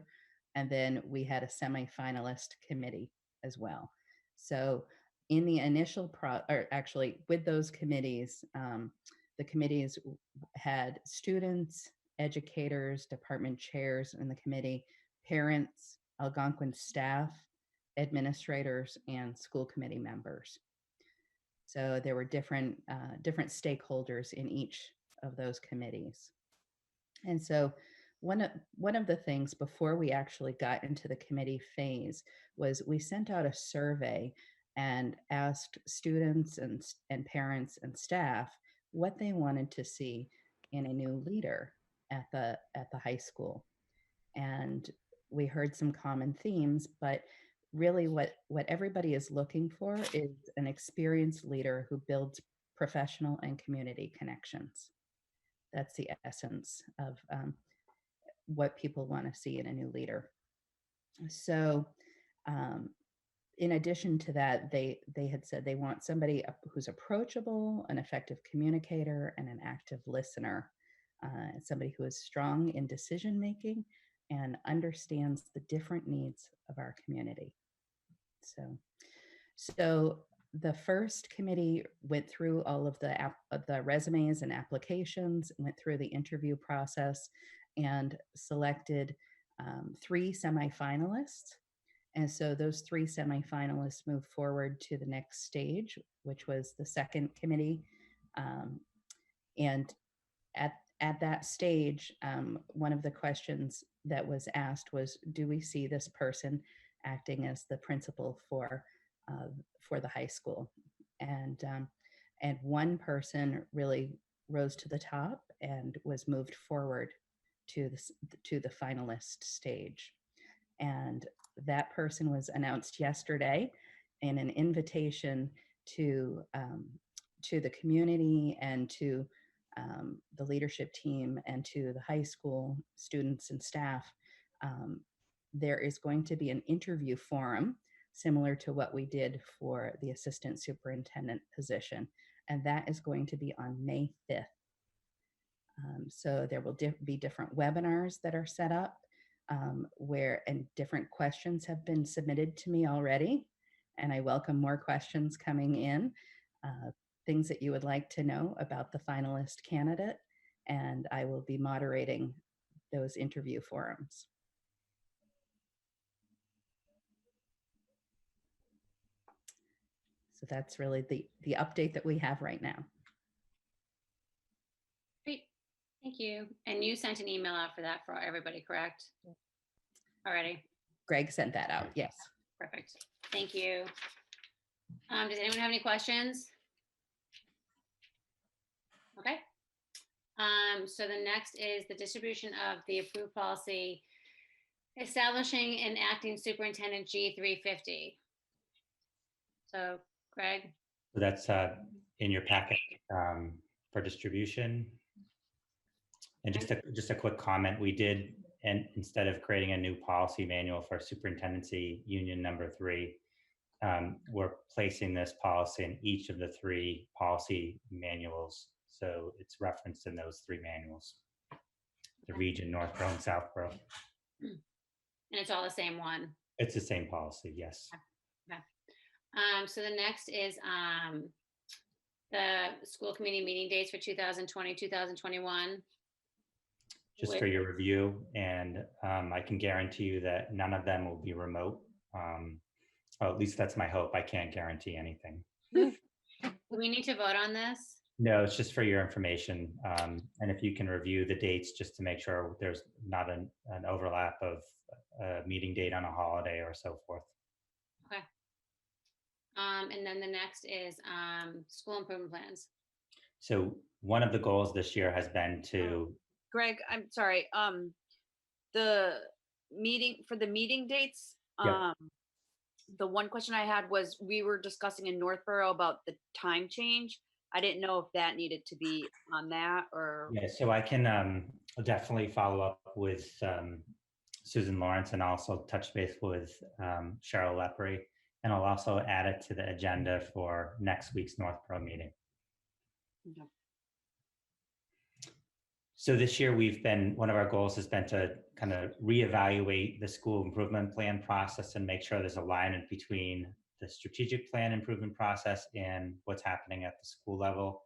And then we had a semifinalist committee as well. So in the initial or actually with those committees, the committees had students, educators, department chairs in the committee, parents, Algonquin staff, administrators, and school committee members. So there were different stakeholders in each of those committees. And so one of the things before we actually got into the committee phase was we sent out a survey and asked students and parents and staff what they wanted to see in a new leader at the high school. And we heard some common themes, but really what everybody is looking for is an experienced leader who builds professional and community connections. That's the essence of what people want to see in a new leader. So in addition to that, they had said they want somebody who's approachable, an effective communicator, and an active listener, somebody who is strong in decision making and understands the different needs of our community. So the first committee went through all of the resumes and applications, went through the interview process, and selected 3 semifinalists. And so those 3 semifinalists moved forward to the next stage, which was the second committee. And at that stage, one of the questions that was asked was, do we see this person acting as the principal for the high school? And one person really rose to the top and was moved forward to the finalist stage. And that person was announced yesterday in an invitation to the community and to the leadership team and to the high school students and staff. There is going to be an interview forum similar to what we did for the assistant superintendent position. And that is going to be on May 5th. So there will be different webinars that are set up and different questions have been submitted to me already. And I welcome more questions coming in, things that you would like to know about the finalist candidate. And I will be moderating those interview forums. So that's really the update that we have right now. Great, thank you. And you sent an email out for that for everybody, correct? Already. Greg sent that out, yes. Perfect, thank you. Does anyone have any questions? Okay. So the next is the distribution of the approved policy establishing and acting superintendent G350. So Greg. So that's in your packet for distribution. And just a quick comment, we did, and instead of creating a new policy manual for superintendency union number 3, we're placing this policy in each of the 3 policy manuals. So it's referenced in those 3 manuals, the region, Northborough, and Southborough. And it's all the same one? It's the same policy, yes. Okay. So the next is the school committee meeting dates for 2020, 2021. Just for your review, and I can guarantee you that none of them will be remote. Well, at least that's my hope. I can't guarantee anything. Do we need to vote on this? No, it's just for your information. And if you can review the dates just to make sure there's not an overlap of a meeting date on a holiday or so forth. Okay. And then the next is school improvement plans. So one of the goals this year has been to... Greg, I'm sorry. The meeting dates, the one question I had was, we were discussing in Northborough about the time change. I didn't know if that needed to be on that or... Yeah, so I can definitely follow up with Susan Lawrence and also touch base with Cheryl Lepre and I'll also add it to the agenda for next week's Northborough meeting. So this year one of our goals has been to kind of reevaluate the school improvement plan process and make sure there's alignment between the strategic plan improvement process and what's happening at the school level.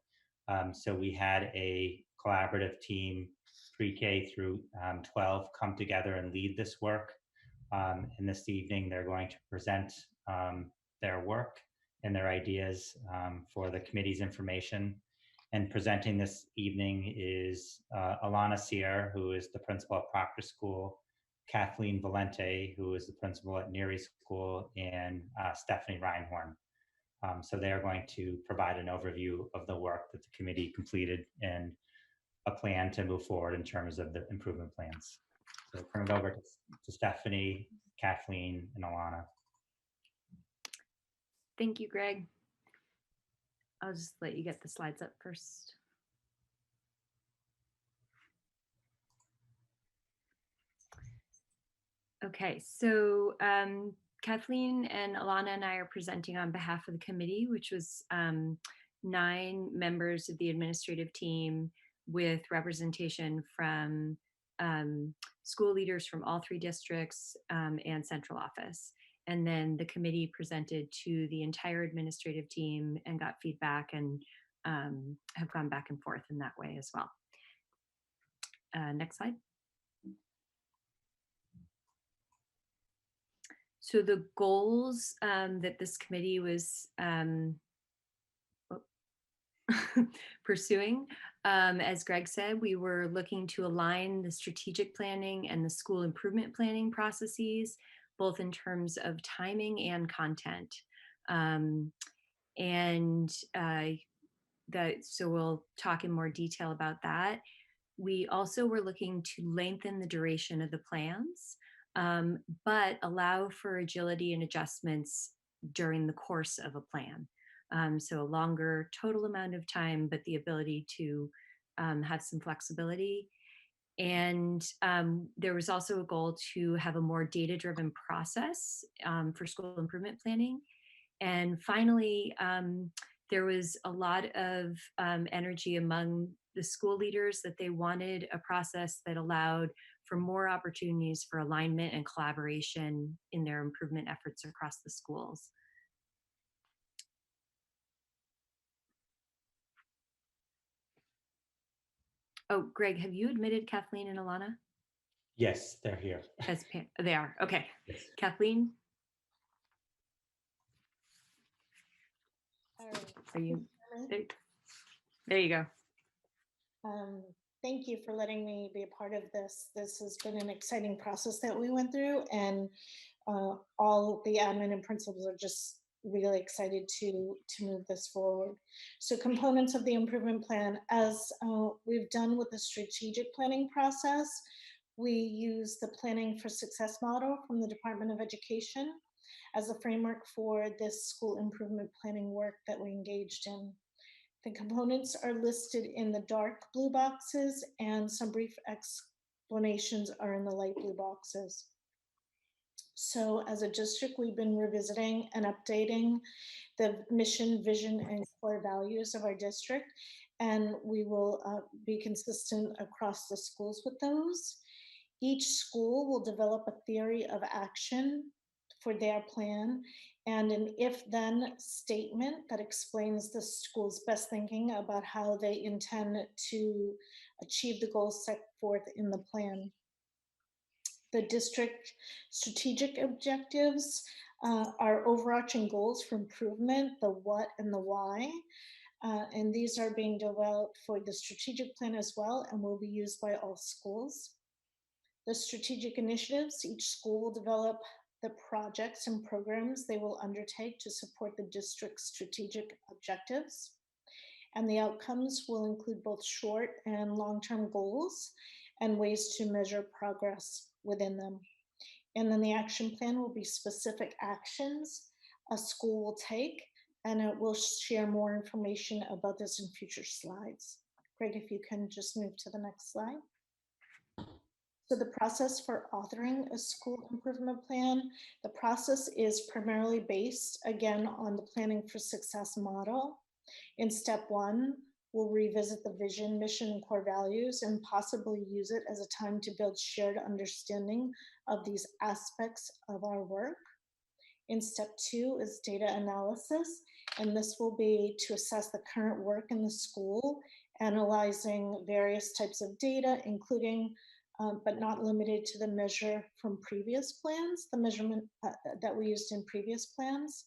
So we had a collaborative team, pre-K through 12, come together and lead this work. And this evening, they're going to present their work and their ideas for the committee's information. And presenting this evening is Alana Sierra, who is the principal at Proctor School, Kathleen Valente, who is the principal at Neary School, and Stephanie Reinhorn. So they are going to provide an overview of the work that the committee completed and a plan to move forward in terms of the improvement plans. So turn it over to Stephanie, Kathleen, and Alana. Thank you, Greg. I'll just let you get the slides up first. Okay, so Kathleen and Alana and I are presenting on behalf of the committee, which was 9 members of the administrative team with representation from school leaders from all 3 districts and central office. And then the committee presented to the entire administrative team and got feedback and have gone back and forth in that way as well. Next slide. So the goals that this committee was pursuing, as Greg said, we were looking to align the strategic planning and the school improvement planning processes, both in terms of timing and content. So we'll talk in more detail about that. We also were looking to lengthen the duration of the plans, but allow for agility and adjustments during the course of a plan. So a longer total amount of time, but the ability to have some flexibility. And there was also a goal to have a more data-driven process for school improvement planning. And finally, there was a lot of energy among the school leaders that they wanted a process that allowed for more opportunities for alignment and collaboration in their improvement efforts across the schools. Oh, Greg, have you admitted Kathleen and Alana? Yes, they're here. They are. Okay. Yes. Kathleen? All right. Are you there you go. Thank you for letting me be a part of this. This has been an exciting process that we went through, and all the admin and principals are just really excited to move this forward. So components of the improvement plan, as we've done with the strategic planning process, we use the Planning for Success model from the Department of Education as a framework for this school improvement planning work that we engaged in. The components are listed in the dark blue boxes, and some brief explanations are in the light blue boxes. So as a district, we've been revisiting and updating the mission, vision, and core values of our district, and we will be consistent across the schools with those. Each school will develop a theory of action for their plan and an if-then statement that explains the school's best thinking about how they intend to achieve the goals set forth in the plan. The district strategic objectives are overarching goals for improvement, the what and the why. And these are being developed for the strategic plan as well and will be used by all schools. The strategic initiatives, each school will develop the projects and programs they will undertake to support the district's strategic objectives. And the outcomes will include both short and long-term goals and ways to measure progress within them. And then the action plan will be specific actions a school will take, and it will share more information about this in future slides. Greg, if you can just move to the next slide. So the process for authoring a school improvement plan, the process is primarily based, again, on the Planning for Success model. In step one, we'll revisit the vision, mission, and core values and possibly use it as a time to build shared understanding of these aspects of our work. In step two is data analysis, and this will be to assess the current work in the school, analyzing various types of data, including but not limited to the measure from previous plans, the measurement that we used in previous plans.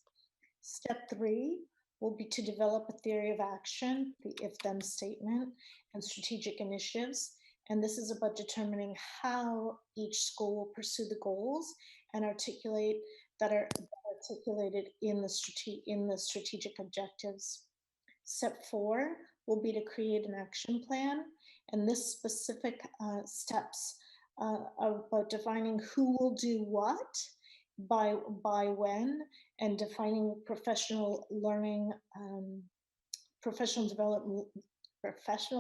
Step three will be to develop a theory of action, the if-then statement, and strategic initiatives. And this is about determining how each school will pursue the goals and articulate that are articulated in the strategic objectives. Step four will be to create an action plan. And this specific steps are about defining who will do what, by when, and defining professional learning, professional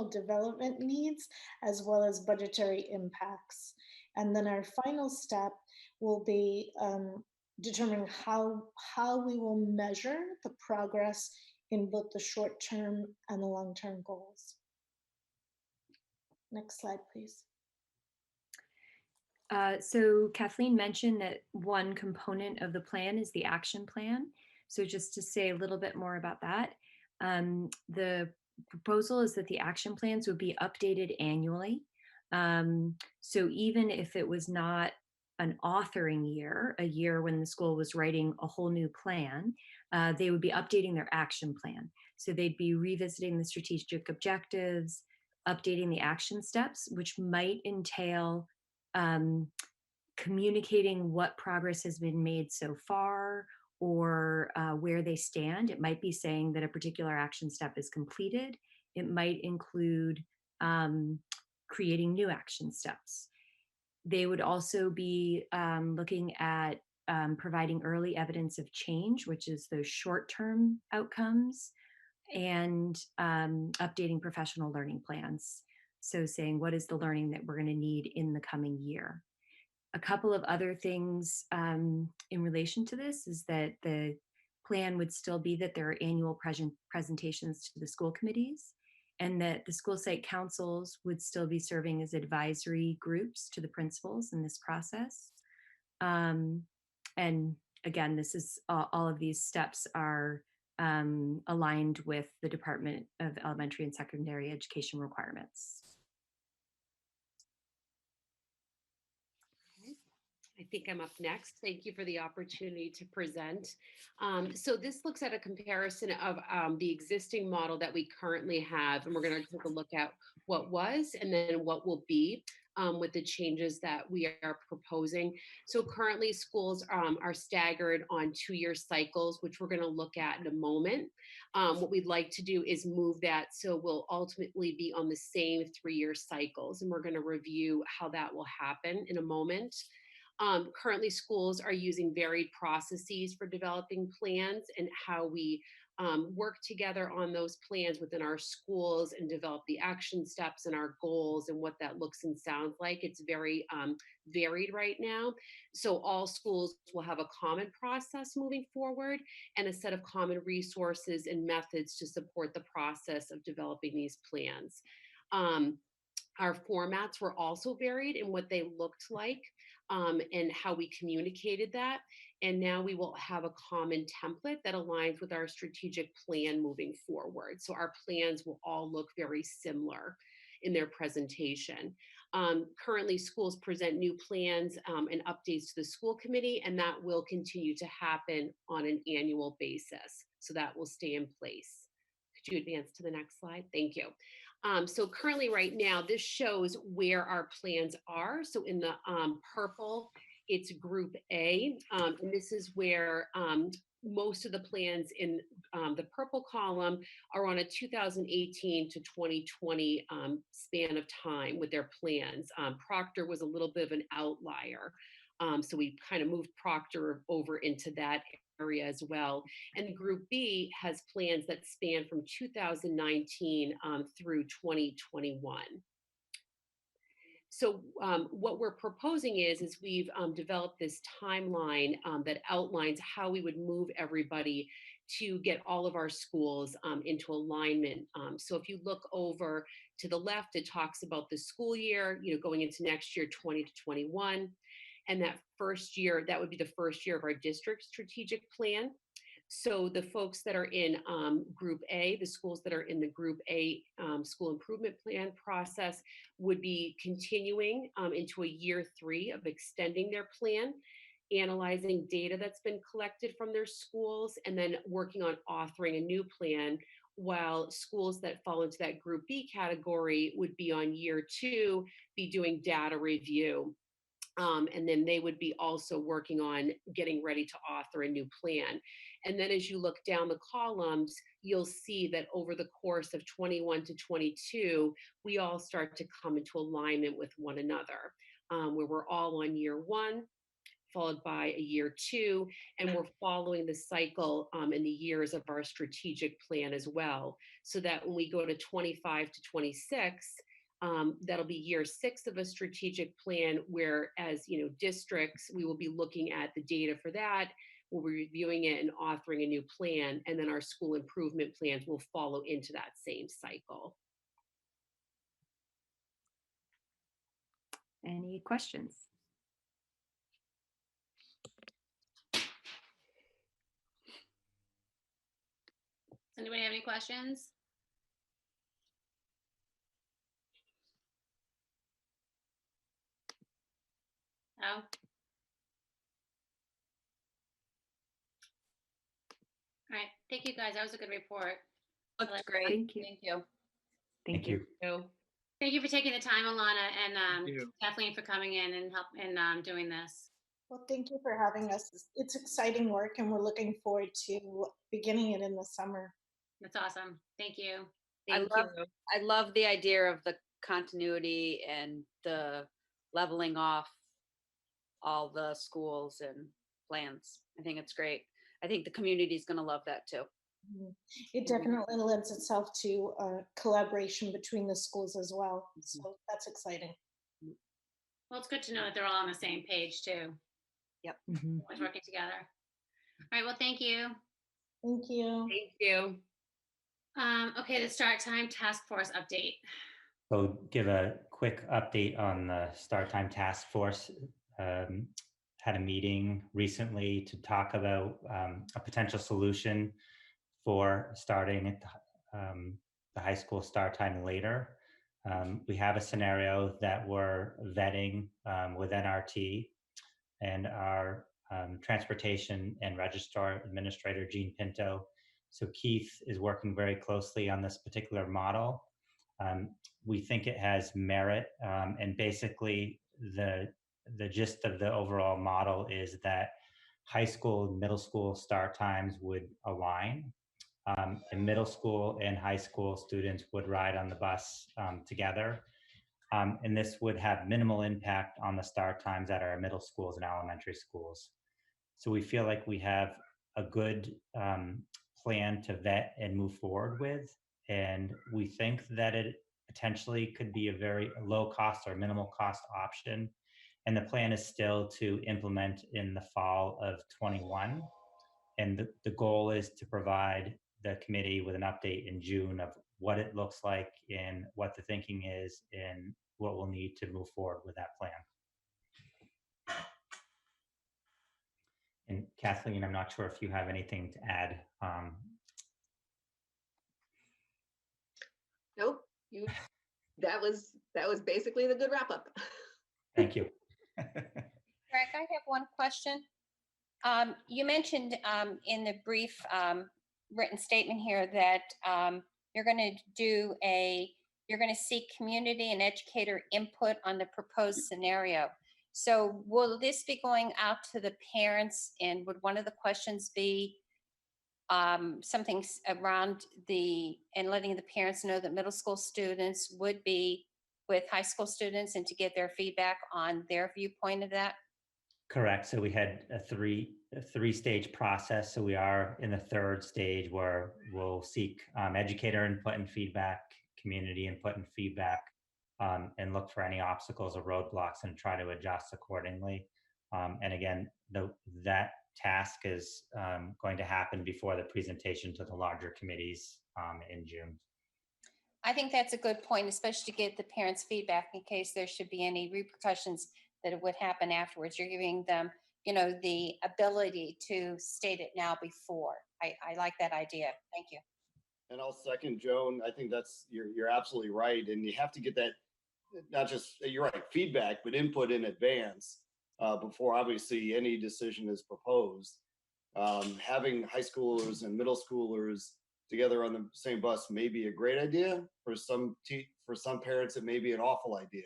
development needs, as well as budgetary impacts. And then our final step will be determining how we will measure the progress in both the short-term and the long-term goals. Next slide, please. So Kathleen mentioned that one component of the plan is the action plan. So just to say a little bit more about that, the proposal is that the action plans would be updated annually. So even if it was not an authoring year, a year when the school was writing a whole new plan, they would be updating their action plan. So they'd be revisiting the strategic objectives, updating the action steps, which might entail communicating what progress has been made so far, or where they stand. It might be saying that a particular action step is completed. It might include creating new action steps. They would also be looking at providing early evidence of change, which is those short-term outcomes, and updating professional learning plans. So saying, what is the learning that we're going to need in the coming year? A couple of other things in relation to this is that the plan would still be that there are annual presentations to the school committees, and that the school site councils would still be serving as advisory groups to the principals in this process. And again, this is all of these steps are aligned with the Department of Elementary and Secondary Education requirements. I think I'm up next. Thank you for the opportunity to present. So this looks at a comparison of the existing model that we currently have, and we're going to take a look at what was and then what will be with the changes that we are proposing. So currently schools are staggered on 2-year cycles, which we're going to look at in a moment. What we'd like to do is move that so we'll ultimately be on the same 3-year cycles, and we're going to review how that will happen in a moment. Currently, schools are using varied processes for developing plans, and how we work together on those plans within our schools and develop the action steps and our goals and what that looks and sounds like. It's very varied right now. So all schools will have a common process moving forward and a set of common resources and methods to support the process of developing these plans. Our formats were also varied in what they looked like and how we communicated that. And now we will have a common template that aligns with our strategic plan moving forward. So our plans will all look very similar in their presentation. Currently, schools present new plans and updates to the school committee, and that will continue to happen on an annual basis. So that will stay in place. Could you advance to the next slide? Thank you. So currently right now, this shows where our plans are. So in the purple, it's group A, and this is where most of the plans in the purple column are on a 2018 to 2020 span of time with their plans. Proctor was a little bit of an outlier. So we kind of moved Proctor over into that area as well. And group B has plans that span from 2019 through 2021. So what we're proposing is we've developed this timeline that outlines how we would move everybody to get all of our schools into alignment. So if you look over to the left, it talks about the school year, going into next year, 20 to 21. And that first year, that would be the first year of our district strategic plan. So the folks that are in Group A, the schools that are in the Group A school improvement plan process would be continuing into a year 3 of extending their plan, analyzing data that's been collected from their schools, and then working on authoring a new plan, while schools that fall into that Group B category would be on year 2, be doing data review. And then they would be also working on getting ready to author a new plan. And then as you look down the columns, you'll see that over the course of 21 to 22, we all start to come into alignment with one another, where we're all on year 1, followed by a year 2, and we're following the cycle in the years of our strategic plan as well. So that when we go to 25 to 26, that'll be year 6 of a strategic plan, where as districts, we will be looking at the data for that, we'll be reviewing it and authoring a new plan, and then our school improvement plans will follow into that same cycle. Any questions? Does anybody have any questions? No? All right, thank you guys. That was a good report. Looks great. Thank you. Thank you. Thank you. Thank you for taking the time, Alana, and you. Kathleen for coming in and doing this. Well, thank you for having us. It's exciting work and we're looking forward to beginning it in the summer. That's awesome. Thank you. I love the idea of the continuity and the leveling off all the schools and plans. I think it's great. I think the community is going to love that too. It definitely lends itself to collaboration between the schools as well. So that's exciting. Well, it's good to know that they're all on the same page too. Yep. Everyone's working together. All right. Well, thank you. Thank you. Thank you. Okay, the start time task force update. So give a quick update on the start time task force. Had a meeting recently to talk about a potential solution for starting at the high school start time later. We have a scenario that we're vetting with NRT, and our transportation and registrar administrator, Jean Pinto. So Keith is working very closely on this particular model. We think it has merit, and basically the gist of the overall model is that high school and middle school start times would align, and middle school and high school students would ride on the bus together. And this would have minimal impact on the start times at our middle schools and elementary schools. So we feel like we have a good plan to vet and move forward with. And we think that it potentially could be a very low cost or minimal cost option. And the plan is still to implement in the fall of 21. And the goal is to provide the committee with an update in June of what it looks like and what the thinking is and what we'll need to move forward with that plan. And Kathleen, I'm not sure if you have anything to add. Nope, that was basically the good wrap up. Thank you. Greg, I have one question. You mentioned in the brief written statement here that you're going to seek community and educator input on the proposed scenario. So will this be going out to the parents, and would one of the questions be something around and letting the parents know that middle school students would be with high school students and to get their feedback on their viewpoint of that? Correct. So we had a three-stage process. So we are in the third stage where we'll seek educator input and feedback, community input and feedback, and look for any obstacles or roadblocks and try to adjust accordingly. And again, that task is going to happen before the presentation to the larger committees in June. I think that's a good point, especially to get the parents' feedback in case there should be any repercussions that would happen afterwards. You're giving them, the ability to state it now before. I like that idea. Thank you. And I'll second Joan. I think you're absolutely right. And you have to get that, not just, you're right, feedback, but input in advance before obviously any decision is proposed. Having high schoolers and middle schoolers together on the same bus may be a great idea. For some parents, it may be an awful idea.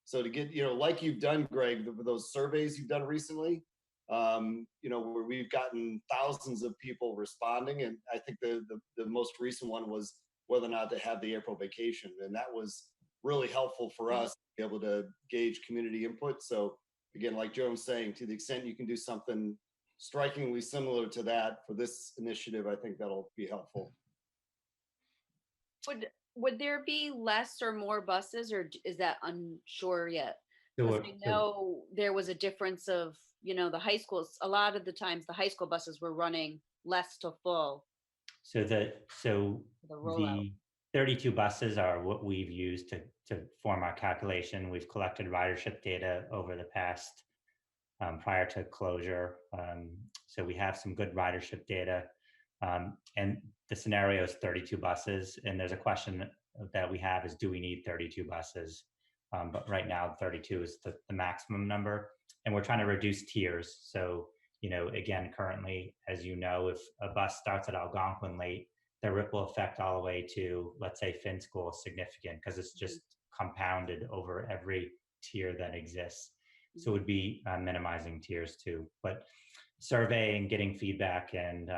So to get, like you've done, Greg, those surveys you've done recently, where we've gotten thousands of people responding. And I think the most recent one was whether or not to have the April vacation. And that was really helpful for us to be able to gauge community input. So again, like Joan was saying, to the extent you can do something strikingly similar to that for this initiative, I think that'll be helpful. Would there be less or more buses, or is that unsure yet? Because I know there was a difference of, the high schools, a lot of the times the high school buses were running less to full. So the 32 buses are what we've used to form our calculation. We've collected ridership data over the past prior to closure. So we have some good ridership data. And the scenario is 32 buses. And there's a question that we have is, do we need 32 buses? But right now, 32 is the maximum number. And we're trying to reduce tiers. So, again, currently, as you know, if a bus starts at Algonquin late, the ripple effect all the way to, let's say, Finn School is significant because it's just compounded over every tier that exists. So it would be minimizing tiers too. But surveying, getting feedback, and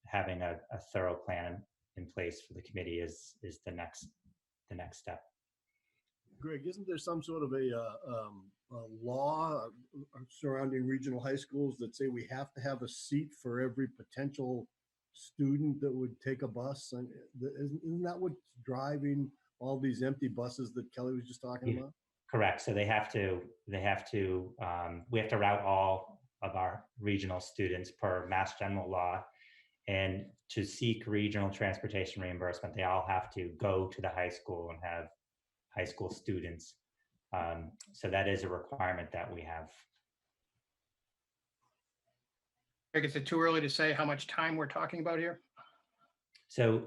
having a thorough plan in place for the committee is the next step. Greg, isn't there some sort of a law surrounding regional high schools that say we have to have a seat for every potential student that would take a bus? And isn't that what's driving all these empty buses that Kelly was just talking about? Correct. So we have to route all of our regional students per Mass General Law. And to seek regional transportation reimbursement, they all have to go to the high school and have high school students. So that is a requirement that we have. Greg, is it too early to say how much time we're talking about here? So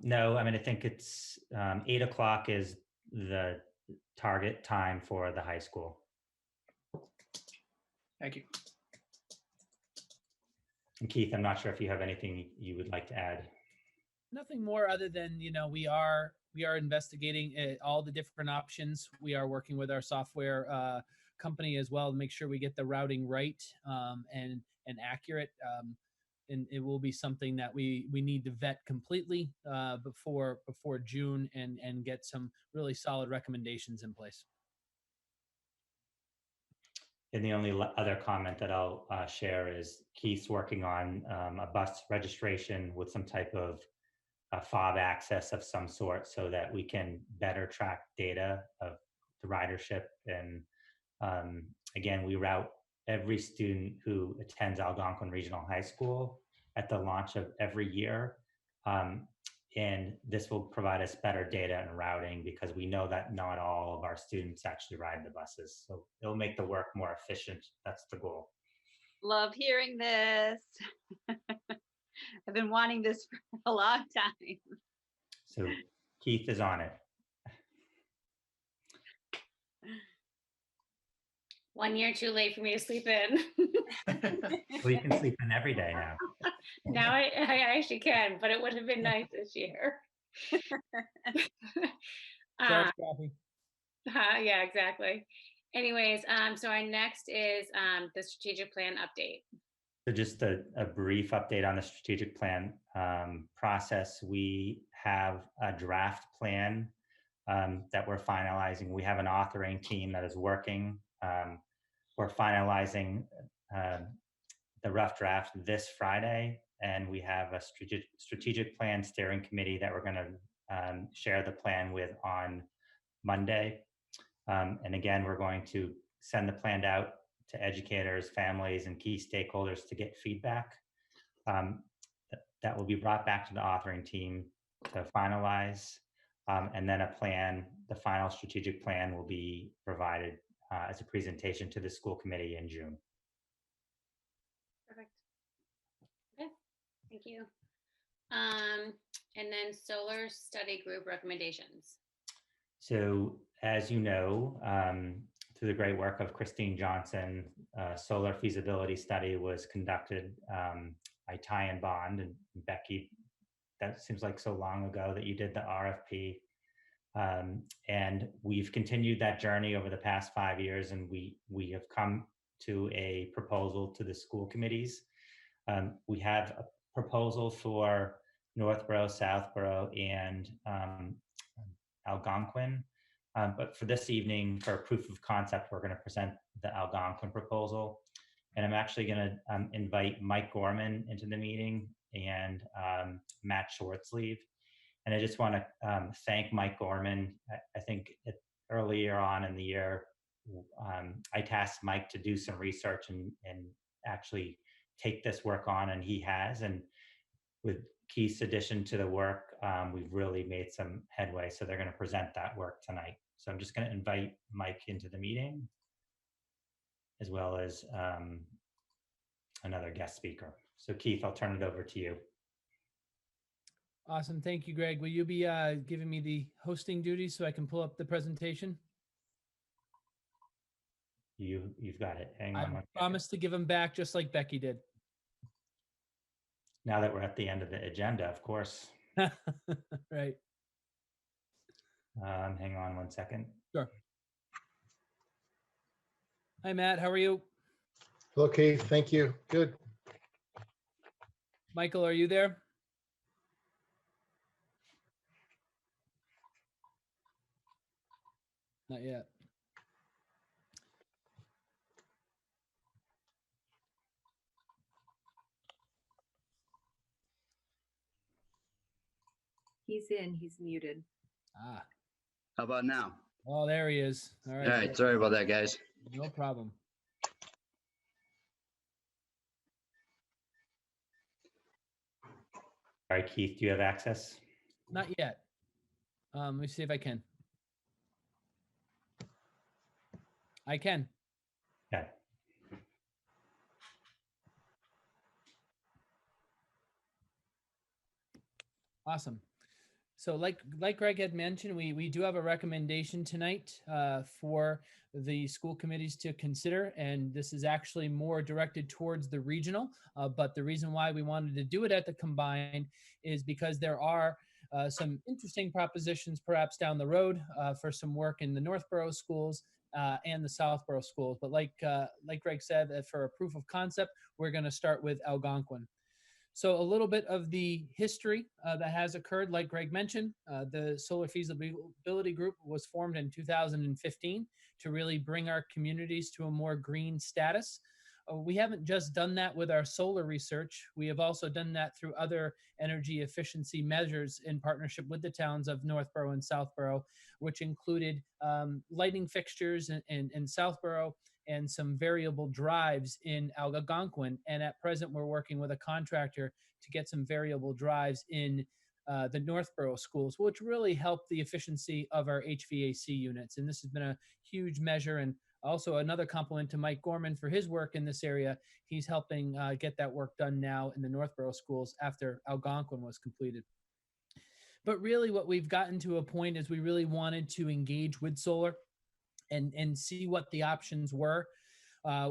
no, I think it's 8 o'clock is the target time for the high school. Thank you. And Keith, I'm not sure if you have anything you would like to add. Nothing more other than, we are investigating all the different options. We are working with our software company as well to make sure we get the routing right and accurate. And it will be something that we need to vet completely before June and get some really solid recommendations in place. And the only other comment that I'll share is Keith's working on a bus registration with some type of fob access of some sort so that we can better track data of the ridership. And again, we route every student who attends Algonquin Regional High School at the launch of every year. And this will provide us better data and routing because we know that not all of our students actually ride the buses. So it'll make the work more efficient. That's the goal. Love hearing this. I've been wanting this for a long time. So Keith is on it. 1 year too late for me to sleep in. Well, you can sleep in every day now. Now I actually can, but it would have been nice this year. Sorry, Kathy. Yeah, exactly. Anyways, so our next is the strategic plan update. So just a brief update on the strategic plan process. We have a draft plan that we're finalizing. We have an authoring team that is working. We're finalizing the rough draft this Friday, and we have a strategic plan steering committee that we're going to share the plan with on Monday. And again, we're going to send the plan out to educators, families, and key stakeholders to get feedback. That will be brought back to the authoring team to finalize. And then the final strategic plan will be provided as a presentation to the school committee in June. Perfect. Okay, thank you. And then solar study group recommendations. So as you know, through the great work of Christine Johnson, solar feasibility study was conducted by Ty and Bond, and Becky, that seems like so long ago that you did the RFP. And we've continued that journey over the past 5 years, and we have come to a proposal to the school committees. We have a proposal for Northborough, Southborough, and Algonquin. But for this evening, for proof of concept, we're going to present the Algonquin proposal. And I'm actually going to invite Mike Gorman into the meeting and Matt Schwartzleaf. And I just want to thank Mike Gorman. I think earlier on in the year, I tasked Mike to do some research and actually take this work on, and he has. And with Keith's addition to the work, we've really made some headway. So they're going to present that work tonight. So I'm just going to invite Mike into the meeting, as well as another guest speaker. So Keith, I'll turn it over to you. Awesome. Thank you, Greg. Will you be giving me the hosting duties so I can pull up the presentation? You've got it. Hang on. I promise to give them back just like Becky did. Now that we're at the end of the agenda, of course. Right. Hang on 1 second. Sure. Hi, Matt. How are you? Okay, thank you. Good. Michael, are you there? Not yet. He's in, he's muted. Ah. How about now? Oh, there he is. All right. All right, sorry about that, guys. No problem. All right, Keith, do you have access? Not yet. Let me see if I can. I can. Okay. Awesome. So like Greg had mentioned, we do have a recommendation tonight for the school committees to consider, and this is actually more directed towards the regional, but the reason why we wanted to do it at the combined is because there are some interesting propositions perhaps down the road for some work in the Northborough schools and the Southborough schools. But like Greg said, for a proof of concept, we're going to start with Algonquin. So a little bit of the history that has occurred, like Greg mentioned, the Solar Feasibility Group was formed in 2015 to really bring our communities to a more green status. We haven't just done that with our solar research. We have also done that through other energy efficiency measures in partnership with the towns of Northborough and Southborough, which included lighting fixtures in Southborough and some variable drives in Algonquin. And at present, we're working with a contractor to get some variable drives in the Northborough schools, which really help the efficiency of our HVAC units. And this has been a huge measure, and also another compliment to Mike Gorman for his work in this area. He's helping get that work done now in the Northborough schools after Algonquin was completed. But really what we've gotten to a point is we really wanted to engage with solar and see what the options were.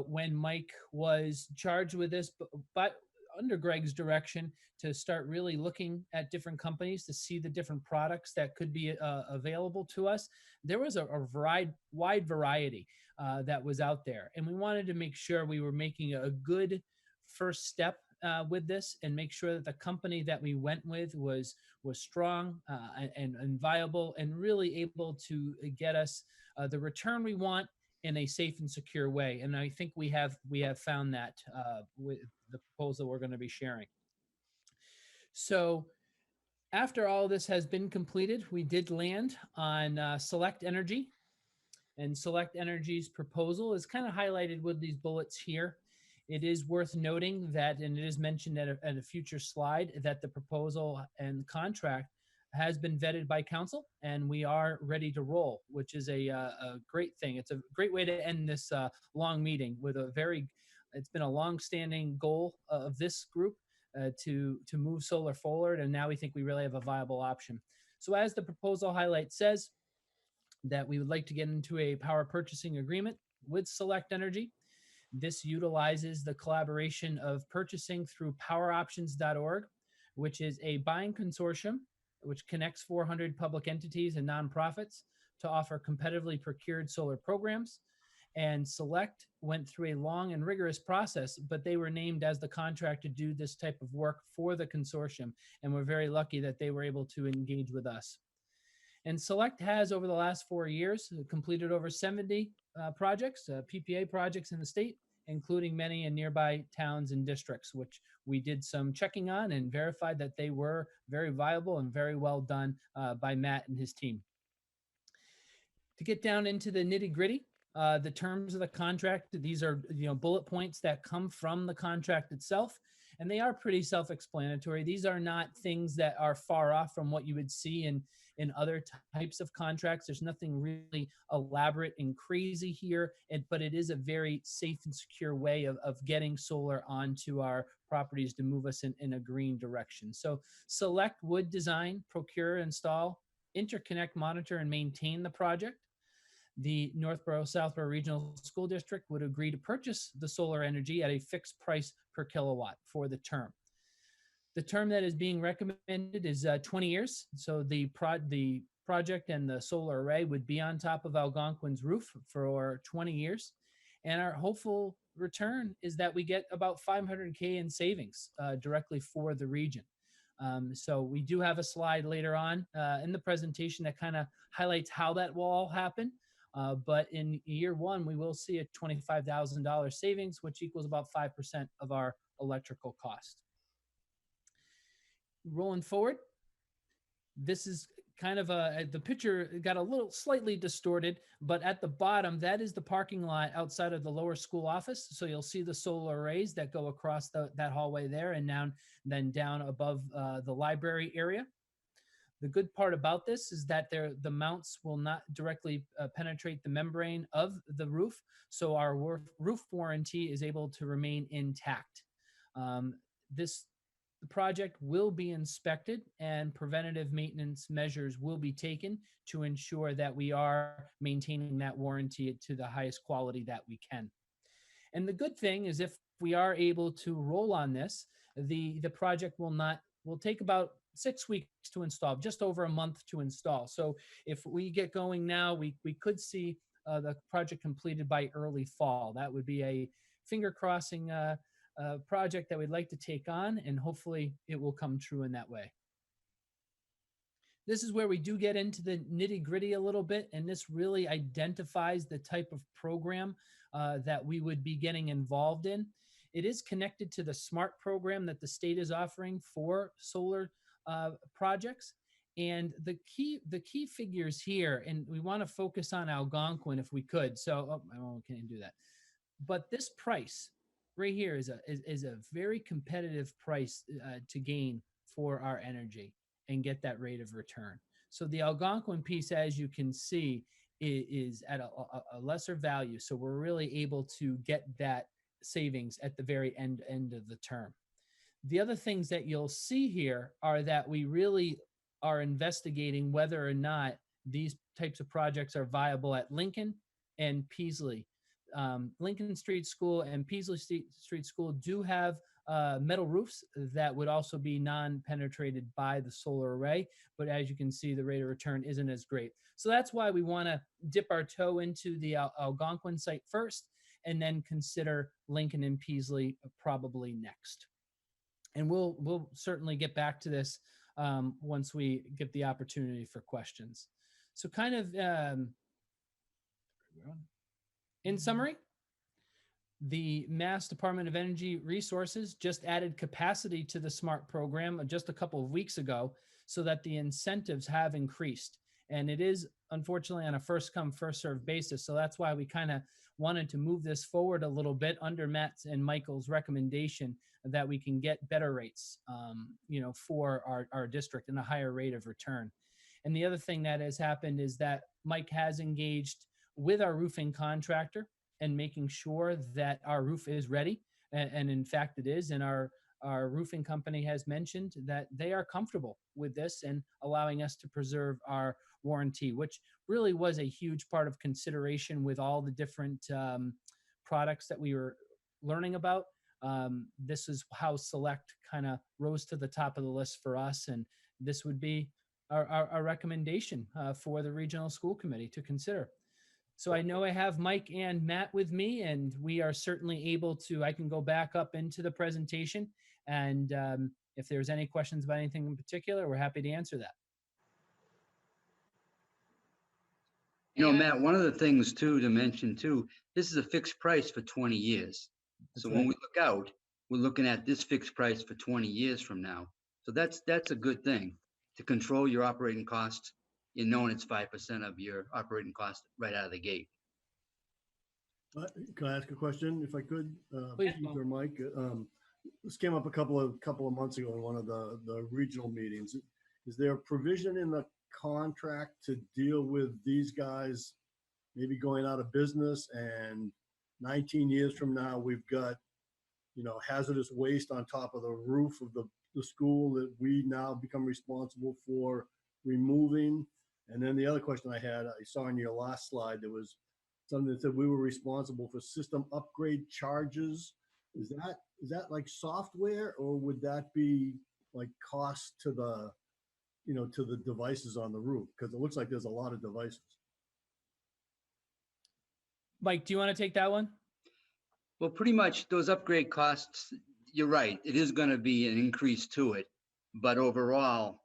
When Mike was charged with this, but under Greg's direction, to start really looking at different companies to see the different products that could be available to us, there was a wide variety that was out there. And we wanted to make sure we were making a good first step with this and make sure that the company that we went with was strong and viable and really able to get us the return we want in a safe and secure way. And I think we have found that with the proposal we're going to be sharing. So After all this has been completed, we did land on Select Energy. And Select Energy's proposal is kind of highlighted with these bullets here. It is worth noting that, and it is mentioned at a future slide, that the proposal and contract has been vetted by council, and we are ready to roll, which is a great thing. It's a great way to end this long meeting with it's been a long-standing goal of this group to move solar forward, and now we think we really have a viable option. So as the proposal highlight says, that we would like to get into a power purchasing agreement with Select Energy. This utilizes the collaboration of purchasing through poweroptions.org, which is a buying consortium which connects 400 public entities and nonprofits to offer competitively procured solar programs. And Select went through a long and rigorous process, but they were named as the contractor to do this type of work for the consortium. And we're very lucky that they were able to engage with us. And Select has, over the last 4 years, completed over 70 projects, PPA projects in the state, including many in nearby towns and districts, which we did some checking on and verified that they were very viable and very well done by Matt and his team. To get down into the nitty gritty, the terms of the contract, these are bullet points that come from the contract itself, and they are pretty self-explanatory. These are not things that are far off from what you would see in other types of contracts. There's nothing really elaborate and crazy here, but it is a very safe and secure way of getting solar onto our properties to move us in a green direction. So Select would design, procure, install, interconnect, monitor, and maintain the project. The Northborough Southborough Regional School District would agree to purchase the solar energy at a fixed price per kilowatt for the term. The term that is being recommended is 20 years. So the project and the solar array would be on top of Algonquin's roof for 20 years. And our hopeful return is that we get about $500K in savings directly for the region. So we do have a slide later on in the presentation that kind of highlights how that will all happen. But in year one, we will see a $25,000 savings, which equals about 5% of our electrical cost. Rolling forward, this is kind of the picture got a little slightly distorted, but at the bottom, that is the parking lot outside of the lower school office. So you'll see the solar arrays that go across that hallway there and then down above the library area. The good part about this is that the mounts will not directly penetrate the membrane of the roof, so our roof warranty is able to remain intact. The project will be inspected and preventative maintenance measures will be taken to ensure that we are maintaining that warranty to the highest quality that we can. And the good thing is if we are able to roll on this, the project will take about 6 weeks to install, just over a month to install. So if we get going now, we could see the project completed by early fall. That would be a finger crossing project that we'd like to take on, and hopefully it will come true in that way. This is where we do get into the nitty gritty a little bit, and this really identifies the type of program that we would be getting involved in. It is connected to the SMART program that the state is offering for solar projects. And the key figures here, and we want to focus on Algonquin if we could. So I can't do that. But this price right here is a very competitive price to gain for our energy and get that rate of return. So the Algonquin piece, as you can see, is at a lesser value. So we're really able to get that savings at the very end of the term. The other things that you'll see here are that we really are investigating whether or not these types of projects are viable at Lincoln and Peaslee. Lincoln Street School and Peaslee Street School do have metal roofs that would also be non-penetrated by the solar array, but as you can see, the rate of return isn't as great. So that's why we want to dip our toe into the Algonquin site first, and then consider Lincoln and Peaslee probably next. And we'll certainly get back to this once we get the opportunity for questions. So kind of in summary, the Mass Department of Energy Resources just added capacity to the SMART program just a couple of weeks ago. so that the incentives have increased. And it is unfortunately on a first come, first served basis. So that's why we kind of wanted to move this forward a little bit under Matt's and Michael's recommendation that we can get better rates, for our district and a higher rate of return. And the other thing that has happened is that Mike has engaged with our roofing contractor and making sure that our roof is ready. And in fact, it is. And our roofing company has mentioned that they are comfortable with this and allowing us to preserve our warranty, which really was a huge part of consideration with all the different products that we were learning about. This is how Select kind of rose to the top of the list for us. And this would be our recommendation for the regional school committee to consider. So I know I have Mike and Matt with me, and we are certainly able to, I can go back up into the presentation. And if there's any questions about anything in particular, we're happy to answer that. Matt, one of the things too to mention too, this is a fixed price for 20 years. So when we look out, we're looking at this fixed price for 20 years from now. So that's a good thing to control your operating costs in knowing it's 5% of your operating cost right out of the gate. Can I ask a question if I could? Please, Or Mike, this came up a couple of months ago in one of the regional meetings. Is there a provision in the contract to deal with these guys maybe going out of business, and 19 years from now we've got hazardous waste on top of the roof of the school that we now become responsible for removing? And then the other question I had, I saw in your last slide, there was something that said we were responsible for system upgrade charges. Is that like software, or would that be like cost to the to the devices on the roof? Because it looks like there's a lot of devices. Mike, do you want to take that one? Well, pretty much those upgrade costs, you're right, it is going to be an increase to it, but overall,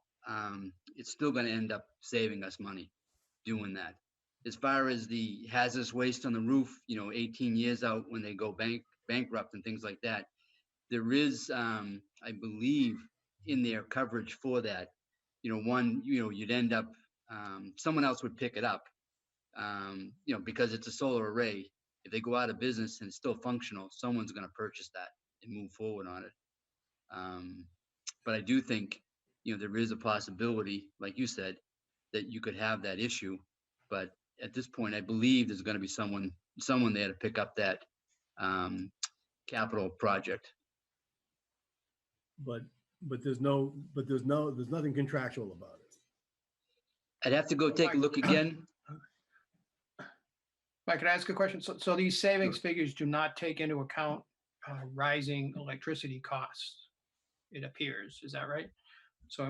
it's still going to end up saving us money doing that. As far as the hazardous waste on the roof, 18 years out when they go bankrupt and things like that, there is, I believe, in their coverage for that. You'd end up, someone else would pick it up, because it's a solar array. If they go out of business and it's still functional, someone's going to purchase that and move forward on it. But I do think, there is a possibility, like you said, that you could have that issue. But at this point, I believe there's going to be someone there to pick up that capital project. But there's nothing contractual about it. I'd have to go take a look again. Mike, can I ask a question? So these savings figures do not take into account rising electricity costs, it appears. Is that right? So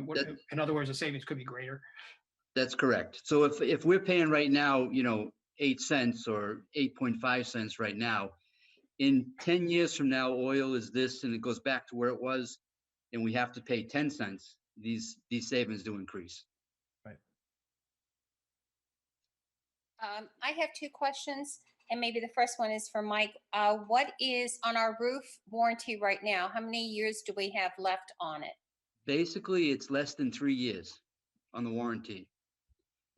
in other words, the savings could be greater. That's correct. So if we're paying right now, 8 cents or 8.5 cents right now, in 10 years from now, oil is this and it goes back to where it was, and we have to pay 10 cents, these savings do increase. Right. I have two questions, and maybe the first one is for Mike. What is on our roof warranty right now? How many years do we have left on it? Basically, it's less than 3 years on the warranty.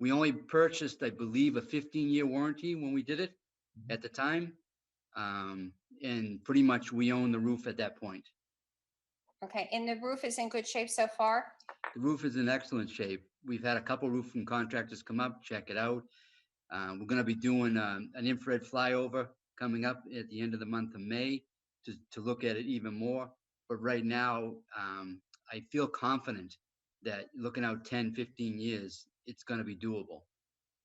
We only purchased, I believe, a 15-year warranty when we did it at the time. And pretty much we own the roof at that point. Okay, and the roof is in good shape so far? The roof is in excellent shape. We've had a couple roofing contractors come up, check it out. We're going to be doing an infrared flyover coming up at the end of the month of May to look at it even more. But right now, I feel confident that looking out 10, 15 years, it's going to be doable.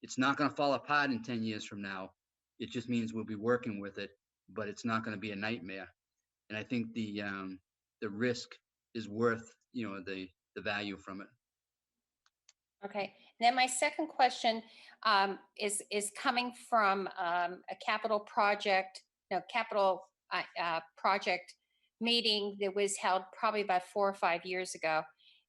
It's not going to fall apart in 10 years from now. It just means we'll be working with it, but it's not going to be a nightmare. And I think the risk is worth, the value from it. Okay, then my second question is coming from a capital project meeting that was held probably about 4 or 5 years ago.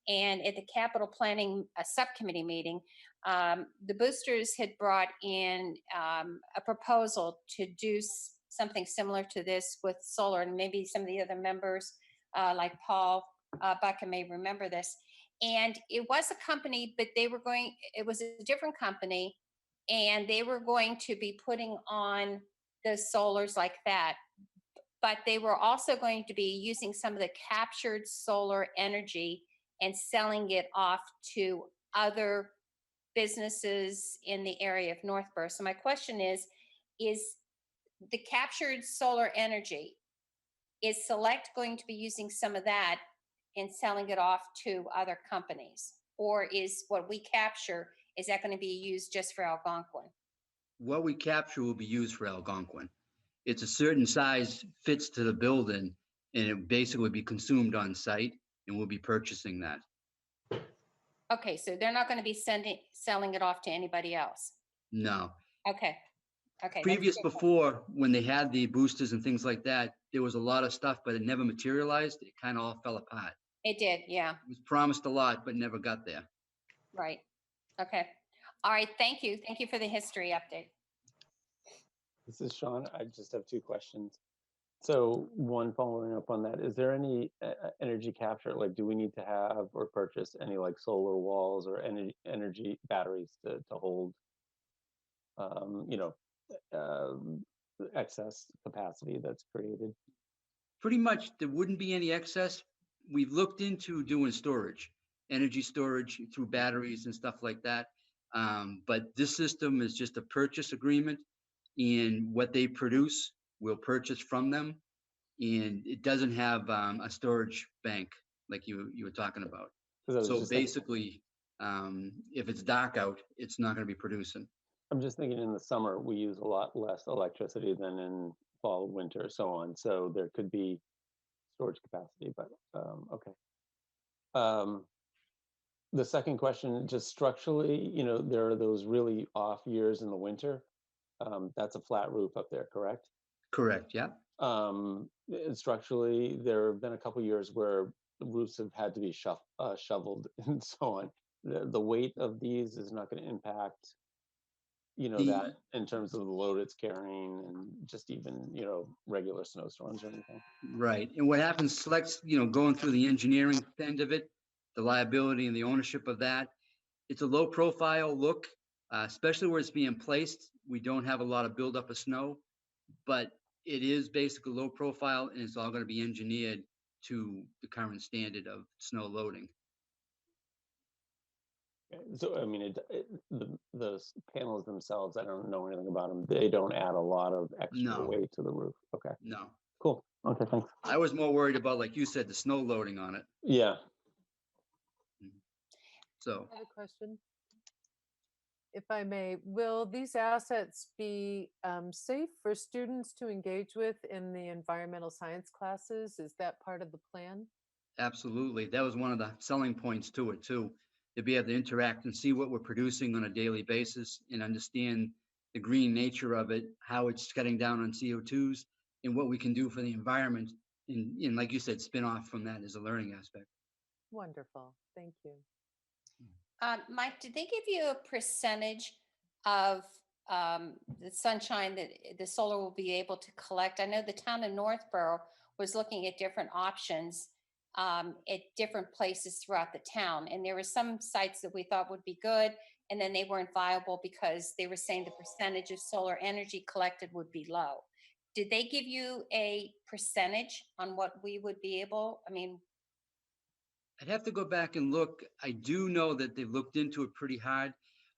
And at the capital planning subcommittee meeting, the boosters had brought in a proposal to do something similar to this with solar, and maybe some of the other members like Paul Bucka may remember this. And it was a company, but it was a different company, and they were going to be putting on the solars like that. But they were also going to be using some of the captured solar energy and selling it off to other businesses in the area of Northborough. So my question is the captured solar energy, is Select going to be using some of that and selling it off to other companies? Or is what we capture, is that going to be used just for Algonquin? What we capture will be used for Algonquin. It's a certain size, fits to the building, and it basically be consumed on site, and we'll be purchasing that. Okay, so they're not going to be selling it off to anybody else? No. Okay. Okay. Previous before, when they had the boosters and things like that, there was a lot of stuff, but it never materialized. It kind of all fell apart. It did, yeah. It was promised a lot, but never got there. Right. Okay. All right. Thank you. Thank you for the history update. This is Sean. I just have two questions. So one, following up on that, is there any energy capture? Like, do we need to have or purchase any like solar walls or energy batteries to hold, excess capacity that's created? Pretty much, there wouldn't be any excess. We've looked into doing storage, energy storage through batteries and stuff like that. But this system is just a purchase agreement, and what they produce, we'll purchase from them. And it doesn't have a storage bank like you were talking about. So basically, if it's dark out, it's not going to be producing. I'm just thinking in the summer, we use a lot less electricity than in fall, winter, so on. So there could be storage capacity, but okay. The second question, just structurally, there are those really off years in the winter. That's a flat roof up there, correct? Correct, yeah. Structurally, there have been a couple years where the roofs have had to be shoveled and so on. The weight of these is not going to impact, that in terms of the load it's carrying and just even, regular snowstorms or anything. Right. And what happens, Select's, going through the engineering end of it, the liability and the ownership of that. It's a low profile look, especially where it's being placed. We don't have a lot of buildup of snow, but it is basically low profile, and it's all going to be engineered to the current standard of snow loading. So, I mean, the panels themselves, I don't know anything about them. They don't add a lot of extra weight to the roof. Okay. No. Cool. Okay, thanks. I was more worried about, like you said, the snow loading on it. Yeah. So. I have a question. If I may, will these assets be safe for students to engage with in the environmental science classes? Is that part of the plan? Absolutely. That was one of the selling points to it too, to be able to interact and see what we're producing on a daily basis and understand the green nature of it, how it's cutting down on CO2s and what we can do for the environment. And like you said, spin off from that as a learning aspect. Wonderful. Thank you. Mike, did they give you a percentage of the sunshine that the solar will be able to collect? I know the town of Northborough was looking at different options at different places throughout the town. And there were some sites that we thought would be good, and then they weren't viable because they were saying the percentage of solar energy collected would be low. Did they give you a percentage on what we would be able? I mean, I'd have to go back and look. I do know that they've looked into it pretty hard.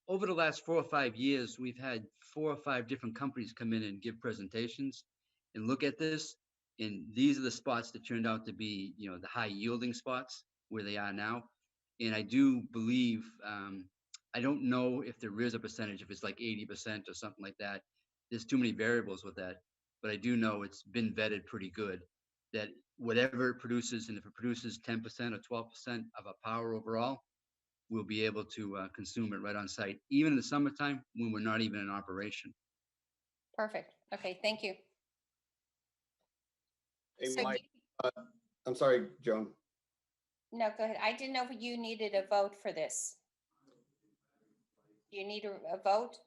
Over the last 4 or 5 years, we've had 4 or 5 different companies come in and give presentations and look at this. And these are the spots that turned out to be, the high yielding spots where they are now. And I do believe, I don't know if there is a percentage, if it's like 80% or something like that. There's too many variables with that. But I do know it's been vetted pretty good, that whatever it produces, and if it produces 10% or 12% of a power overall, we'll be able to consume it right on site, even in the summertime when we're not even in operation. perfect. Okay, thank you. Hey, So Mike, I'm sorry, Joan. No, go ahead. I didn't know if you needed a vote for this. Do you need a vote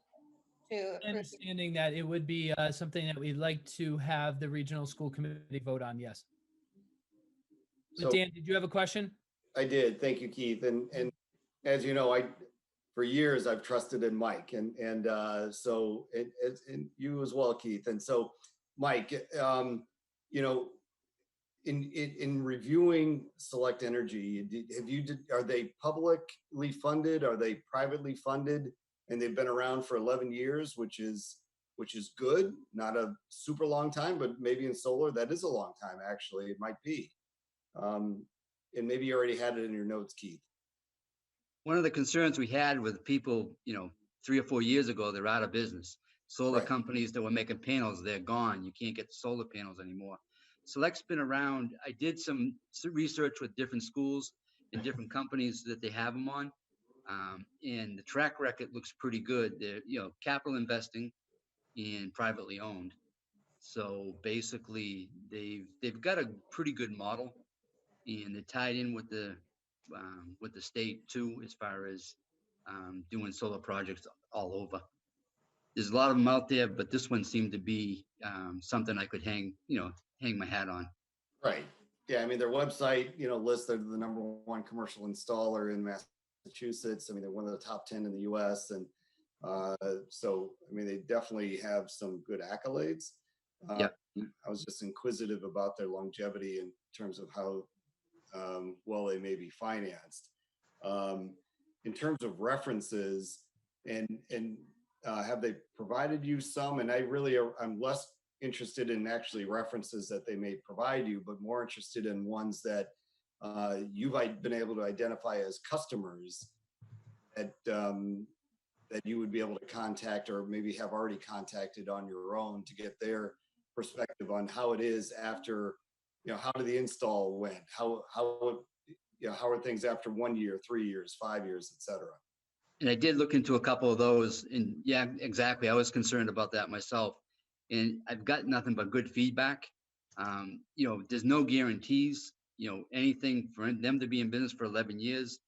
to approve? Understanding that it would be something that we'd like to have the regional school committee vote on, yes. But So- Dan, did you have a question? I did. Thank you, Keith. And as you know, for years I've trusted in Mike, so and you as well, Keith. And so, Mike, you know, in reviewing Select Energy, are they publicly funded? Are they privately funded? And they've been around for 11 years, which is good. Not a super long time, but maybe in solar that is a long time. Actually, it might be. And maybe you already had it in your notes, Keith. One of the concerns we had with people, 3 or 4 years ago, they're out of business. Solar Right. companies that were making panels, they're gone. You can't get solar panels anymore. Select's been around. I did some research with different schools and different companies that they have them on. And the track record looks pretty good. They're, capital investing and privately owned. So basically, they've got a pretty good model, and they're tied in with the state too, as far as doing solar projects all over. There's a lot of them out there, but this one seemed to be something I could hang my hat on. Right. Yeah. I mean, their website, lists they're the #1 commercial installer in Massachusetts. I mean, they're one of the top 10 in the U.S. And so, I mean, they definitely have some good accolades. Yeah. I was just inquisitive about their longevity in terms of how well they may be financed. In terms of references, and have they provided you some? And I'm less interested in actually references that they may provide you, but more interested in ones that you've been able to identify as customers that you would be able to contact, or maybe have already contacted on your own, to get their perspective on how it is after, how did the install went? How are things after 1 year, 3 years, 5 years, et cetera? And I did look into a couple of those, and yeah, exactly. I was concerned about that myself, and I've got nothing but good feedback. There's no guarantees, anything for them to be in business for 11 years.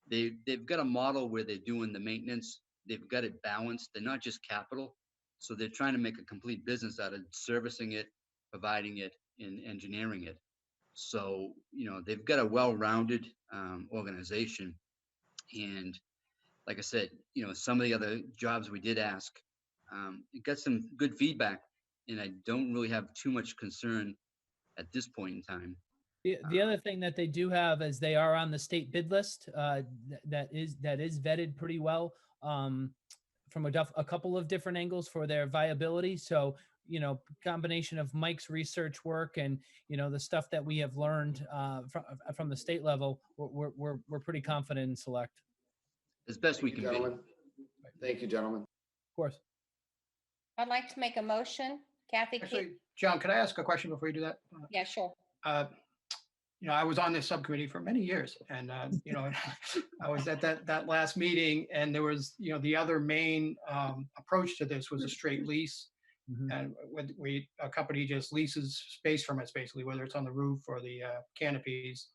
They've got a model where they're doing the maintenance. They've got it balanced. They're not just capital. So they're trying to make a complete business out of servicing it, providing it, and engineering it. So, they've got a well-rounded organization. And like I said, some of the other jobs we did ask, it got some good feedback, and I don't really have too much concern at this point in time. The other thing that they do have is they are on the state bid list. That is vetted pretty well from a couple of different angles for their viability. So, combination of Mike's research work and the stuff that we have learned from the state level, we're pretty confident in Select. As best we can be. Thank you, gentlemen. Of course. I'd like to make a motion. Kathy? Actually, John, could I ask a question before you do that? Yeah, sure. I was on this subcommittee for many years, and I was at that last meeting, and there was, the other main approach to this was a straight lease. Mm-hmm. And a company just leases space from us, basically, whether it's on the roof or the canopies,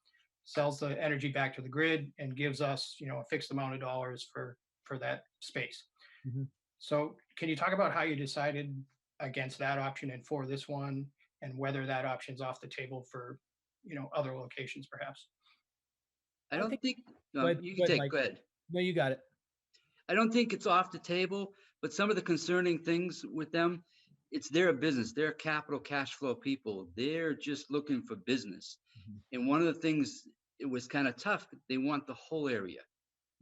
sells the energy back to the grid, and gives us, a fixed amount of dollars for that space. Mm-hmm. So can you talk about how you decided against that option and for this one, and whether that option's off the table for, other locations perhaps? I don't think Go ahead, you can take, Mike. go ahead. No, you got it. I don't think it's off the table, but some of the concerning things with them, it's their business. They're capital cash flow people. They're just looking for business. Mm-hmm. And one of the things, it was kind of tough. They want the whole area.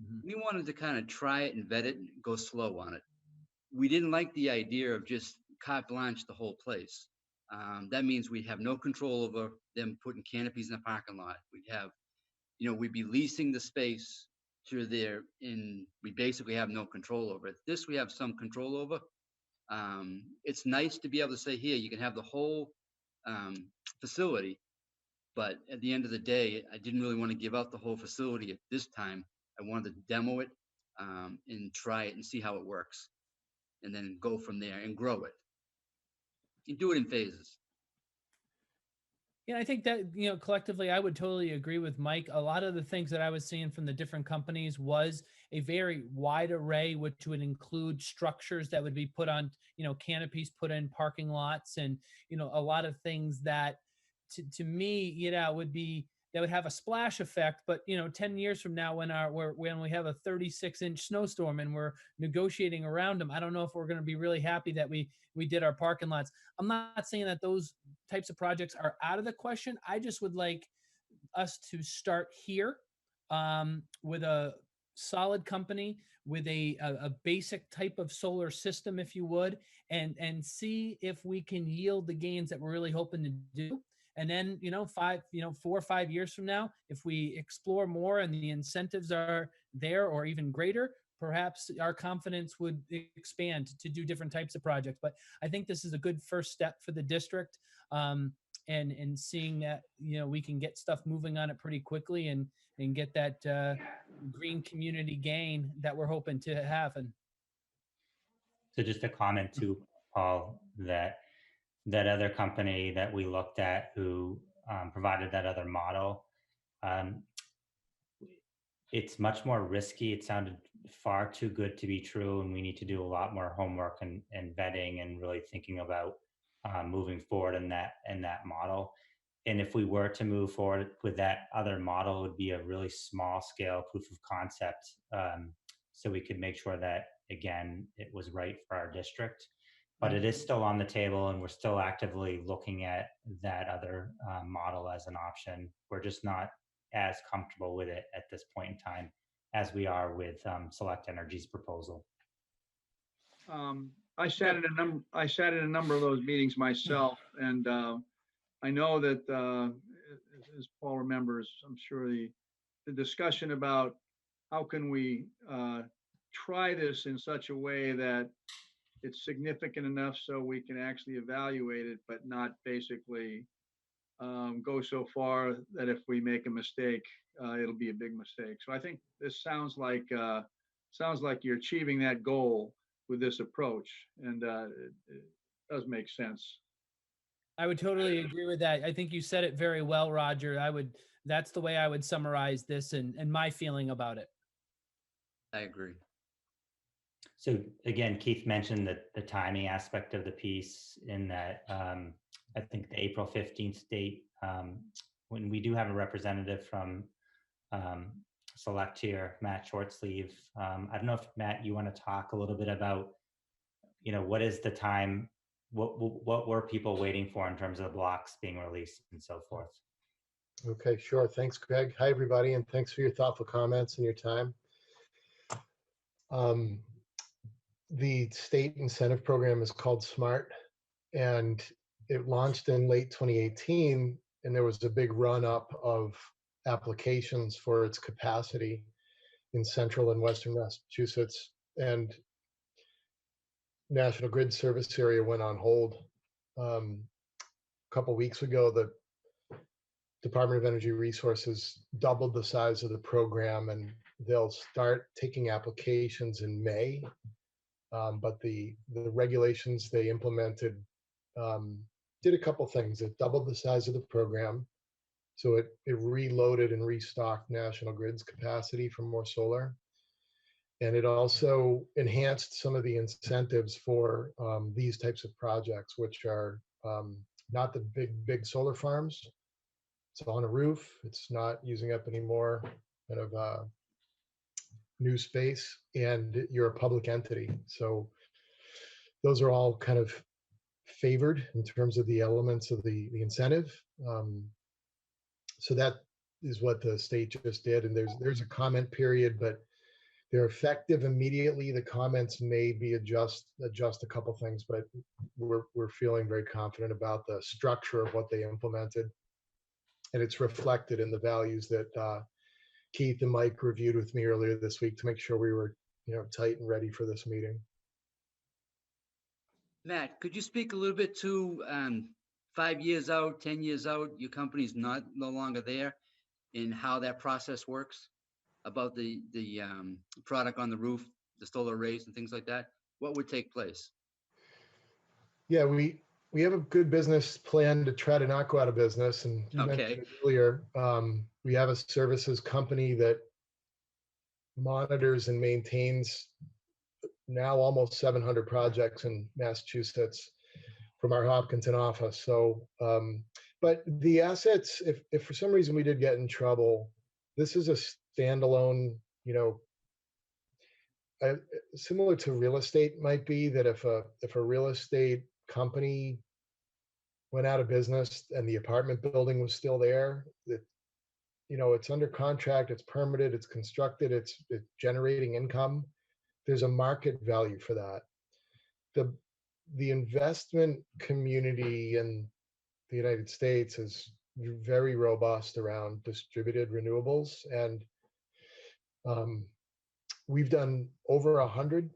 Mm-hmm. We wanted to kind of try it and vet it and go slow on it. We didn't like the idea of just carte blanche the whole place. That means we'd have no control over them putting canopies in the parking lot. We'd have, we'd be leasing the space to there, and we basically have no control over it. This we have some control over. It's nice to be able to say, here, you can have the whole facility, but at the end of the day, I didn't really want to give out the whole facility at this time. I wanted to demo it and try it and see how it works, and then go from there and grow it. You do it in phases. Yeah, I think that, collectively, I would totally agree with Mike. A lot of the things that I was seeing from the different companies was a very wide array, which would include structures that would be put on, canopies put in parking lots, and, a lot of things that to me, would be that would have a splash effect. But 10 years from now, when we have a 36-inch snowstorm and we're negotiating around them, I don't know if we're going to be really happy that we did our parking lots. I'm not saying that those types of projects are out of the question. I just would like us to start here with a solid company with a basic type of solar system, if you would, and see if we can yield the gains that we're really hoping to do. And then 4 or 5 years from now, if we explore more and the incentives are there or even greater, perhaps our confidence would expand to do different types of projects. But I think this is a good first step for the district, and seeing that we can get stuff moving on it pretty quickly and get that green community gain that we're hoping to happen. So just a comment too, Paul, that other company that we looked at who provided that other model, it's much more risky. It sounded far too good to be true, and we need to do a lot more homework and vetting and really thinking about moving forward in that model. And if we were to move forward with that other model, it would be a really small scale proof of concept, so we could make sure that, again, it was right for our district. But it is still on the table, and we're still actively looking at that other model as an option. We're just not as comfortable with it at this point in time as we are with Select Energy's proposal. I sat in a number of those meetings myself, and I know that, as Paul remembers, I'm sure the discussion about how can we try this in such a way that it's significant enough so we can actually evaluate it, but not basically go so far that if we make a mistake, it'll be a big mistake. So I think this sounds like you're achieving that goal with this approach, and it does make sense. I would totally agree with that. I think you said it very well, Roger. That's the way I would summarize this and my feeling about it. I agree. So again, Keith mentioned the timing aspect of the piece in that I think the April 15th date, when we do have a representative from Select here, Matt Shortsleeve. I don't know if, Matt, you want to talk a little bit about, what is the time, what were people waiting for in terms of the blocks being released and so forth? Okay, sure. Thanks, Greg. Hi, everybody, and thanks for your thoughtful comments and your time. The state incentive program is called SMART, and it launched in late 2018, and there was a big run up of applications for its capacity in central and western Massachusetts, and National Grid service area went on hold. A couple weeks ago, the Department of Energy Resources doubled the size of the program, and they'll start taking applications in May. But the regulations they implemented did a couple things. It doubled the size of the program, so it reloaded and restocked National Grid's capacity for more solar. And it also enhanced some of the incentives for these types of projects, which are not the big solar farms. It's on a roof. It's not using up any more kind of new space, and you're a public entity. So those are all kind of favored in terms of the elements of the incentive. So that is what the state just did. And there's a comment period, but they're effective immediately. The comments may be adjust a couple things, but we're feeling very confident about the structure of what they implemented. And it's reflected in the values that Keith and Mike reviewed with me earlier this week to make sure we were, tight and ready for this meeting. Matt, could you speak a little bit to 5 years out, 10 years out, your company's no longer there, and how that process works, about the product on the roof, the solar arrays and things like that? What would take place? Yeah, we have a good business plan to try to not go out of business. And you mentioned it earlier, we have a services company that monitors and maintains now almost 700 projects in Massachusetts from our Hopkinton office. So, But the assets, if for some reason we did get in trouble, this is a standalone, similar to real estate might be, that if a real estate company went out of business and the apartment building was still there, that, it's under contract, it's permitted, it's constructed, it's generating income. There's a market value for that. The investment community in the United States is very robust around distributed renewables, and we've done over 100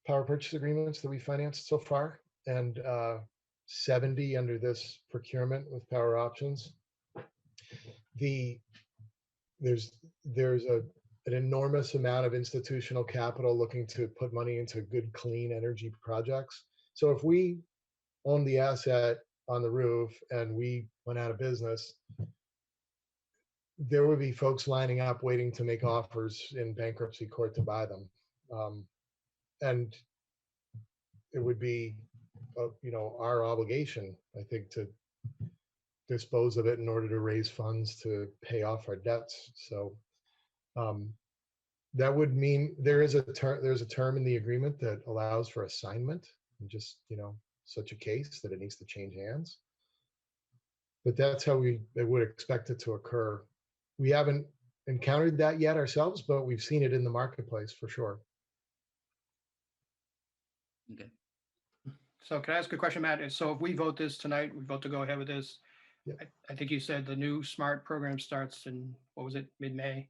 power purchase agreements that we financed so far, and 70 under this procurement with power options. There's an enormous amount of institutional capital looking to put money into good, clean energy projects. So if we own the asset on the roof and we went out of business, there would be folks lining up waiting to make offers in bankruptcy court to buy them. And it would be, our obligation, I think, to dispose of it in order to raise funds to pay off our debts. So that would mean there's a term in the agreement that allows for assignment in just, such a case that it needs to change hands. But that's how we would expect it to occur. We haven't encountered that yet ourselves, but we've seen it in the marketplace for sure. Okay. So can I ask a question, Matt? So if we vote this tonight, we vote to go ahead with this. Yeah. I think you said the new SMART program starts in, what was it, mid-May? I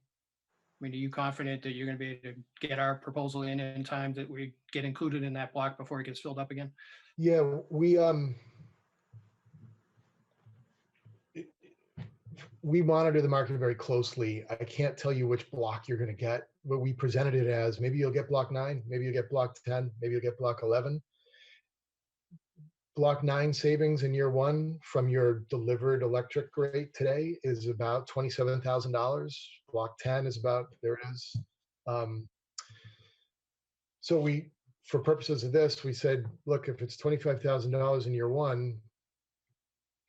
mean, are you confident that you're going to be able to get our proposal in time that we get included in that block before it gets filled up again? Yeah, we monitor the market very closely. I can't tell you which block you're going to get, but we presented it as maybe you'll get block 9, maybe you'll get block 10, maybe you'll get block 11. Block 9 savings in year 1 from your delivered electric rate today is about $27,000. Block 10 is about, there it is. So for purposes of this, we said, look, if it's $25,000 in year 1,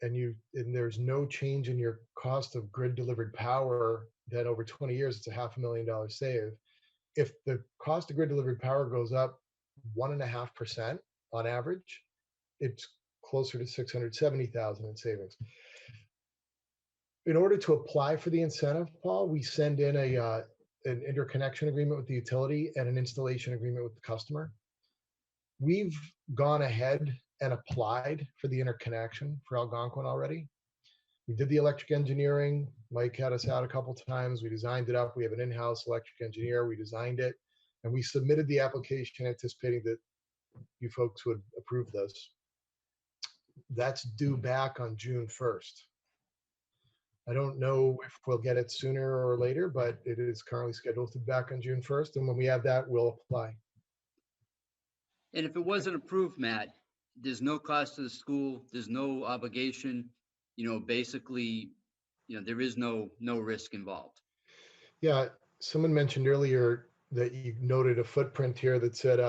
and there's no change in your cost of grid delivered power, then over 20 years, it's a $500,000 save. If the cost of grid delivered power goes up 1.5% on average, it's closer to $670,000 in savings. In order to apply for the incentive, Paul, we send in an interconnection agreement with the utility and an installation agreement with the customer. We've gone ahead and applied for the interconnection for Algonquin already. We did the electric engineering. Mike had us out a couple times. We designed it up. We have an in-house electric engineer. We designed it, and we submitted the application anticipating that you folks would approve this. That's due back on June 1st. I don't know if we'll get it sooner or later, but it is currently scheduled to be back on June 1st. And when we have that, we'll apply. And if it wasn't approved, Matt, there's no cost to the school, there's no obligation, basically, there is no risk involved. Yeah, someone mentioned earlier that you noted a footprint here that said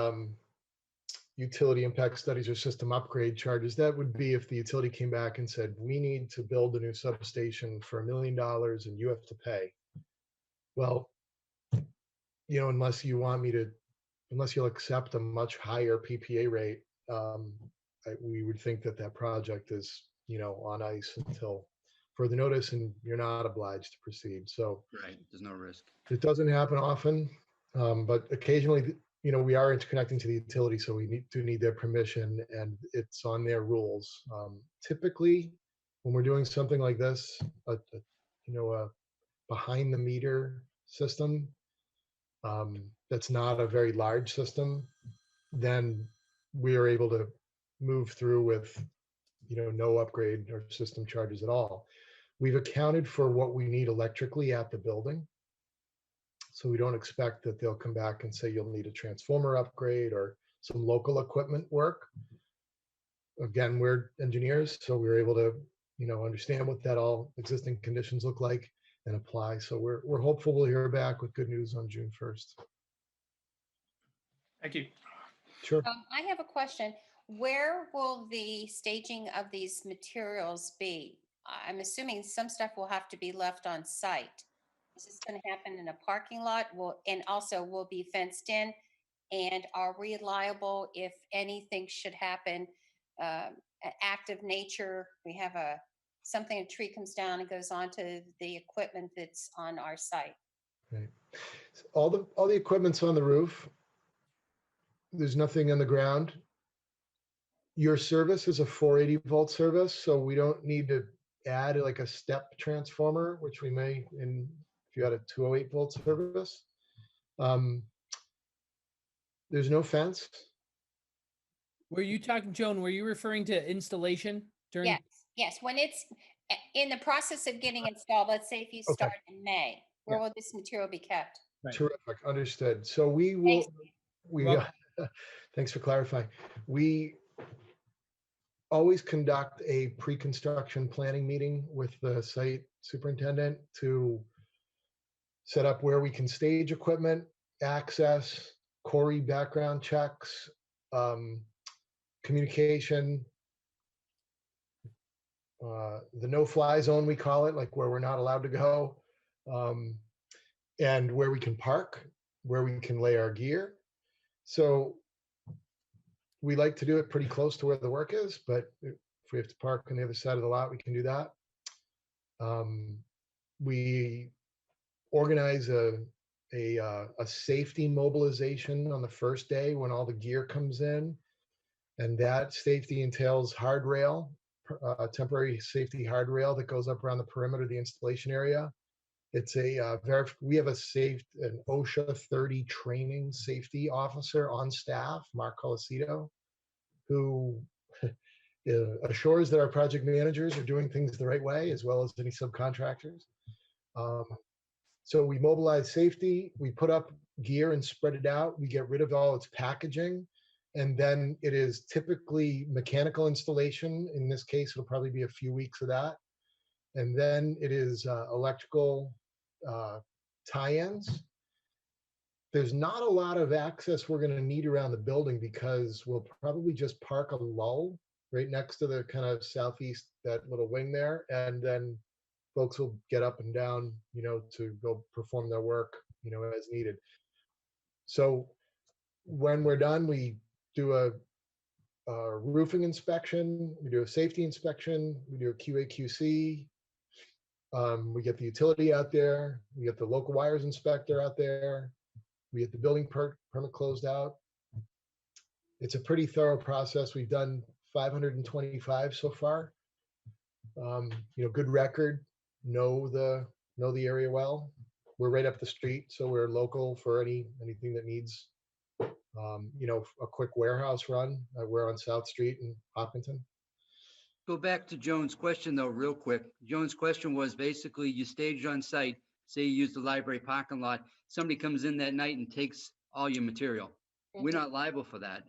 utility impact studies or system upgrade charges. That would be if the utility came back and said, we need to build a new substation for $1 million and you have to pay. Well, unless you'll accept a much higher PPA rate, we would think that project is, on ice until further notice, and you're not obliged to proceed. So Right, there's no risk. it doesn't happen often, but occasionally, we are interconnecting to the utility, so we do need their permission, and it's on their rules. Typically, when we're doing something like this, a behind the meter system, that's not a very large system, then we are able to move through with, no upgrade or system charges at all. We've accounted for what we need electrically at the building. So we don't expect that they'll come back and say you'll need a transformer upgrade or some local equipment work. Again, we're engineers, so we're able to, understand what that all existing conditions look like and apply. So we're hopeful we'll hear back with good news on June 1st. Thank you. Sure. I have a question. Where will the staging of these materials be? I'm assuming some stuff will have to be left on site. Is this going to happen in a parking lot? And also will be fenced in? And are we liable if anything should happen, active nature? We have something, a tree comes down and goes onto the equipment that's on our site. Right. All the equipment's on the roof. There's nothing on the ground. Your service is a 480 volt service, so we don't need to add like a step transformer, which we may if you had a 208 volt service. There's no fence. Were you talking, Joan, were you referring to installation during? Yes, yes. When it's in the process of getting installed, let's say if you start in May, where will this material be kept? Terrific, understood. So we will, thanks for clarifying. We always conduct a pre-construction planning meeting with the site superintendent to set up where we can stage equipment, access, Corey background checks, communication, the no-fly zone, we call it, like where we're not allowed to go, and where we can park, where we can lay our gear. So we like to do it pretty close to where the work is, but if we have to park on the other side of the lot, we can do that. We organize a safety mobilization on the first day when all the gear comes in, and that safety entails hard rail, temporary safety hard rail that goes up around the perimeter of the installation area. It's we have an OSHA 30 training safety officer on staff, Mark Colasito, who assures that our project managers are doing things the right way, as well as any subcontractors. So we mobilize safety, we put up gear and spread it out. We get rid of all its packaging. And then it is typically mechanical installation. In this case, it'll probably be a few weeks of that. And then it is electrical tie-ins. There's not a lot of access we're going to need around the building because we'll probably just park a lull right next to the kind of southeast, that little wing there. And then folks will get up and down, to go perform their work, as needed. So when we're done, we do a roofing inspection, we do a safety inspection, we do a QA/QC. We get the utility out there, we get the local wires inspector out there, we get the building permit closed out. It's a pretty thorough process. We've done 525 so far. Good record, know the area well. We're right up the street, so we're local for anything that needs, a quick warehouse run. We're on South Street in Hopkinton. Go back to Joan's question though, real quick. Joan's question was basically you staged on site, say you use the library parking lot, somebody comes in that night and takes all your material. We're not liable for that.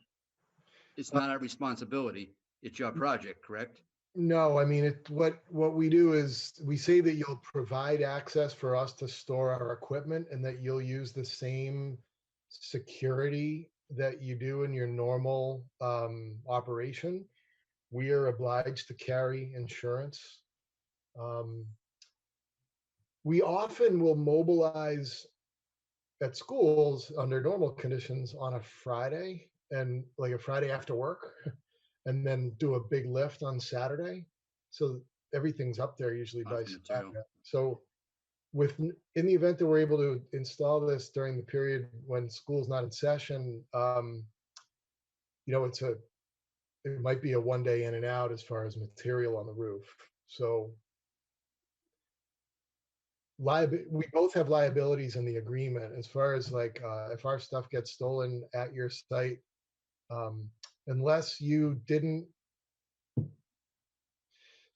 It's not our responsibility. It's your project, correct? No, I mean, what we do is we say that you'll provide access for us to store our equipment and that you'll use the same security that you do in your normal operation. We are obliged to carry insurance. We often will mobilize at schools under normal conditions on a Friday, and like a Friday after work, and then do a big lift on Saturday. So everything's up there usually by Saturday. So in the event that we're able to install this during the period when school's not in session, it might be a one day in and out as far as material on the roof. So we both have liabilities in the agreement as far as like if our stuff gets stolen at your site, unless you didn't.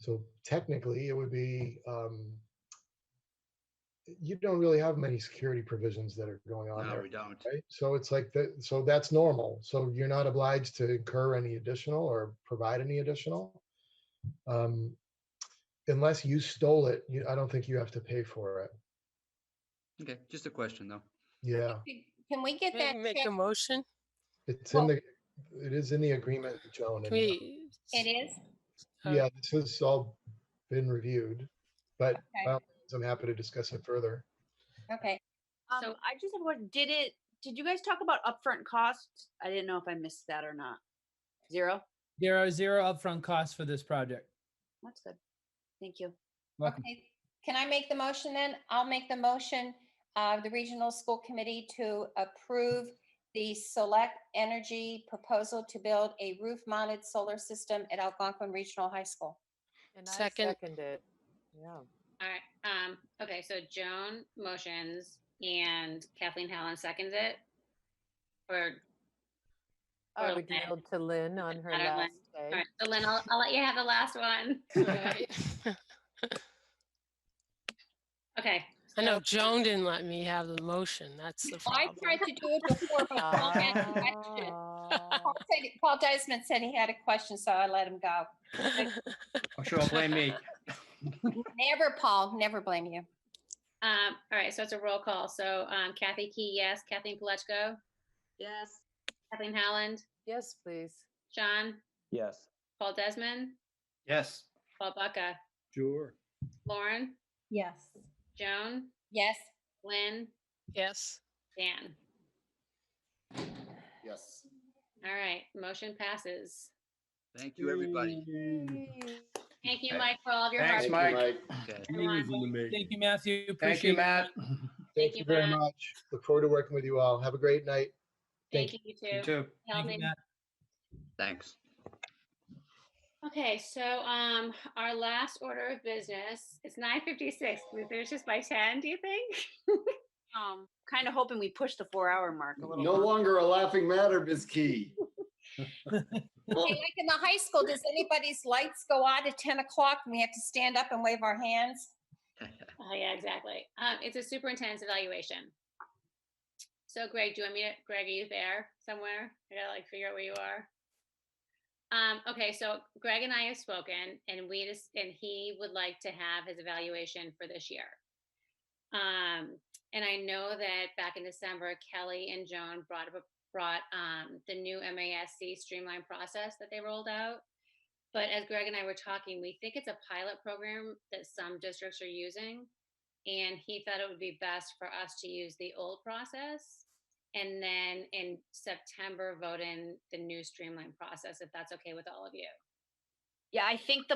So technically it would be, you don't really have many security provisions that are going on. No, there, we don't. right? So it's like so that's normal. So you're not obliged to incur any additional or provide any additional. Unless you stole it, I don't think you have to pay for it. Okay, just a question though. Yeah. Can we get that? Make a motion? It is in the agreement, Joan. Can we? It is? Yeah, this is all been reviewed, but Okay. by all means, I'm happy to discuss it further. Okay. So I just have one, did you guys talk about upfront costs? I didn't know if I missed that or not. Zero? There are zero upfront costs for this project. That's good. Thank you. Welcome. Okay. Can I make the motion then? I'll make the motion the regional school committee to approve the Select Energy proposal to build a roof-mounted solar system at Algonquin Regional High School. And I second it. Yeah. All right. Okay, so Joan motions and Kathleen Hallen seconds it. Or I would yield to Lynn on her last day. All right, so Lynn, I'll let you have the last one. Okay. I know Joan didn't let me have the motion. That's the I problem. tried to do it before, but Paul had a question. Paul Desmond said he had a question, so I let him go. I'm sure he'll blame me. Never, Paul, never blame you. All right, so it's a roll call. So Kathy Key, yes. Kathleen Palechko? Yes. Kathleen Howland? Yes, please. Sean? Yes. Paul Desmond? Yes. Paul Bucka? Sure. Lauren? Yes. Joan? Yes. Lynn? Yes. Dan? Yes. All right, motion passes. Thank you, everybody. Thank you, Mike, for all of your Thanks, hard Mike. Okay. Thank you, Matthew. Thank you, Appreciate Matt. Thank you very Matt. much. Look forward to working with you all. Have a great night. Thank you, you too. You too. Help Thank you, me. Matt. Thanks. Okay, so our last order of business, it's 9:56. Can we finish this by 10, do you think? Kind of hoping we push the 4-hour mark a little No longer. longer a laughing matter, Ms. Key. Okay, like in the high school, does anybody's lights go out at 10 o'clock and we have to stand up and wave our hands? Oh, yeah, exactly. It's a superintendent's evaluation. So Greg, do you want me to, Greg, are you there somewhere? I gotta like figure out where you are. Okay, so Greg and I have spoken and he would like to have his evaluation for this year. And I know that back in December, Kelly and Joan brought the new MASC streamlined process that they rolled out. But as Greg and I were talking, we think it's a pilot program that some districts are using. And he thought it would be best for us to use the old process and then in September vote in the new streamlined process, if that's okay with all of you. Yeah, I think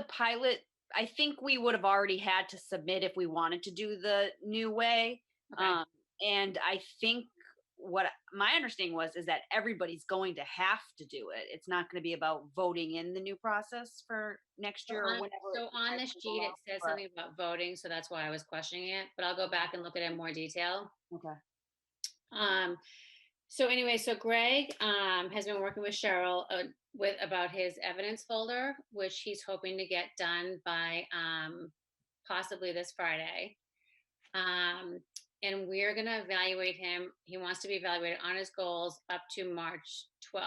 I think we would have already had to submit if we wanted to do the new way. Okay. And I think what my understanding is that everybody's going to have to do it. It's not going to be about voting in the new process for next year or whenever. So on this sheet, it says something about voting, so that's why I was questioning it, but I'll go back and look at it in more detail. Okay. So anyway, so Greg has been working with Cheryl about his evidence folder, which he's hoping to get done by possibly this Friday. And we're going to evaluate him. He wants to be evaluated on his goals up to March 12th.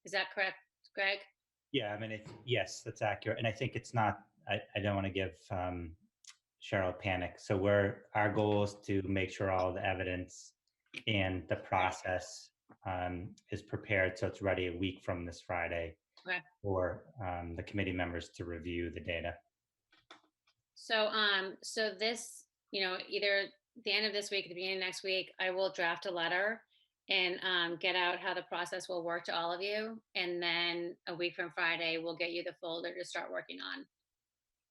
Is that correct, Greg? Yeah, I mean, yes, that's accurate. And I think it's not, I don't want to give Cheryl panic. So our goal is to make sure all the evidence and the process is prepared so it's ready a week from this Friday for the committee members to review the data. So so this, either the end of this week, at the beginning of next week, I will draft a letter and get out how the process will work to all of you. And then a week from Friday, we'll get you the folder to start working on.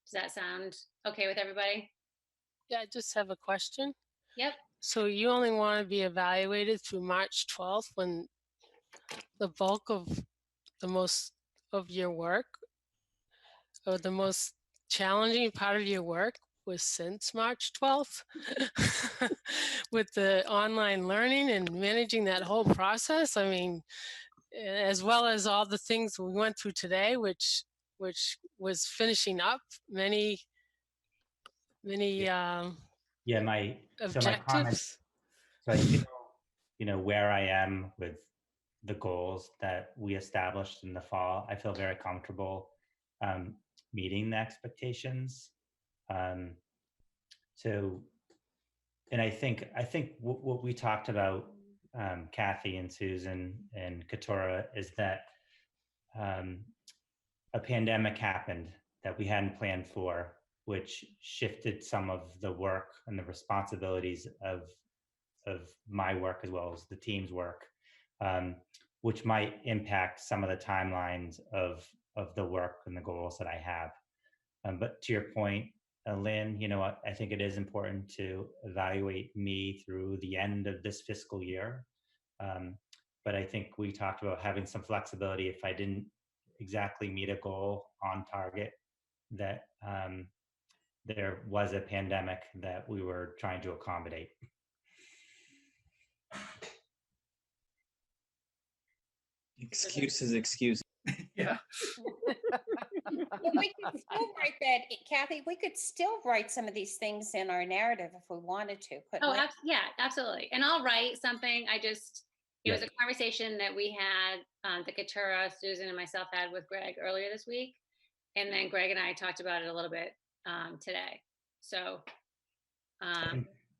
Does that sound okay with everybody? Yeah, I just have a question. Yep. So you only want to be evaluated through March 12th when the bulk of most of your work or the most challenging part of your work was since March 12th with the online learning and managing that whole process. I mean, as well as all the things we went through today, which was finishing up many my comments, so I feel, where I am with the goals that we established in the fall, I feel very comfortable meeting the expectations. So, and I think what we talked about, Kathy and Susan and Katora, is that a pandemic happened that we hadn't planned for. which shifted some of the work and the responsibilities of my work as well as the team's work, which might impact some of the timelines of the work and the goals that I have. But to your point, Lynn, I think it is important to evaluate me through the end of this fiscal year. But I think we talked about having some flexibility if I didn't exactly meet a goal on target, that there was a pandemic that we were trying to accommodate. Excuses. Yeah. We could still write that, Kathy, we could still write some of these things in our narrative if we wanted to. Oh, yeah, absolutely. And I'll write something. It was a conversation that we had, the Katura, Susan, and myself had with Greg earlier this week. And then Greg and I talked about it a little bit today. So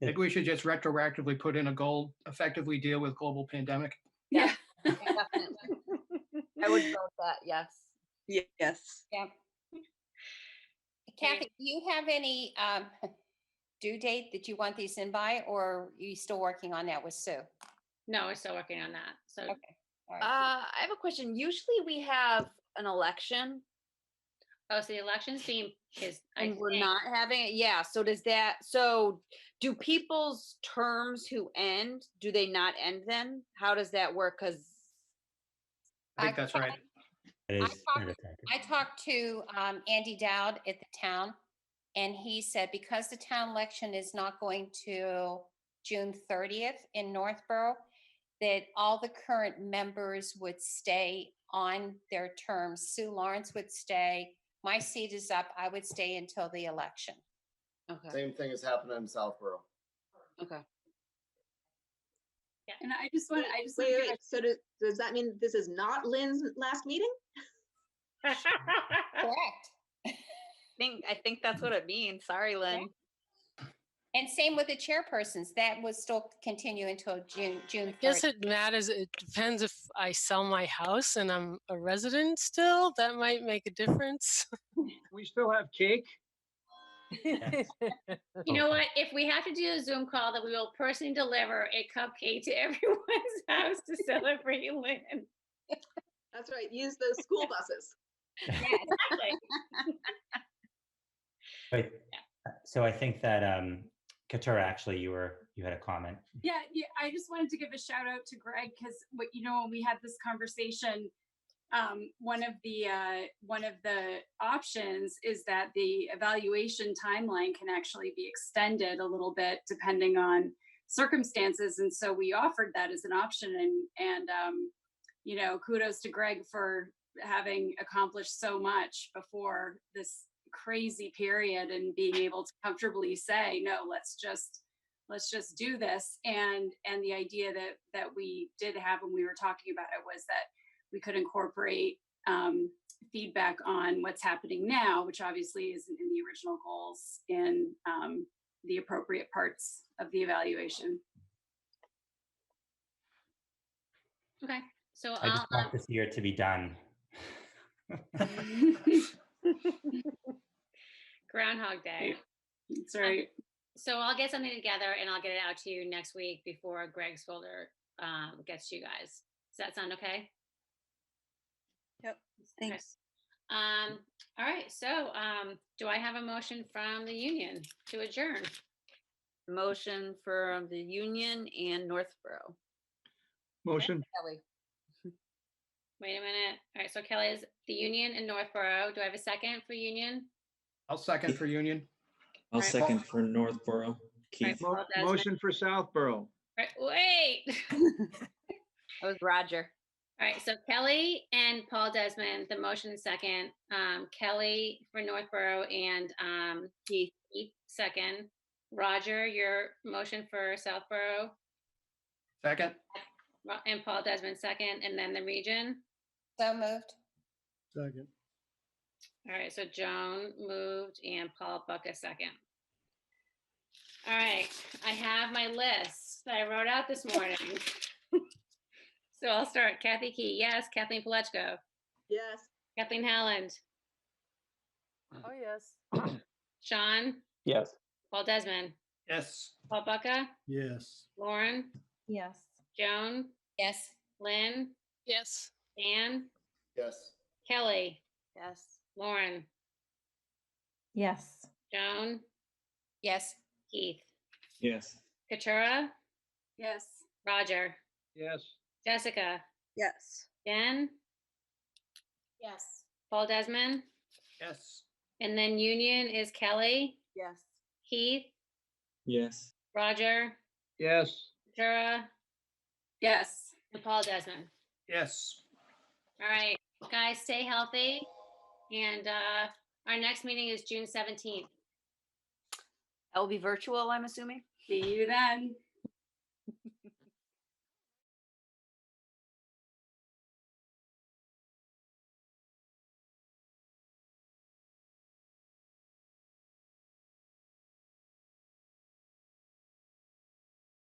maybe we should just retroactively put in a goal, effectively deal with global pandemic. Yeah. Definitely. I would vote that, yes. Yes. Yeah. Kathy, do you have any due date that you want these in by, or are you still working on that with Sue? No, we're still working on that. So okay. All right. I have a question. Usually we have an election. Oh, so the elections team is, and we're not having it. Yeah. So do people's terms who end, do they not end then? How does that work? Because I think that's right. I talked to Andy Dowd at the town, and he said because the town election is not going to June 30th in Northborough, that all the current members would stay on their terms. Sue Lawrence would stay. My seat is up. I would stay until the election. Okay. Same thing is happening in Southborough. Okay. Yeah. And I just want wait. So does that mean this is not Lynn's last meeting? Correct. I think that's what it means. Sorry, Lynn. Yeah. And same with the chairpersons. That would still continue until June 30th. I guess it matters. It depends if I sell my house and I'm a resident still. That might make a difference. We still have cake. You know what? If we have to do a Zoom call, that we will personally deliver a cupcake to everyone's house to celebrate Lynn. That's right. Use those school buses. Yeah, exactly. Wait, so I think that Katura, actually, you had a comment. Yeah, I just wanted to give a shout out to Greg because when we had this conversation, one of the options is that the evaluation timeline can actually be extended a little bit depending on circumstances, and so we offered that as an option. And kudos to Greg for having accomplished so much before this crazy period and being able to comfortably say no, let's just do this. And the idea that we did have when we were talking about it was that we could incorporate feedback on what's happening now, which obviously isn't in the original goals, in the appropriate parts of the evaluation. Okay, so I just want this year to be done. Groundhog Day. That's right. So I'll get something together and I'll get it out to you next week before Greg's folder gets to you guys. Does that sound okay? Yep. Thanks. Okay. All right. So do I have a motion from the union to adjourn? Motion for the union and Northborough. Motion. Kelly. Wait a minute. All right. So Kelly is the union and Northborough. Do I have a second for union? I'll second for union. I'll second for Northborough. Keith. Motion for Southborough. Right, wait. That was Roger. All right, so Kelly and Paul Desmond, the motion is second. Kelly for Northborough and Keith second. Roger, your motion for Southborough. Second. And Paul Desmond second, and then the region. So moved. Second. All right, so Joan moved and Paul Bucka second. All right, I have my list that I wrote out this morning. So I'll start. Kathy Key, yes. Kathleen Palechko. Yes. Kathleen Howland. Oh, yes. Sean, Yes. Paul Desmond, Yes. Paul Bucka, Yes. Lauren, Yes. Joan, Yes. Lynn, Yes. Dan, Yes. Kelly, Yes. Lauren, Yes. Joan, Yes. Keith, Yes. Katura, Yes. Roger, Yes. Jessica, Yes. Jen, Yes. Paul Desmond, Yes. and then Union is Kelly, Yes. Keith, Yes. Roger, Yes. Katura, Yes. and Paul Desmond. Yes. All right, guys, stay healthy. And our next meeting is June 17th. That will be virtual, I'm assuming. See you then.